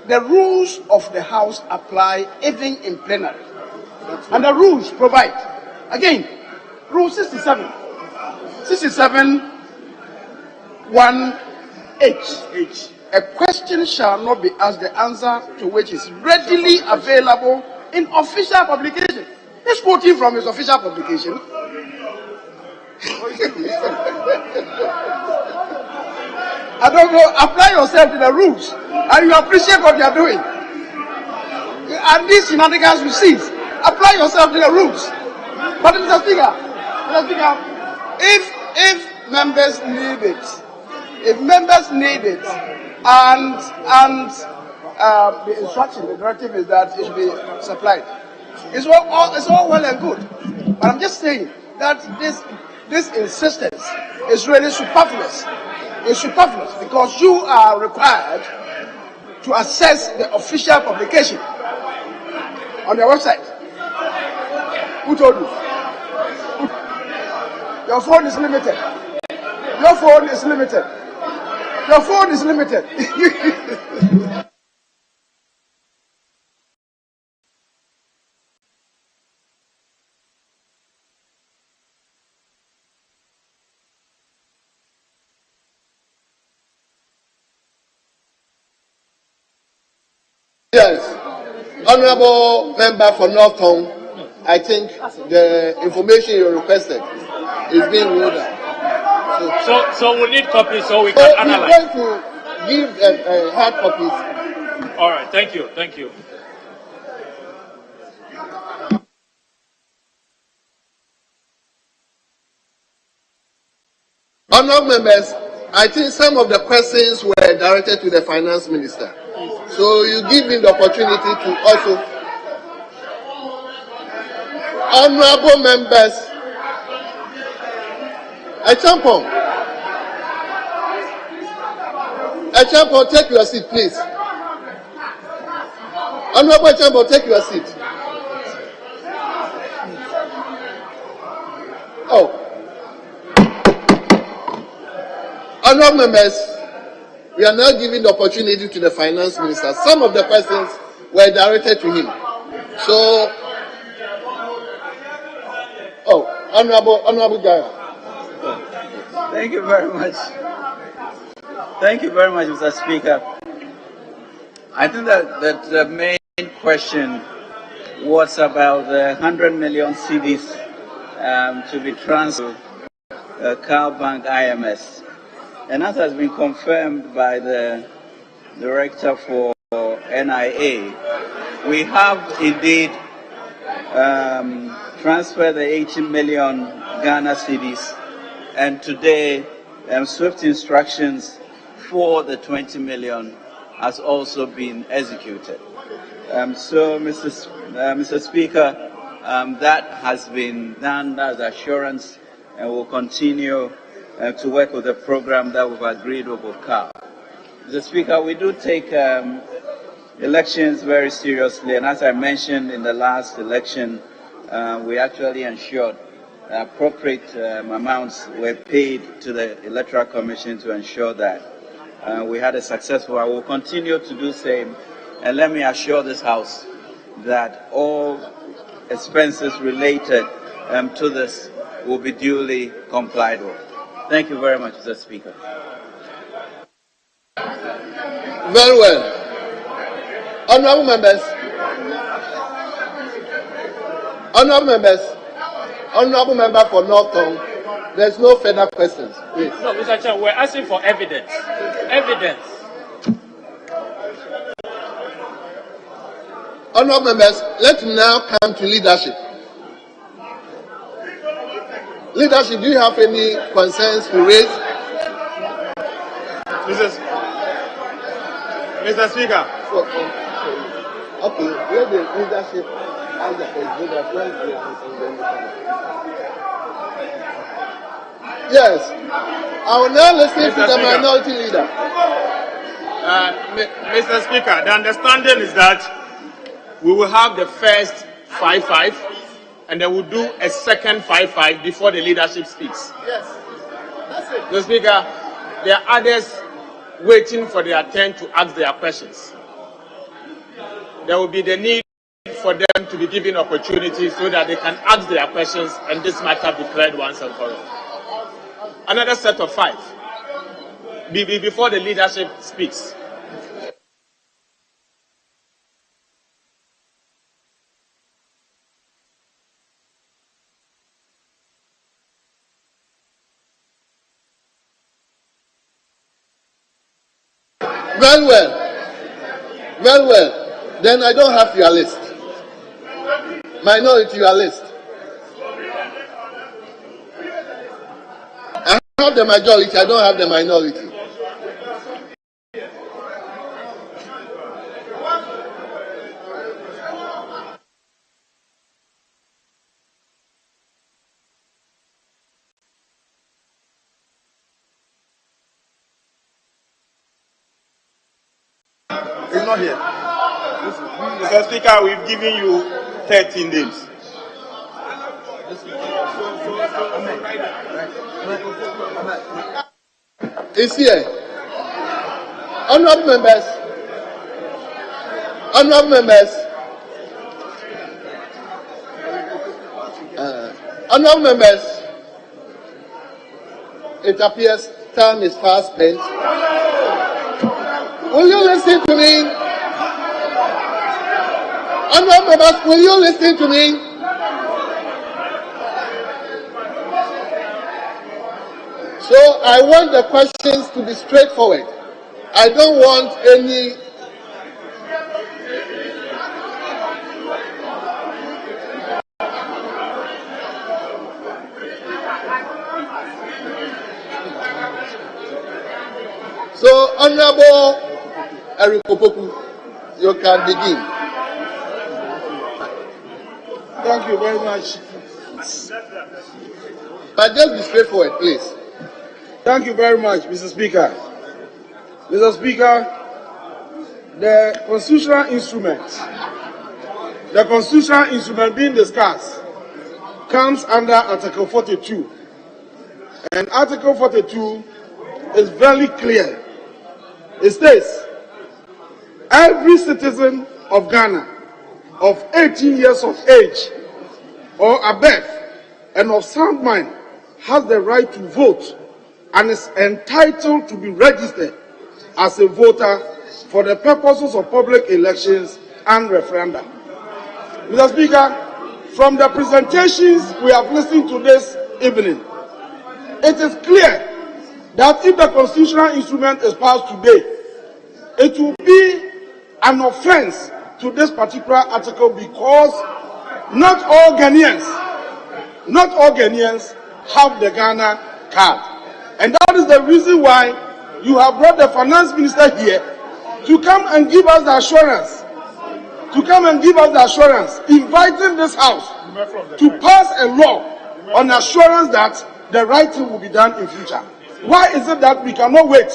the rules of the House apply even in plenary. And the rules provide, again, Rule 67, 1H. A question shall not be asked, the answer to which is readily available in official publication. Let's quote him from his official publication. I don't know, apply yourself to the rules and you appreciate what you are doing. And these shenanigans you see, apply yourself to the rules. But Mr. Speaker, if members need it, and the instruction, the directive is that it should be supplied. It's all well and good. But I'm just saying that this insistence is really superfluous. It's superfluous because you are required to access the official publication on their website. Who told you? Your phone is limited. Your phone is limited. Your phone is limited. Yes, honorable member for Northtown, I think the information you requested is being rolled out. So we need copies so we can analyze. We're going to give hard copies. All right, thank you. Honourable members, I think some of the questions were directed to the finance minister. So you give me the opportunity to also. Honourable members, Echampon, take your seat, please. Honourable Echampon, take your seat. Oh. Honourable members, we are now giving the opportunity to the finance minister. Some of the questions were directed to him. So, Honourable Gaya. Thank you very much. Thank you very much, Mr. Speaker. I think that the main question was about the 100 million cedis to be transferred to Cal Bank IMS. And that has been confirmed by the director for NIA. We have indeed transferred the 18 million Ghana cedis, and today swift instructions for the 20 million has also been executed. So, Mr. Speaker, that has been done as assurance, and we'll continue to work with the program that we've agreed with CAF. Mr. Speaker, we do take elections very seriously, and as I mentioned in the last election, we actually ensured appropriate amounts were paid to the Electoral Commission to ensure that we had a successful. I will continue to do the same, and let me assure this House that all expenses related to this will be duly complied with. Thank you very much, Mr. Speaker. Very well. Honourable members, honourable member for Northern, there's no further questions, please. No, Mr. Chair, we're asking for evidence. Evidence. Honourable members, let's now come to leadership. Leadership, do you have any concerns to raise? Mr. Speaker. Okay, let the leadership ask the president. Yes, I will now listen to the minority leader. Mr. Speaker, the understanding is that we will have the first 5-5, and then we'll do a second 5-5 before the leadership speaks. Yes, that's it. Mr. Speaker, there are others waiting for their turn to ask their questions. There will be the need for them to be given opportunity so that they can ask their questions and this matter be cleared once and for all. Another set of 5 before the leadership speaks. Very well. Very well. Then I don't have your list. Minority, your list. I have the majority, I don't have the minority. He's not here. Mr. Speaker, we've given you 13 days. It's here. Honourable members. Honourable members. Honourable members. It appears time is fast spent. Will you listen to me? Honourable members, will you listen to me? So I want the questions to be straightforward. I don't want any So Honourable Eric Opoku, you can begin. Thank you very much. But just be straightforward, please. Thank you very much, Mr. Speaker. Mr. Speaker, the constitutional instrument being discussed comes under Article 42. And Article 42 is very clear. It states, every citizen of Ghana of 18 years of age or above and of sound mind has the right to vote and is entitled to be registered as a voter for the purposes of public elections and referenda. Mr. Speaker, from the presentations we have listened to this evening, it is clear that if the constitutional instrument is passed today, it will be an offense to this particular article because not all Ghanaians have the Ghana card. And that is the reason why you have brought the finance minister here to come and give us the assurance, inviting this House to pass a law on assurance that the right thing will be done in future. Why is it that we cannot wait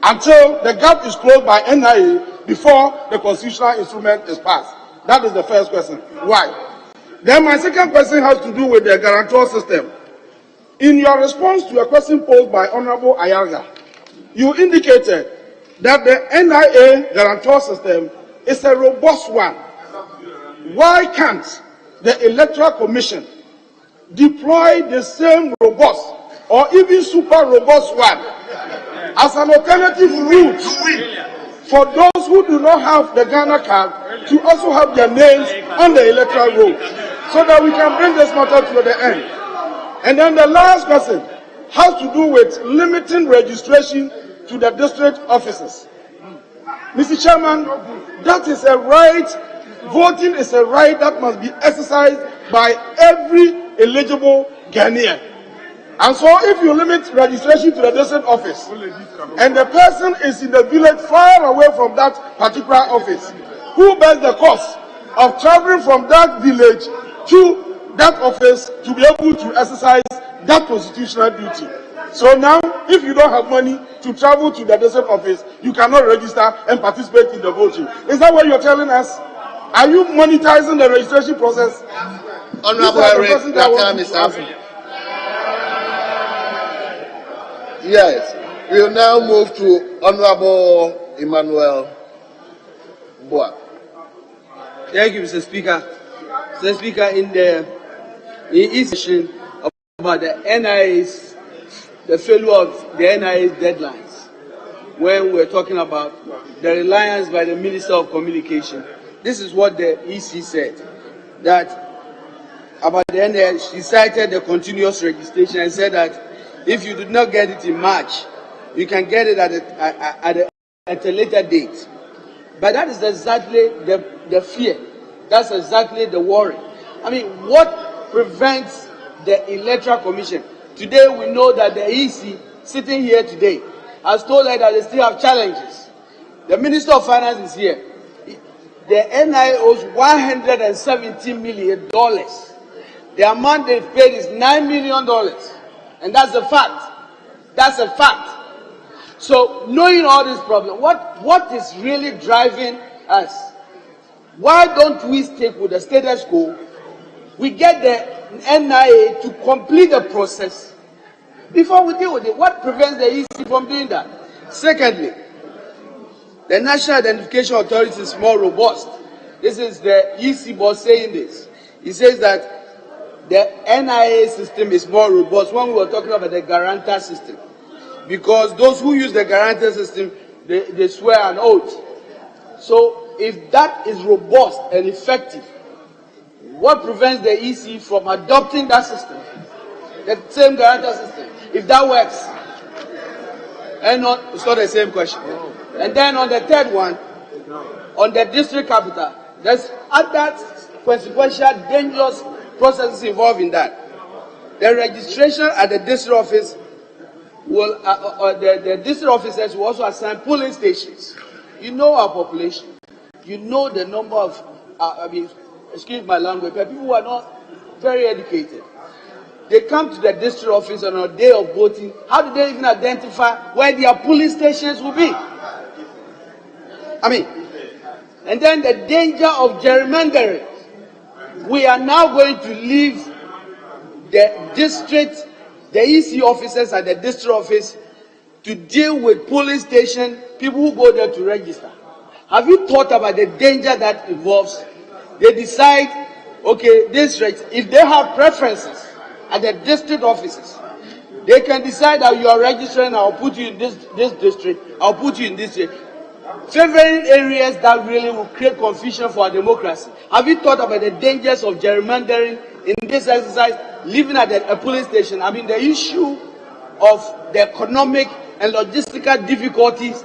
until the gap is closed by NIA before the constitutional instrument is passed? That is the first question. Why? Then my second question has to do with the guarantor system. In your response to a question posed by Honorable Ayaga, you indicated that the NIA guarantor system is a robust one. Why can't the Electoral Commission deploy the same robust or even super robust one as an alternative route for those who do not have the Ghana card to also have their names on the electoral roll, so that we can bring this matter to the end? And then the last question has to do with limiting registration to the district offices. Mr. Chairman, that is a right. Voting is a right that must be exercised by every eligible Ghanaian. And so if you limit registration to the district office, and the person is in the village far away from that particular office, who bears the cost of traveling from that village to that office to be able to exercise that constitutional duty? So now, if you don't have money to travel to the district office, you cannot register and participate in the voting. Is that what you're telling us? Are you monetizing the registration process? Honorable Eric, your time is up. Yes, we will now move to Honorable Emmanuel Boa. Thank you, Mr. Speaker. Mr. Speaker, in the session about the NIA's, the failure of the NIA's deadlines, when we're talking about the reliance by the Minister of Communication, this is what the EC said, that about the NIA, she cited the continuous registration and said that if you did not get it in March, you can get it at a later date. But that is exactly the fear. That's exactly the worry. I mean, what prevents the Electoral Commission? Today we know that the EC, sitting here today, has told us that they still have challenges. The Minister of Finance is here. The NIA owes $117 million. The amount they paid is $9 million. And that's a fact. That's a fact. So, knowing all these problems, what is really driving us? Why don't we stick with the status quo? We get the NIA to complete the process before we deal with it. What prevents the EC from doing that? Secondly, the National Identification Authority is more robust. This is the EC boss saying this. He says that the NIA system is more robust when we were talking about the guarantor system. Because those who use the guarantor system, they swear an oath. So if that is robust and effective, what prevents the EC from adopting that system? The same guarantor system. If that works. And it's not the same question. And then on the third one, on the district capital, there's other consequential dangerous processes involved in that. The registration at the district office will, the district officers will also assign polling stations. You know our population. You know the number of, excuse my language, but people who are not very educated. They come to the district office on a day of voting. How do they even identify where their polling stations will be? And then the danger of gerrymandering. We are now going to leave the district, the EC officers at the district office to deal with polling station, people who go there to register. Have you thought about the danger that involves? They decide, okay, if they have preferences at the district offices, they can decide that you are registering, I'll put you in this district, I'll put you in this district. Favoring areas that really will create confusion for our democracy. Have you thought about the dangers of gerrymandering in this exercise, living at a polling station? The issue of the economic and logistical difficulties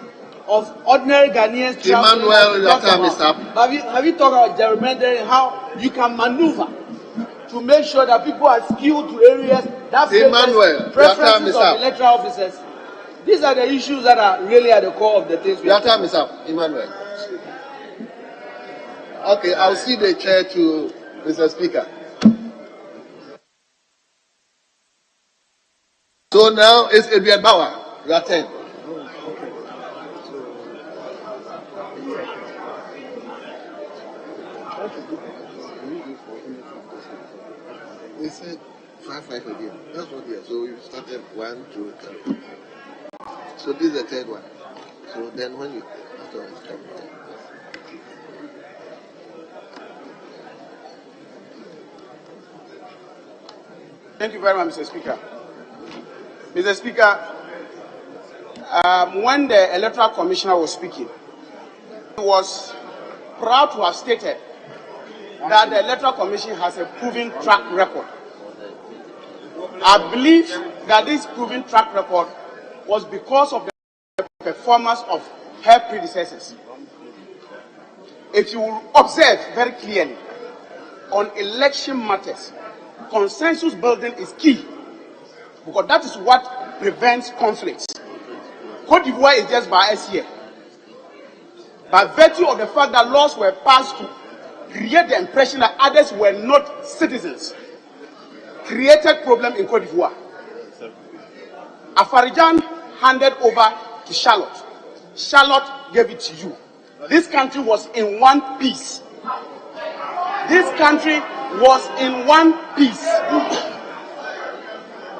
of ordinary Ghanaians. Emmanuel, your time is up. Have you thought about gerrymandering, how you can maneuver to make sure that people are skewed to areas that favor preferences of electoral officers? These are the issues that are really at the core of the things. Your time is up, Emmanuel. Okay, I'll see the chair to Mr. Speaker. So now it's Adrian Bauer. Your turn. They said 5-5 again. That's what they are. So you started 1, 2, 3. So this is the third one. So then when you Thank you very much, Mr. Speaker. Mr. Speaker, when the Electoral Commissioner was speaking, he was proud to have stated that the Electoral Commission has a proven track record. I believe that this proven track record was because of the performance of her predecessors. If you will observe very clearly, on election matters, consensus building is key, because that is what prevents conflicts. Côte d'Ivoire is just by us here. By virtue of the fact that laws were passed to create the impression that others were not citizens, created problem in Côte d'Ivoire. Afarijan handed over to Charlotte. Charlotte gave it to you. This country was in one piece. This country was in one piece.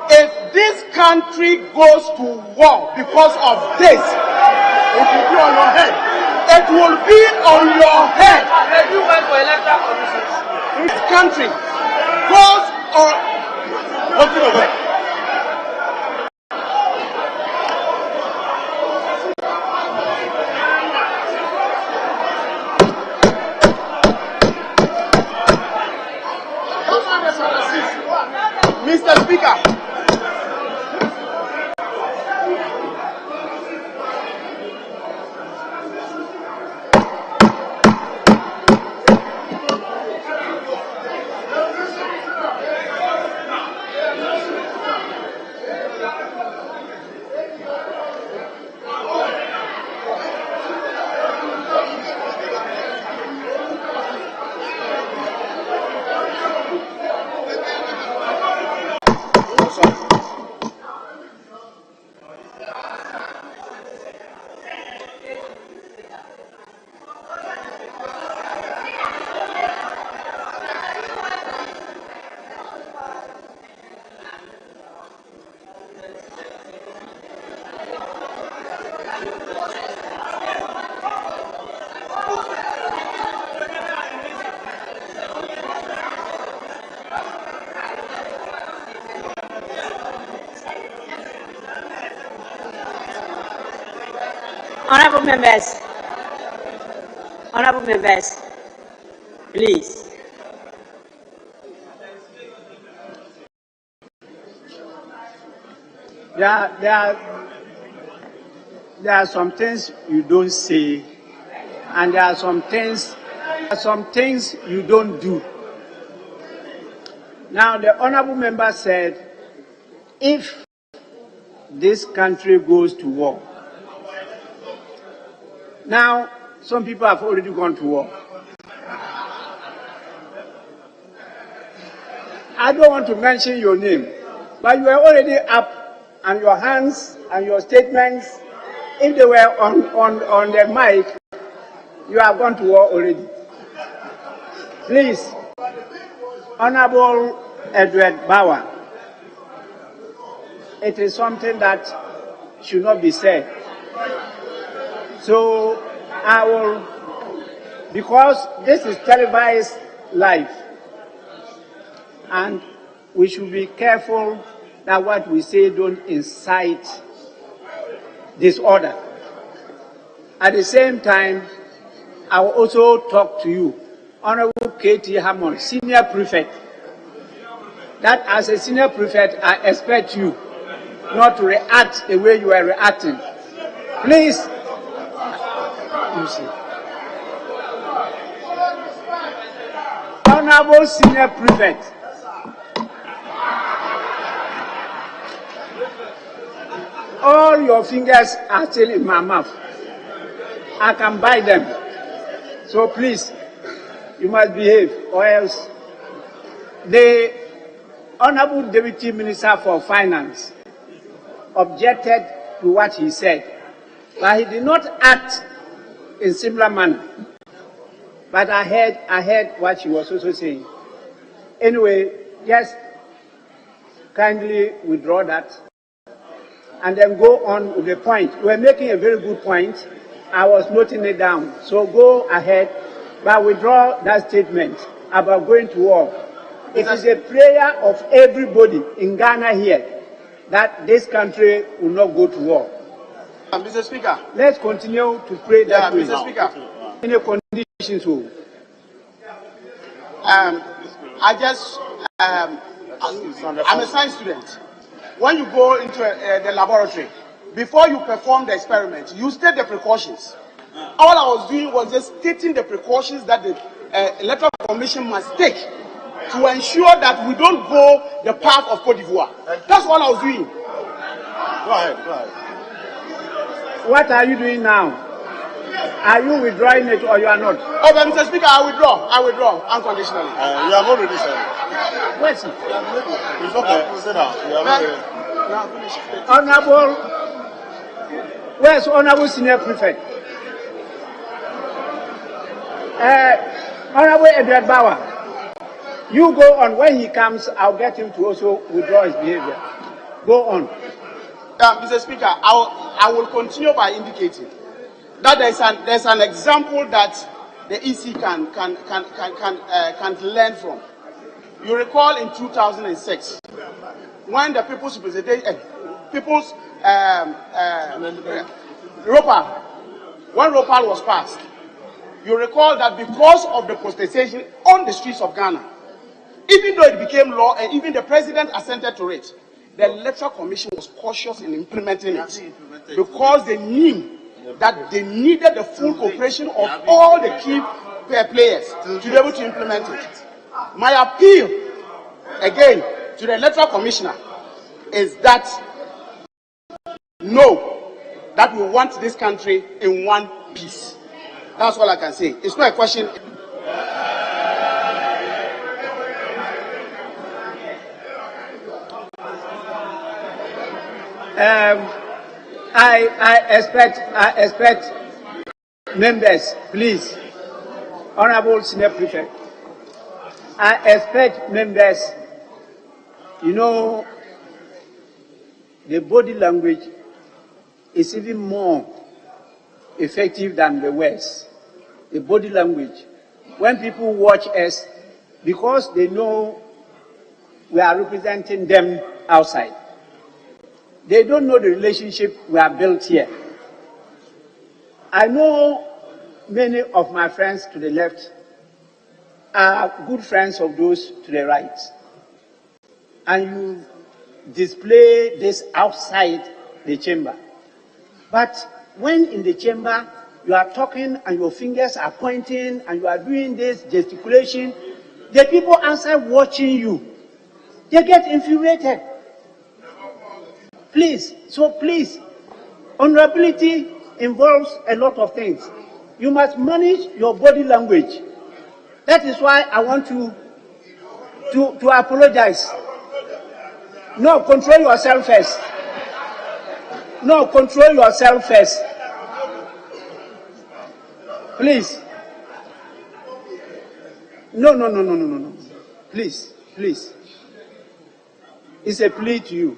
If this country goes to war because of this, it will be on your head. It will be on your head. This country goes on. Mr. Speaker, Honorable members, please. There are some things you don't say, and there are some things you don't do. Now, the honorable member said, if this country goes to war. Now, some people have already gone to war. I don't want to mention your name, but you are already up, and your hands and your statements, if they were on the mic, you have gone to war already. Please, Honorable Edward Bauer, it is something that should not be said. So I will, because this is televised live, and we should be careful that what we say don't incite disorder. At the same time, I will also talk to you, Honorable K.T. Hammond, Senior Prefect, that as a Senior Prefect, I expect you not to react the way you are reacting. Please, you see. Honorable Senior Prefect, all your fingers are still in my mouth. I can buy them. So please, you must behave, or else. The Honorable Deputy Minister for Finance objected to what he said, but he did not act in similar manner. But I heard what she was also saying. Anyway, just kindly withdraw that and then go on with the point. You were making a very good point. I was noting it down. So go ahead, but withdraw that statement about going to war. It is a prayer of everybody in Ghana here that this country will not go to war. Mr. Speaker. Let's continue to pray that way. Mr. Speaker. In a condition so. I just, I'm a science student. When you go into the laboratory, before you perform the experiment, you state the precautions. All I was doing was just stating the precautions that the Electoral Commission must take to ensure that we don't go the path of Côte d'Ivoire. That's what I was doing. Go ahead, go ahead. What are you doing now? Are you withdrawing it or you are not? Oh, but Mr. Speaker, I withdraw unconditionally. You have already said. Where's it? It's okay. Sit down. Honorable, where's Honorable Senior Prefect? Honorable Edward Bauer, you go on. When he comes, I'll get him to also withdraw his behavior. Go on. Mr. Speaker, I will continue by indicating that there's an example that the EC can learn from. You recall in 2006 when the People's Representation, when ROPAL was passed. You recall that because of the protestation on the streets of Ghana, even though it became law and even the president assented to it, the Electoral Commission was cautious in implementing it because they knew that they needed the full cooperation of all the key players to be able to implement it. My appeal, again, to the Electoral Commissioner is that know that we want this country in one piece. That's all I can say. It's not a question. I expect members, please, Honorable Senior Prefect, I expect members, you know, the body language is even more effective than the words. The body language. When people watch us, because they know we are representing them outside, they don't know the relationship we have built here. I know many of my friends to the left are good friends of those to the right. And you display this outside the chamber. But when in the chamber, you are talking and your fingers are pointing and you are doing this gesticulation, the people outside watching you, they get infuriated. Please, so please, honorability involves a lot of things. You must manage your body language. That is why I want to apologize. No, control yourself first. No, control yourself first. Please. No. Please. It's a plea to you.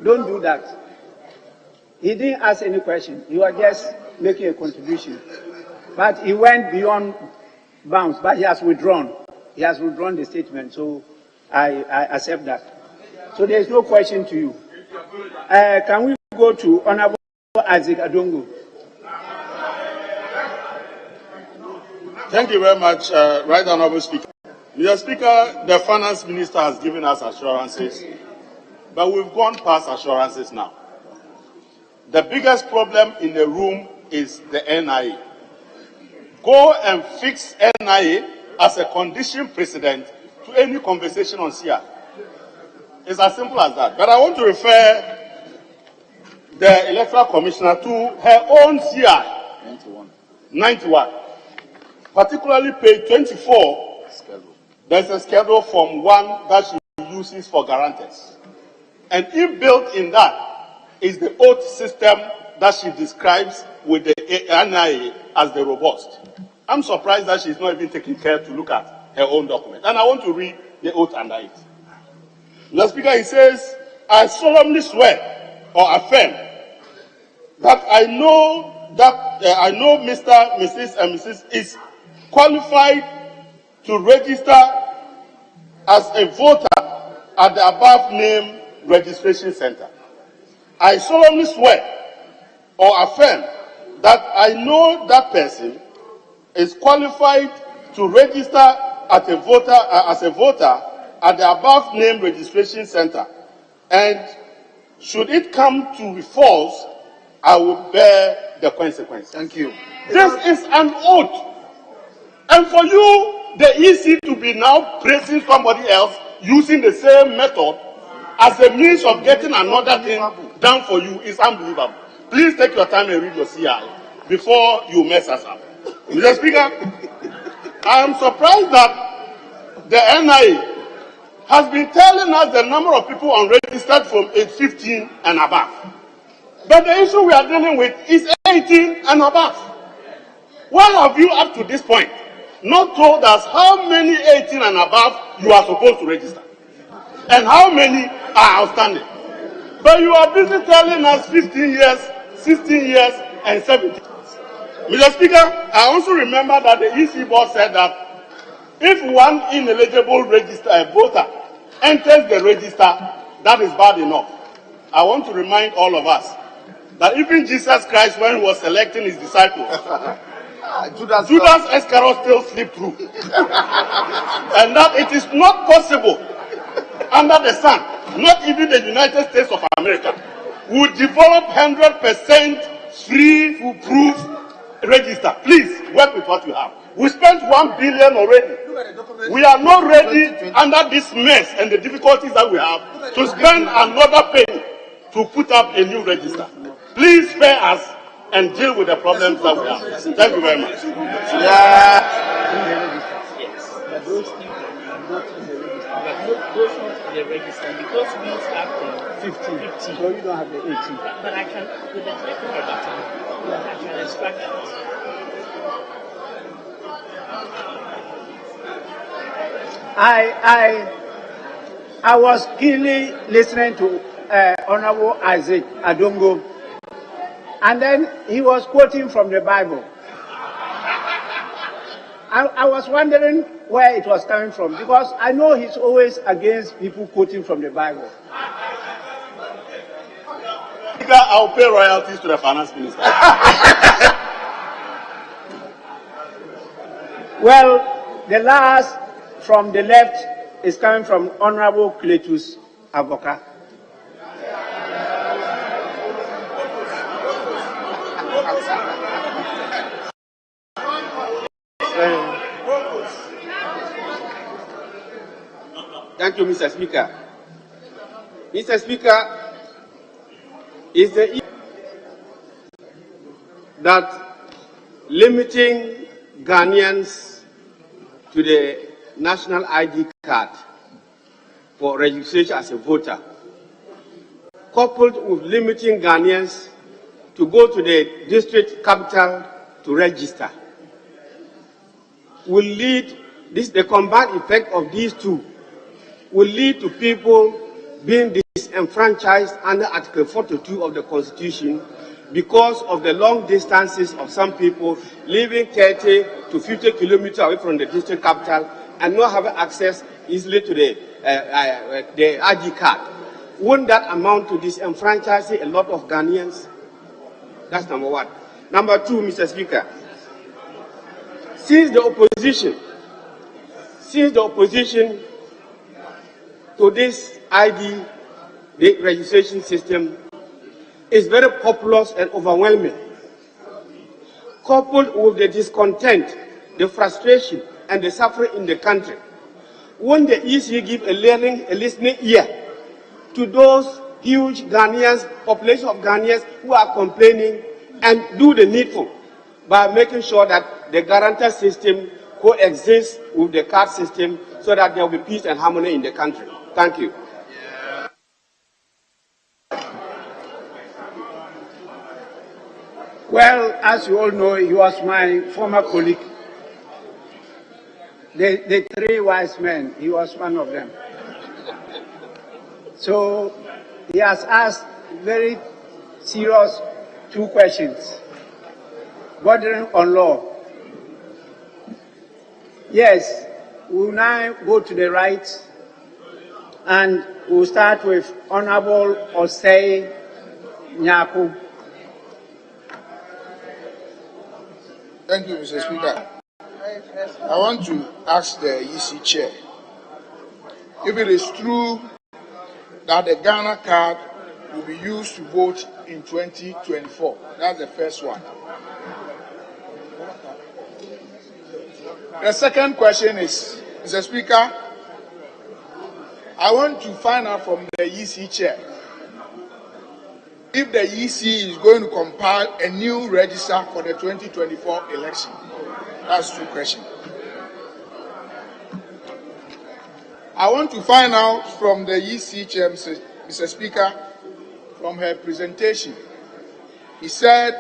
Don't do that. He didn't ask any question. You are just making a contribution. But he went beyond bounds, but he has withdrawn. He has withdrawn the statement, so I accept that. So there is no question to you. Can we go to Honorable Isaac Adongo? Thank you very much, Right Honorable Speaker. Mr. Speaker, the Finance Minister has given us assurances, but we've gone past assurances now. The biggest problem in the room is the NIA. Go and fix NIA as a condition precedent to any conversation on CR. It's as simple as that. But I want to refer the Electoral Commissioner to her own CI 91, particularly page 24, there's a schedule from 1 that she uses for guarantors. And inbuilt in that is the oath system that she describes with the NIA as the robust. I'm surprised that she's not even taking care to look at her own document. And I want to read the oath under it. Mr. Speaker, he says, I solemnly swear or affirm that I know Mr., Mrs., and Mrs. is qualified to register as a voter at the above named registration center. I solemnly swear or affirm that I know that person is qualified to register as a voter at the above named registration center, and should it come to be false, I will bear the consequences. Thank you. This is an oath. And for you, the EC to be now praising somebody else using the same method as a means of getting another thing done for you is unbelievable. Please take your time and read your CI before you mess us up. Mr. Speaker, I am surprised that the NIA has been telling us the number of people unregistered from age 15 and above. But the issue we are dealing with is 18 and above. Why have you, up to this point, not told us how many 18 and above you are supposed to register? And how many are outstanding? But you are busy telling us 15 years, 16 years, and 17. Mr. Speaker, I also remember that the EC board said that if one ineligible voter enters the register, that is bad enough. I want to remind all of us that even Jesus Christ, when he was selecting his disciples, Judas Iscariot still slipped through. And that it is not possible under the sun, not even the United States of America, would develop 100% free, foolproof register. Please work with what you have. We spent $1 billion already. We are not ready under this mess and the difficulties that we have to spend another penny to put up a new register. Please spare us and deal with the problems that we have. Thank you very much. The register because we start 15. So you don't have the 18. But I can, with the click of a button, I can extract that. I was keenly listening to Honorable Isaac Adongo, and then he was quoting from the Bible. I was wondering where it was coming from, because I know he's always against people quoting from the Bible. I'll pay royalties to the finance minister. Well, the last from the left is coming from Honorable Cletus Avoka. Thank you, Mr. Speaker. Mr. Speaker, is the issue that limiting Ghanaians to the national ID card for registration as a voter, coupled with limiting Ghanaians to go to the district capital to register, will lead, the combined effect of these two will lead to people being disenfranchised under Article 42 of the Constitution because of the long distances of some people living 30 to 50 kilometers away from the district capital and not having access easily to the ID card. Wouldn't that amount to disenfranchising a lot of Ghanaians? That's number one. Number two, Mr. Speaker, since the opposition to this ID, the registration system, is very populous and overwhelming, coupled with the discontent, the frustration, and the suffering in the country, won't the EC give a listening ear to those huge Ghanaians, population of Ghanaians who are complaining, and do the needful by making sure that the guarantor system coexists with the card system so that there will be peace and harmony in the country. Thank you. Well, as you all know, he was my former colleague. The three wise men, he was one of them. So he has asked very serious 2 questions bordering on law. Yes, we will now go to the right, and we'll start with Honorable Osei Nyaku. Thank you, Mr. Speaker. I want to ask the EC chair if it is true that the Ghana card will be used to vote in 2024. That's the first one. The second question is, Mr. Speaker, I want to find out from the EC chair if the EC is going to compile a new register for the 2024 election. That's 2 questions. I want to find out from the EC chair, Mr. Speaker, from her presentation. He said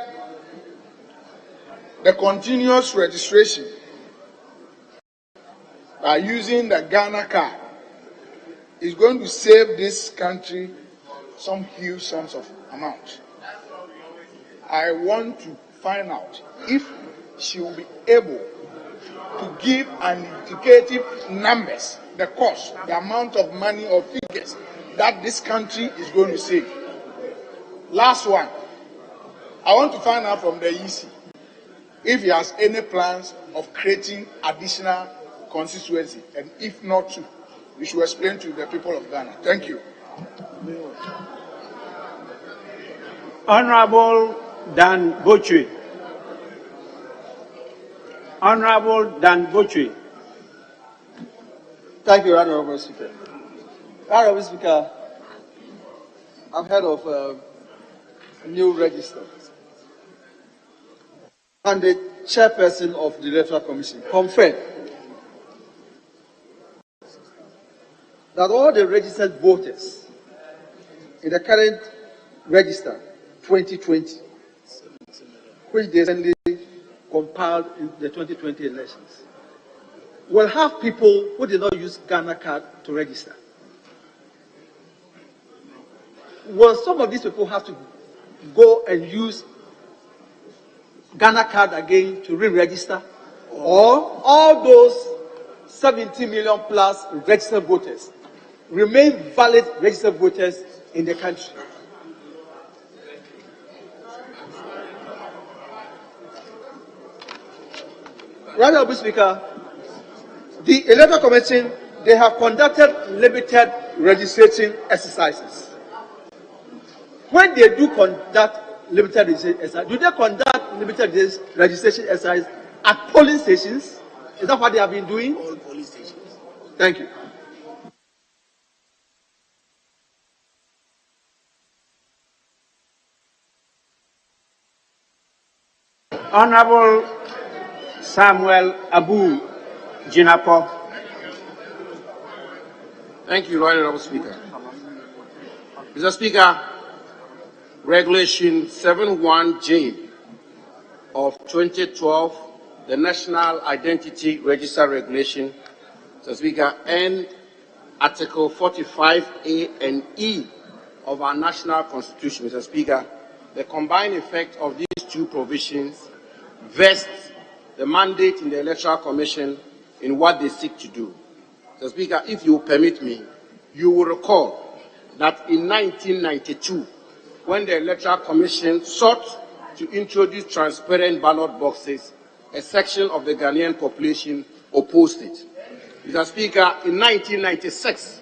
the continuous registration by using the Ghana card is going to save this country some huge sums of amount. I want to find out if she will be able to give an indicative numbers, the cost, the amount of money or figures that this country is going to save. Last one, I want to find out from the EC if he has any plans of creating additional constituency, and if not to, we should explain to the people of Ghana. Thank you. Honorable Dan Bochwe. Honorable Dan Bochwe. Thank you, Honorable Speaker. Honorable Speaker, I've heard of a new register. And the chairperson of the Electoral Commission confirmed that all the registered voters in the current register 2020, which they recently compiled in the 2020 elections, will have people who did not use Ghana card to register. Will some of these people have to go and use Ghana card again to re-register? Or all those 70 million plus registered voters remain valid registered voters in the country? Honorable Speaker, the Electoral Commission, they have conducted limited registration exercises. When they do conduct limited registration exercises, do they conduct limited registration exercises at polling stations? Is that what they have been doing? All polling stations. Thank you. Honorable Samuel Abu Jinapo. Thank you, Honorable Speaker. Mr. Speaker, Regulation 71J of 2012, the National Identity Register Regulation, Mr. Speaker, and Article 45A and E of our national constitution, Mr. Speaker, the combined effect of these 2 provisions vests the mandate in the Electoral Commission in what they seek to do. Mr. Speaker, if you permit me, you will recall that in 1992, when the Electoral Commission sought to introduce transparent ballot boxes, a section of the Ghanaian population opposed it. Mr. Speaker, in 1996,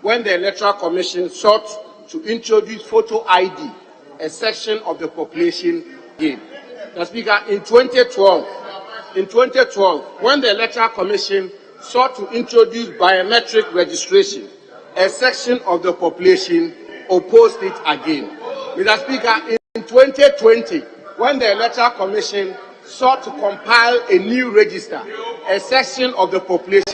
when the Electoral Commission sought to introduce photo ID, a section of the population did. Mr. Speaker, in 2012, when the Electoral Commission sought to introduce biometric registration, a section of the population opposed it again. Mr. Speaker, in 2020, when the Electoral Commission sought to compile a new register, a section of the population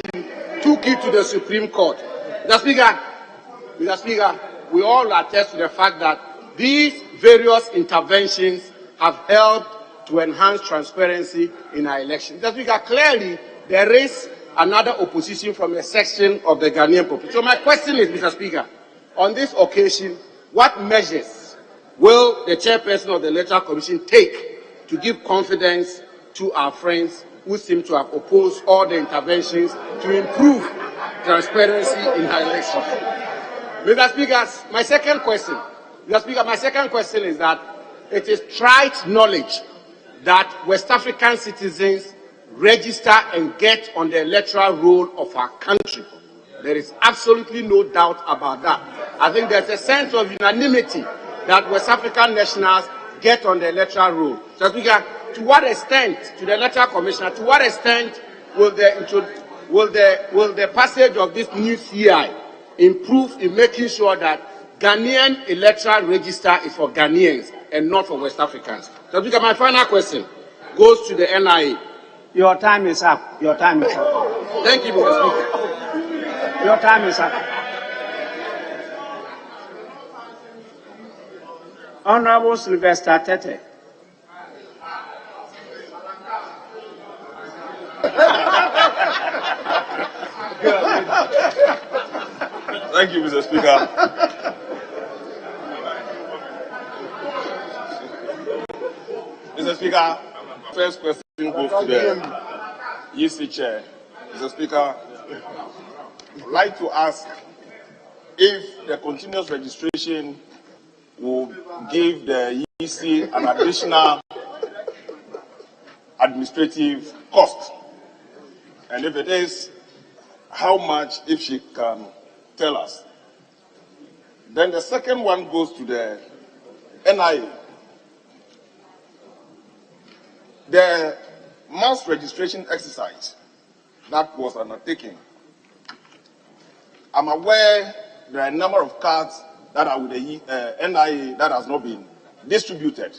took it to the Supreme Court. Mr. Speaker, we all attest to the fact that these various interventions have helped to enhance transparency in our elections. Mr. Speaker, clearly there is another opposition from a section of the Ghanaian population. So my question is, Mr. Speaker, on this occasion, what measures will the chairperson of the Electoral Commission take to give confidence to our friends who seem to have opposed all the interventions to improve transparency in our elections? Mr. Speaker, my second question is that it is trite knowledge that West African citizens register and get on the electoral roll of our country. There is absolutely no doubt about that. I think there's a sense of unanimity that West African nationals get on the electoral roll. So, Speaker, to what extent, to the Electoral Commissioner, to what extent will the passage of this new CI improve in making sure that Ghanaian electoral register is for Ghanaians and not for West Africans? So, Speaker, my final question goes to the NIA. Your time is up. Your time is up. Thank you, Mr. Speaker. Your time is up. Honorable Sylvester Tete. Thank you, Mr. Speaker. Mr. Speaker, first question goes to the EC chair. Mr. Speaker, I'd like to ask if the continuous registration will give the EC an additional administrative cost, and if it is, how much, if she can tell us. Then the second one goes to the NIA. The mass registration exercise that was undertaken, I'm aware there are a number of cards that are with the NIA that has not been distributed.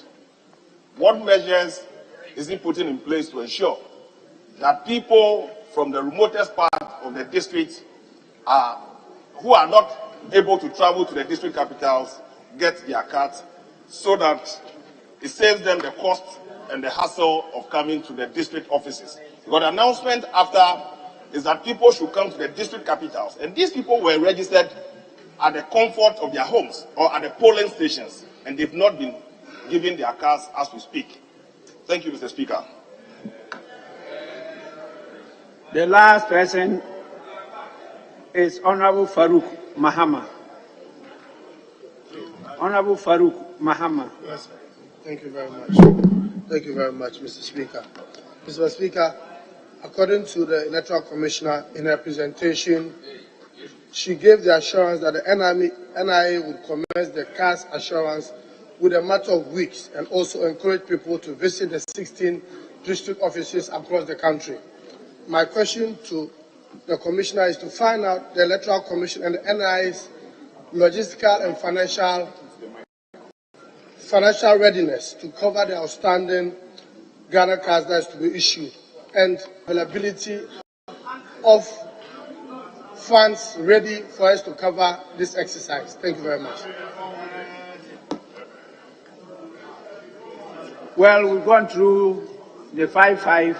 What measures is it putting in place to ensure that people from the remotest part of the district who are not able to travel to the district capitals get their cards, so that it saves them the cost and the hassle of coming to the district offices? Because the announcement after is that people should come to the district capitals, and these people were registered at the comfort of their homes or at the polling stations, and they've not been given their cards as we speak. Thank you, Mr. Speaker. The last person is Honorable Farouk Mahama. Honorable Farouk Mahama. Yes, thank you very much. Thank you very much, Mr. Speaker. Mr. Speaker, according to the Electoral Commissioner in her presentation, she gave the assurance that the NIA would commence the CAS assurance with a matter of weeks, and also encourage people to visit the 16 district offices across the country. My question to the Commissioner is to find out the Electoral Commission and the NIA's logistical and financial readiness to cover the outstanding Ghana cards that is to be issued, and availability of funds ready for us to cover this exercise. Thank you very much. Well, we've gone through the 5-5.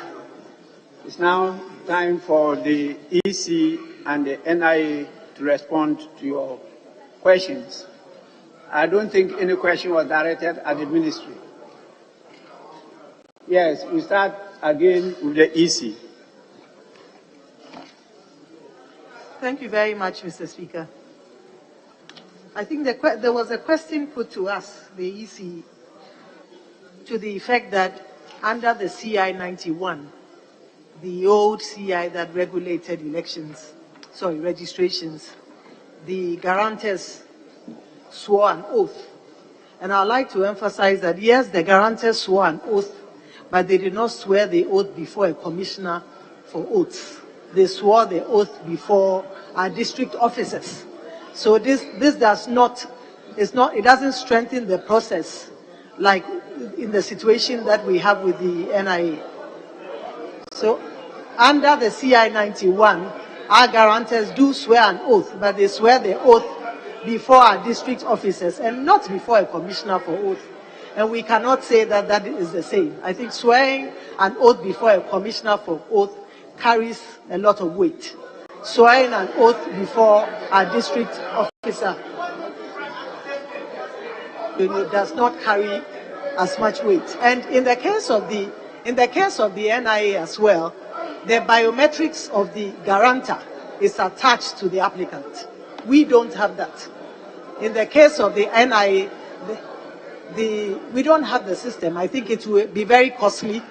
It's now time for the EC and the NIA to respond to your questions. I don't think any question was directed at the ministry. Yes, we start again with the EC. Thank you very much, Mr. Speaker. I think there was a question put to us, the EC, to the effect that under the CI 91, the old CI that regulated registrations, the guarantors swore an oath. And I'd like to emphasize that, yes, the guarantors swore an oath, but they did not swear the oath before a commissioner for oaths. They swore the oath before our district officers. So this does not, it doesn't strengthen the process like in the situation that we have with the NIA. So under the CI 91, our guarantors do swear an oath, but they swear the oath before our district officers and not before a commissioner for oath. And we cannot say that that is the same. I think swearing an oath before a commissioner for oath carries a lot of weight. Swearing an oath before our district officer, does not carry as much weight. And in the case of the NIA as well, the biometrics of the guarantor is attached to the applicant. We don't have that. In the case of the NIA, we don't have the system. I think it will be very costly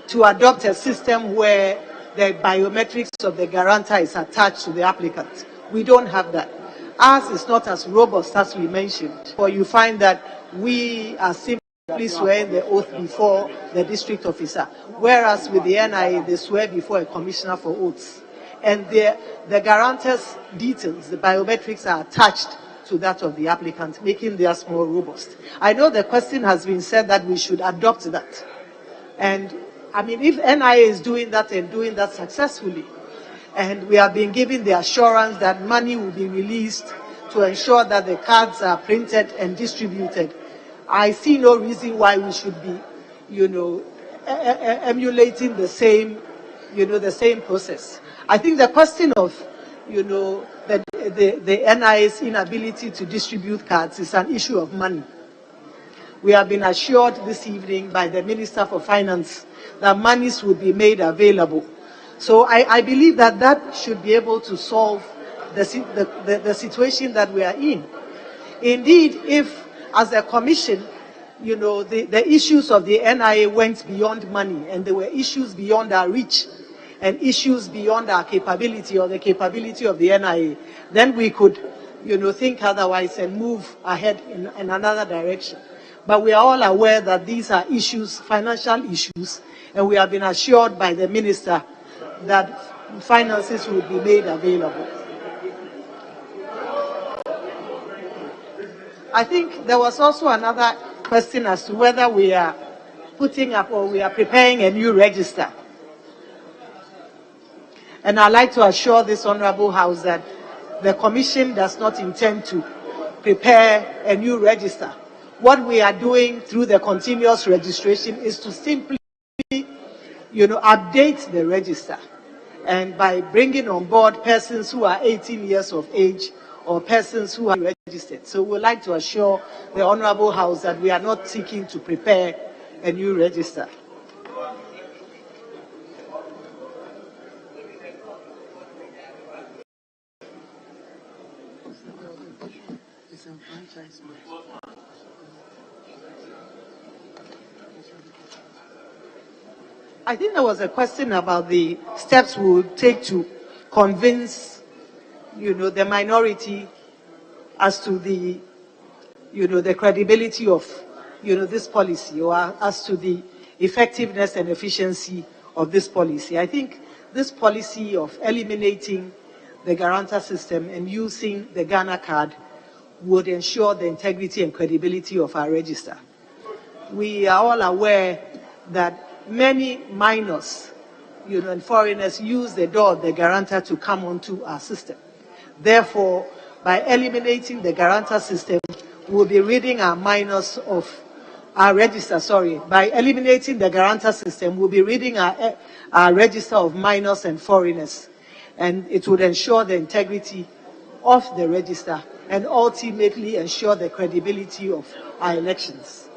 to adopt a system where the biometrics of the guarantor is attached to the applicant. We don't have that. Ours is not as robust as we mentioned. Or you find that we are simply swearing the oath before the district officer, whereas with the NIA, they swear before a commissioner for oaths. And the guarantor's details, the biometrics, are attached to that of the applicant, making theirs more robust. I know the question has been said that we should adopt that. And I mean, if NIA is doing that and doing that successfully, and we have been given the assurance that money will be released to ensure that the cards are printed and distributed, I see no reason why we should be, emulating the same, the same process. I think the question of, the NIA's inability to distribute cards is an issue of money. We have been assured this evening by the Minister for Finance that monies will be made available. So I believe that should be able to solve the situation that we are in. Indeed, if as a commission, the issues of the NIA went beyond money and there were issues beyond our reach and issues beyond our capability or the capability of the NIA, then we could, think otherwise and move ahead in another direction. But we are all aware that these are issues, financial issues, and we have been assured by the minister that finances will be made available. I think there was also another question as to whether we are putting up or we are preparing a new register. And I'd like to assure this Honorable House that the Commission does not intend to prepare a new register. What we are doing through the continuous registration is to simply, update the register. And by bringing on board persons who are 18 years of age or persons who are registered. So we'd like to assure the Honorable House that we are not seeking to prepare a new register. I think there was a question about the steps we would take to convince, the minority as to the, the credibility of, this policy, or as to the effectiveness and efficiency of this policy. I think this policy of eliminating the guarantor system and using the Ghana card would ensure the integrity and credibility of our register. We are all aware that many minors, and foreigners use the door of the guarantor to come onto our system. Therefore, by eliminating the guarantor system, we'll be ridding our minors of our register, By eliminating the guarantor system, we'll be ridding our register of minors and foreigners. And it would ensure the integrity of the register and ultimately ensure the credibility of our elections.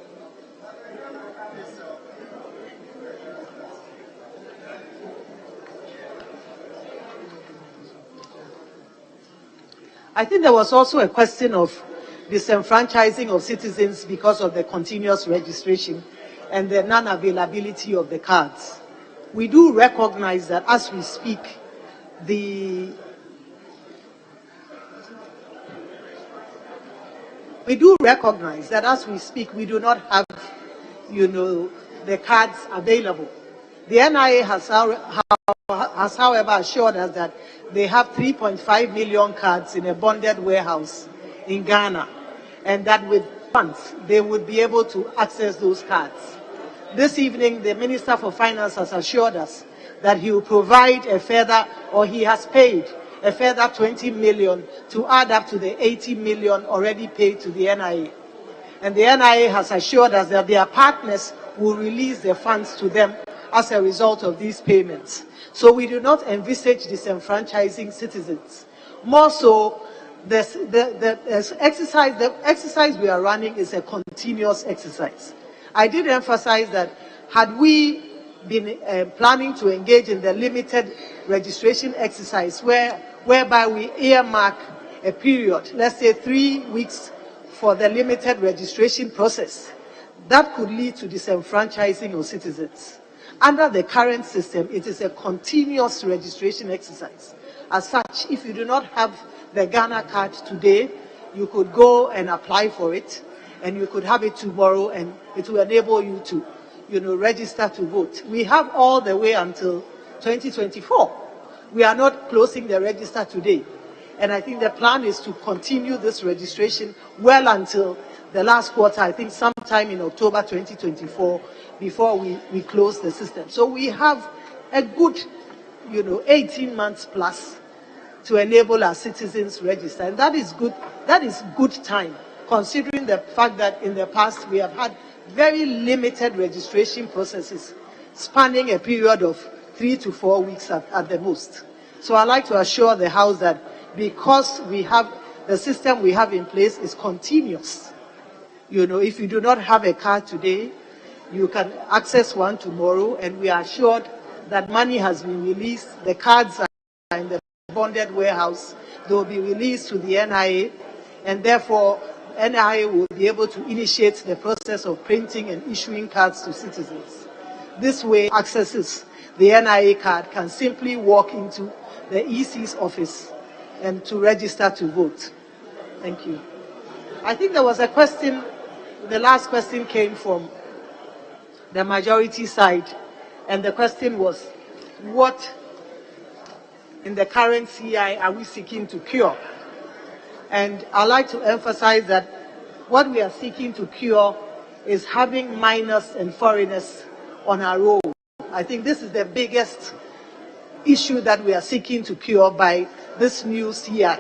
I think there was also a question of disenfranchising of citizens because of the continuous registration and the non-availability of the cards. We do recognize that as we speak, we do not have, the cards available. The NIA has however assured us that they have 3.5 million cards in a bonded warehouse in Ghana, and that with funds they would be able to access those cards. This evening, the Minister for Finance has assured us that he will provide a further, or he has paid a further 20 million to add up to the 80 million already paid to the NIA. And the NIA has assured us that their partners will release the funds to them as a result of these payments. So we do not envisage disenfranchising citizens. More so, the exercise we are running is a continuous exercise. I did emphasize that had we been planning to engage in the limited registration exercise whereby we earmark a period, let's say 3 weeks for the limited registration process, that could lead to disenfranchising of citizens. Under the current system, it is a continuous registration exercise. As such, if you do not have the Ghana card today, you could go and apply for it, and you could have it tomorrow, and it will enable you to, register to vote. We have all the way until 2024. We are not closing the register today. And I think the plan is to continue this registration well until the last quarter, I think sometime in October 2024, before we close the system. So we have a good, 18 months plus to enable our citizens register. And that is good. That is good time, considering the fact that in the past we have had very limited registration processes spanning a period of 3 to 4 weeks at the most. So I'd like to assure the House that because we have the system we have in place is continuous. If you do not have a card today, you can access one tomorrow, and we are assured that money has been released. The cards are in the bonded warehouse. They will be released to the NIA, and therefore NIA will be able to initiate the process of printing and issuing cards to citizens. This way, accesses the NIA card can simply walk into the EC's office and to register to vote. Thank you. I think there was a question, the last question came from the majority side, and the question was, what in the current CI are we seeking to cure? And I'd like to emphasize that what we are seeking to cure is having minors and foreigners on our roll. I think this is the biggest issue that we are seeking to cure by this new CI.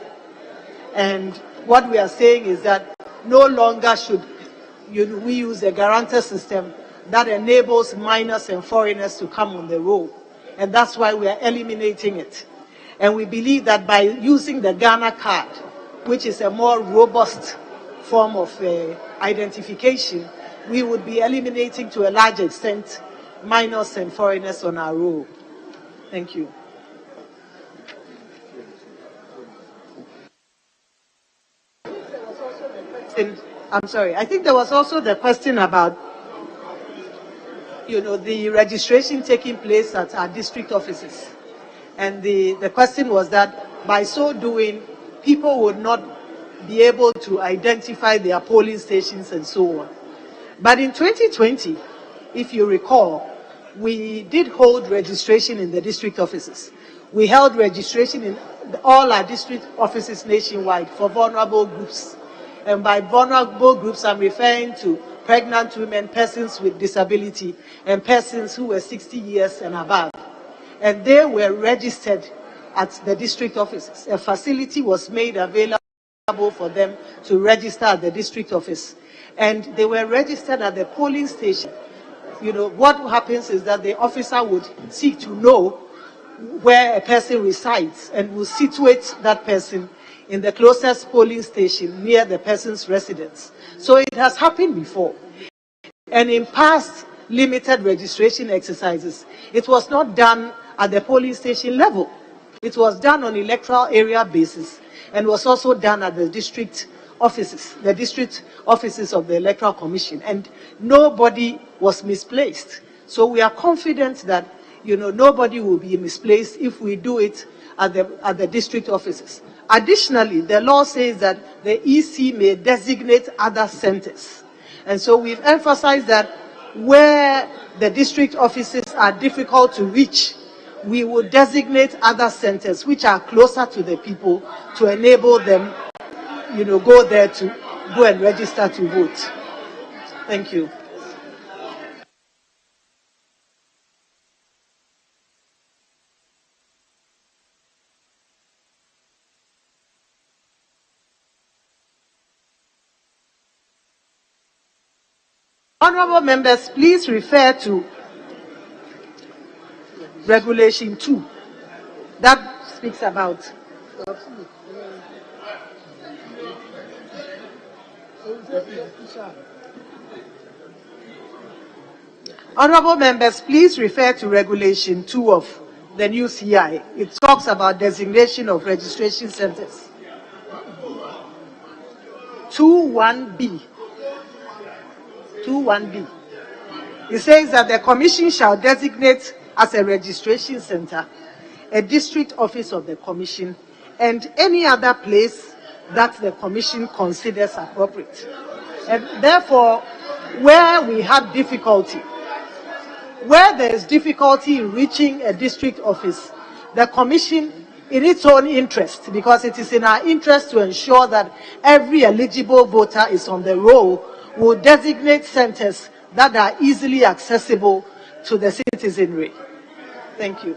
And what we are saying is that no longer should we use a guarantor system that enables minors and foreigners to come on the roll. And that's why we are eliminating it. And we believe that by using the Ghana card, which is a more robust form of identification, we would be eliminating to a large extent minors and foreigners on our roll. Thank you. I'm sorry, I think there was also the question about the registration taking place at our district offices. And the question was that by so doing, people would not be able to identify their polling stations and so on. But in 2020, if you recall, we did hold registration in the district offices. We held registration in all our district offices nationwide for vulnerable groups. And by vulnerable groups, I'm referring to pregnant women, persons with disability, and persons who were 60 years and above. And they were registered at the district offices. A facility was made available for them to register at the district office. And they were registered at the polling station. What happens is that the officer would seek to know where a person resides and will situate that person in the closest polling station near the person's residence. So it has happened before. And in past limited registration exercises, it was not done at the polling station level. It was done on electoral area basis and was also done at the district offices of the Electoral Commission, and nobody was misplaced. So we are confident that nobody will be misplaced if we do it at the district offices. Additionally, the law says that the EC may designate other centers. And so we've emphasized that where the district offices are difficult to reach, we will designate other centers which are closer to the people to enable them, go there to go and register to vote. Thank you. Honorable members, please refer to Regulation 2 that speaks about Honorable members, please refer to Regulation 2 of the new CI. It talks about designation of registration centers. 2.1b. 2.1b. It says that the Commission shall designate as a registration center a district office of the Commission and any other place that the Commission considers appropriate. And therefore, where we have difficulty, where there is difficulty in reaching a district office, the Commission, in its own interest, because it is in our interest to ensure that every eligible voter is on the roll, will designate centers that are easily accessible to the citizenry. Thank you.